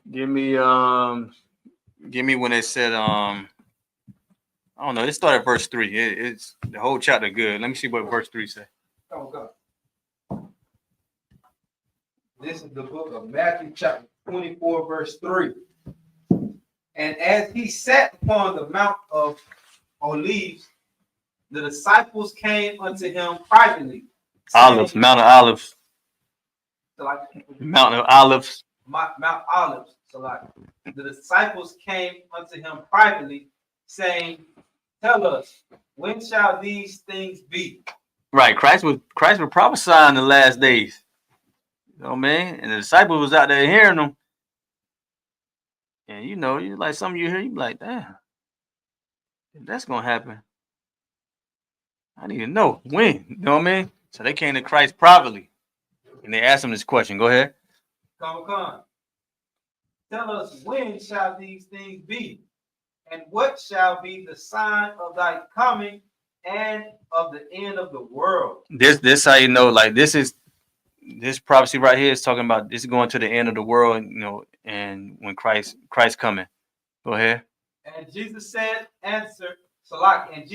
Give me when it said I don't know. It started at verse 3. It's the whole chapter good. Let me see what verse 3 say. This is the book of Matthew, chapter 24, verse 3. And as he sat upon the Mount of Olives, the disciples came unto him privately. Olives, Mount of Olives. So like, Mount of Olives. Mount Olives. So like the disciples came unto him privately, saying, tell us, when shall these things be? Right. Christ was prophesying the last days. You know what I mean? And the disciples was out there hearing them. And you know, you like some of you hear, you be like, damn, if that's gonna happen, I need to know when. You know what I mean? So they came to Christ privately and they asked him this question. Go ahead. Come. Tell us, when shall these things be? And what shall be the sign of thy coming and of the end of the world? This how you know, like this prophecy right here is talking about this is going to the end of the world, you know, and when Christ coming. Go ahead. And Jesus answered and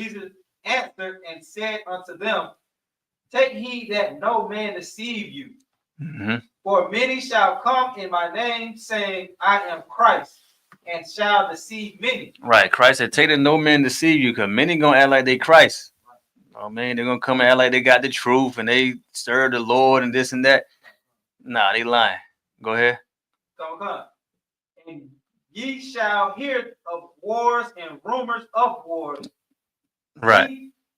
said unto them, take heed that no man deceive you. Mm-hmm. For many shall come in my name, saying, I am Christ, and shall deceive many. Right. Christ said, take that no man deceive you, because many gonna act like they Christ. Oh man, they're gonna come and act like they got the truth and they serve the Lord and this and that. Nah, they lying. Go ahead. Come. And ye shall hear of wars and rumors of wars. Right.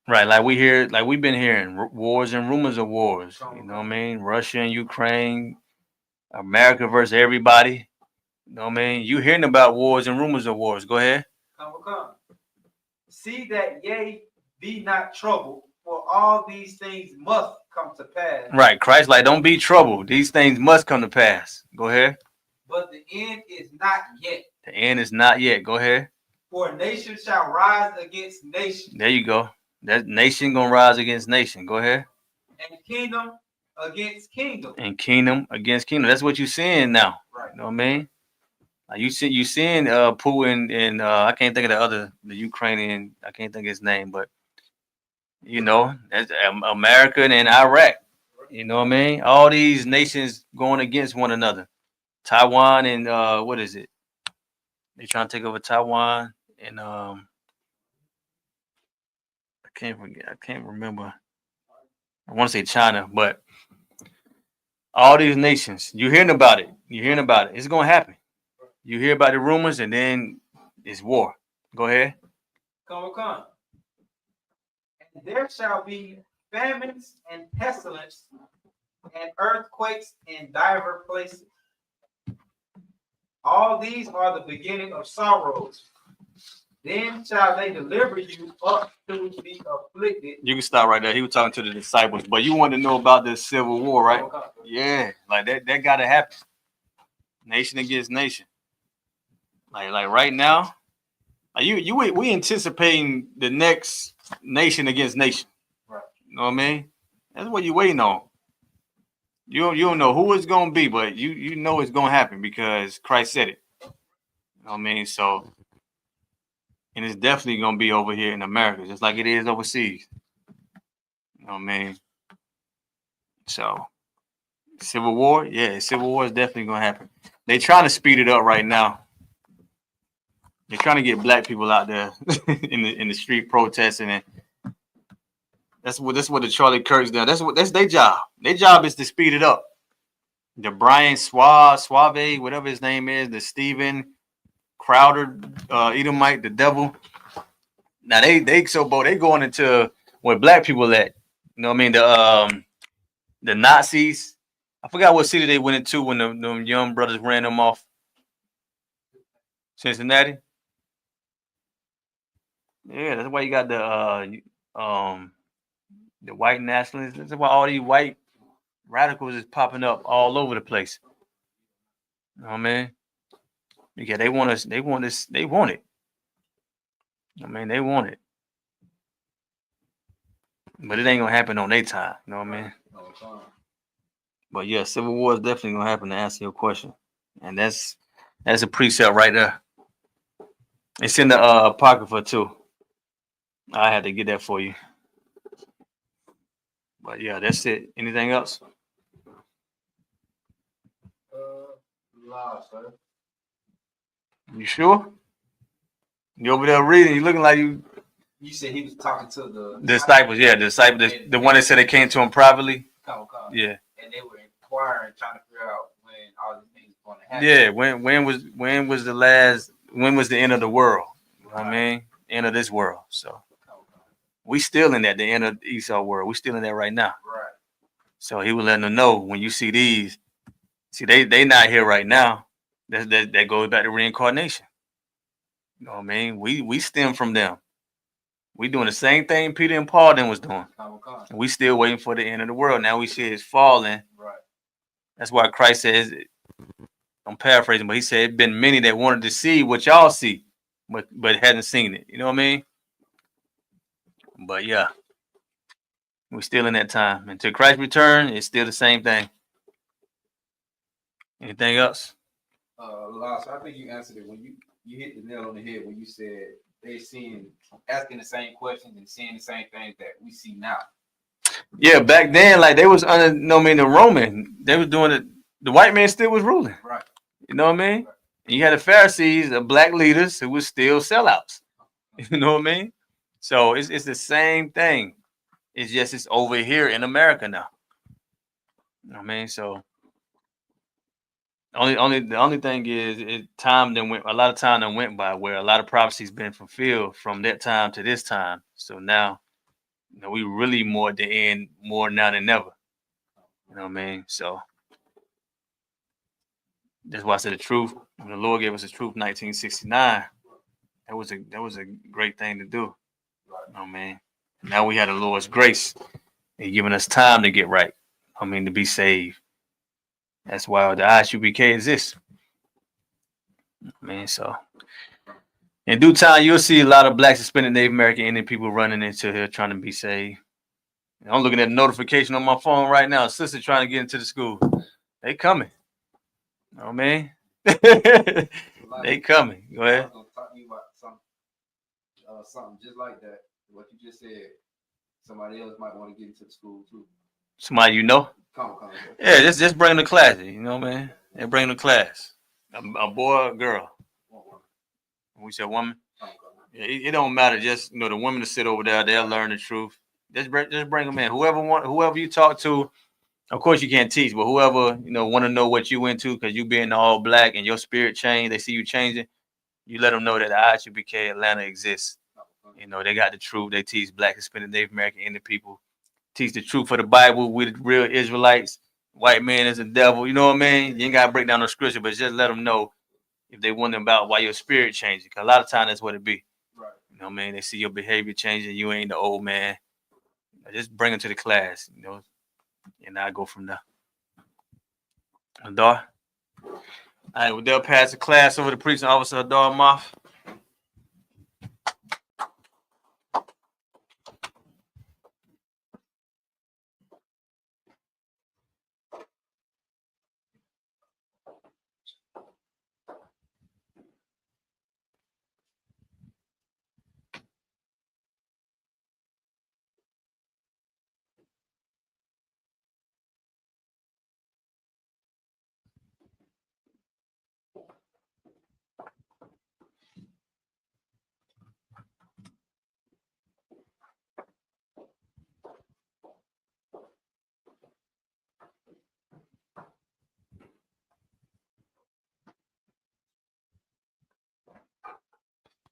Right. Like we've been hearing wars and rumors of wars. You know what I mean? Russia and Ukraine, America versus everybody. You know what I mean? You hearing about wars and rumors of wars. Go ahead. Come. See that ye be not troubled, for all these things must come to pass. Right. Christ, like, don't be troubled. These things must come to pass. Go ahead. But the end is not yet. The end is not yet. Go ahead. For nation shall rise against nation. There you go. That nation gonna rise against nation. Go ahead. And kingdom against kingdom. And kingdom against kingdom. That's what you're seeing now. Right. You know what I mean? Like you seeing Putin and I can't think of the Ukrainian, I can't think of his name, but you know, that's America and Iraq. You know what I mean? All these nations going against one another. Taiwan and what is it? They trying to take over Taiwan and I can't remember. I want to say China, but all these nations, you're hearing about it. You're hearing about it. It's gonna happen. You hear about the rumors, and then it's war. Go ahead. Come. And there shall be famines and pestilence and earthquakes in divers places. All these are the beginning of sorrows. Then shall they deliver you up to be afflicted. You can stop right there. He was talking to the disciples, but you want to know about the civil war, right? Yeah, like that got to happen. Nation against nation. Like right now, we anticipating the next nation against nation. Right. You know what I mean? That's what you waiting on. You don't know who it's gonna be, but you know it's gonna happen because Christ said it. You know what I mean? So, and it's definitely gonna be over here in America, just like it is overseas. You know what I mean? So, civil war, yeah, civil war is definitely gonna happen. They trying to speed it up right now. They're trying to get black people out there in the street protesting, and that's what the Charlie Kirk's done. That's their job. Their job is to speed it up. The Brian Suave, whatever his name is, the Stephen Crowder, Edomite, the devil. Now they going into where black people at. You know what I mean? The Nazis. I forgot what city they went into when the young brothers ran them off. Cincinnati. Yeah, that's why you got the white nationalists. That's why all these white radicals is popping up all over the place. You know what I mean? Yeah, they want it. I mean, they want it. But it ain't gonna happen on their time. You know what I mean? But yeah, civil war is definitely gonna happen, to answer your question. And that's a precept right there. It's in the Apocrypha too. I had to get that for you. But yeah, that's it. Anything else? You sure? You over there reading? You looking like you. You said he was talking to the Disciples, yeah, the disciples, the one that said they came to him privately. Yeah. And they were inquiring, trying to figure out when all these things were going to happen. Yeah, when was the end of the world? You know what I mean? End of this world. So we still in that, the end of the Esau world. We still in that right now. Right. So he was letting them know, when you see these, they not here right now. That goes back to reincarnation. You know what I mean? We stem from them. We doing the same thing Peter and Paul then was doing. And we still waiting for the end of the world. Now we see it's falling. Right. That's why Christ says, I'm paraphrasing, but he said, "It's been many that wanted to see what y'all see, but hadn't seen it." You know what I mean? But yeah, we're still in that time. Until Christ's return, it's still the same thing. Anything else? So I think you answered it when you hit the nail on the head when you said they asking the same questions and seeing the same things that we see now. Yeah, back then, like they was under the Roman, they was doing it. The white man still was ruling. Right. You know what I mean? Right. And you had the Pharisees, the black leaders who was still sellouts. You know what I mean? So it's the same thing. It's just it's over here in America now. You know what I mean? So the only thing is a lot of time that went by where a lot of prophecies been fulfilled from that time to this time. So now, we really more at the end, more now than never. You know what I mean? So that's why I said the truth. When the Lord gave us the truth, 1969, that was a great thing to do. You know what I mean? Now we had the Lord's grace. and giving us time to get right. I mean, to be saved. That's why the ISUPK exists. Man, so in due time, you'll see a lot of Black, Hispanic, Native American Indian people running into here trying to be saved. I'm looking at a notification on my phone right now. Sister trying to get into the school. They coming. Oh man. They coming. Go ahead. I was gonna talk to you about something just like that. What you just said. Somebody else might want to get into the school too. Somebody you know? Come. Yeah, just bring them to class. You know, man. They bring them to class. A boy or a girl. We said woman. Yeah, it don't matter. Just the women to sit over there. They'll learn the truth. Just bring them in. Whoever you talk to. Of course, you can't teach, but whoever want to know what you into, because you being all Black and your spirit changed, they see you changing. You let them know that the ISUPK Atlanta exists. They got the truth. They teach Black, Hispanic, Native American, Indian people. Teach the truth of the Bible with real Israelites. White man is the devil. You know what I mean? You ain't gotta break down the scripture, but just let them know if they wonder about why your spirit changing. Because a lot of times that's what it be. Right. You know what I mean? They see your behavior changing. You ain't the old man. Just bring them to the class. And I go from there. Hadar. All right, well, they'll pass the class over to preaching officer Hadar Moth.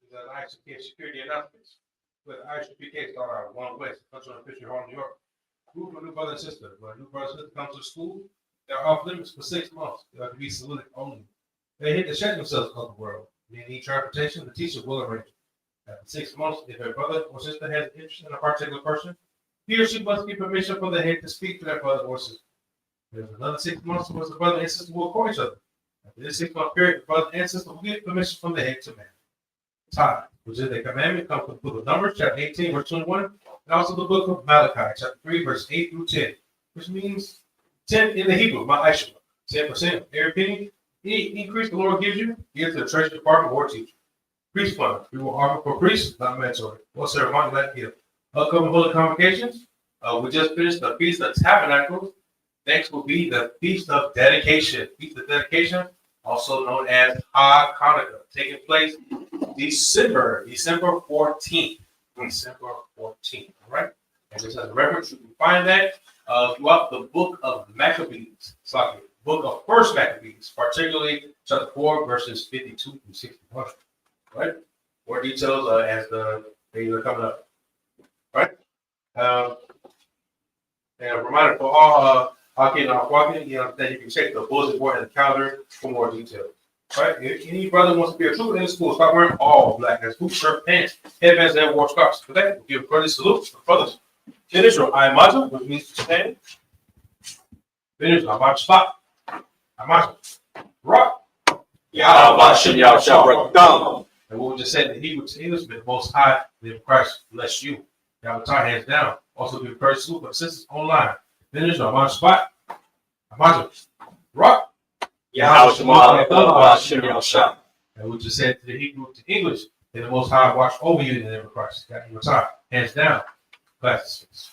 The ISUPK security announcements. With ISUPK start out 1 West, Country on Fisher Hall, New York. Group of new brother and sister. When a new brother and sister comes to school, they're off limits for 6 months. They have to be saluted only. They hit the check themselves of the world. They need transportation. The teacher will arrange it. After 6 months, if a brother or sister has interest in a particular person, he or she must get permission from the head to speak to that brother or sister. There's another 6 months in which the brother and sister will call each other. After this 6-month period, the brother and sister will get permission from the head to man. Time, which is a commandment, comes from the book of Numbers, chapter 18, verse 21, and also the book of Malachi, chapter 3, verse 8 through 10, which means 10 in the Hebrew, ma'ashma, 10%. Every penny, any increase the Lord gives you, give to the treasury department or teacher. Priest fund, we will offer for priests, not mandatory. What ceremony like give? Upcoming holy convocations, we just finished the Feast of Tabernacles. Next will be the Feast of Dedication. Feast of Dedication, also known as Hanukkah, taking place December 14th. December 14th, all right? And just as a reference, you can find that throughout the book of Maccabees. Sorry, book of First Maccabees, particularly chapter 4, verses 52 through 61. All right? More details as the days are coming up. All right? And a reminder for all Hawking and Walking, that you can check the bulletin board and the calendar for more details. All right? If any brother wants to be a trooper in the school, start wearing all black. That's boot, shirt, pants, headbands, and war scarves. For that, we'll give a courtesy salute to the brothers. Finish your Imata, which means to stand. Finish your march spot. Imata. Rock. And what we just said in Hebrew to English, may the Most High, may Christ bless you. Now, with our hands down. Also, give a courtesy salute for the sisters online. Finish your march spot. Imata. Rock. And we just said to the Hebrew to English, may the Most High watch over you in the name of Christ. Got your time. Hands down. Classes.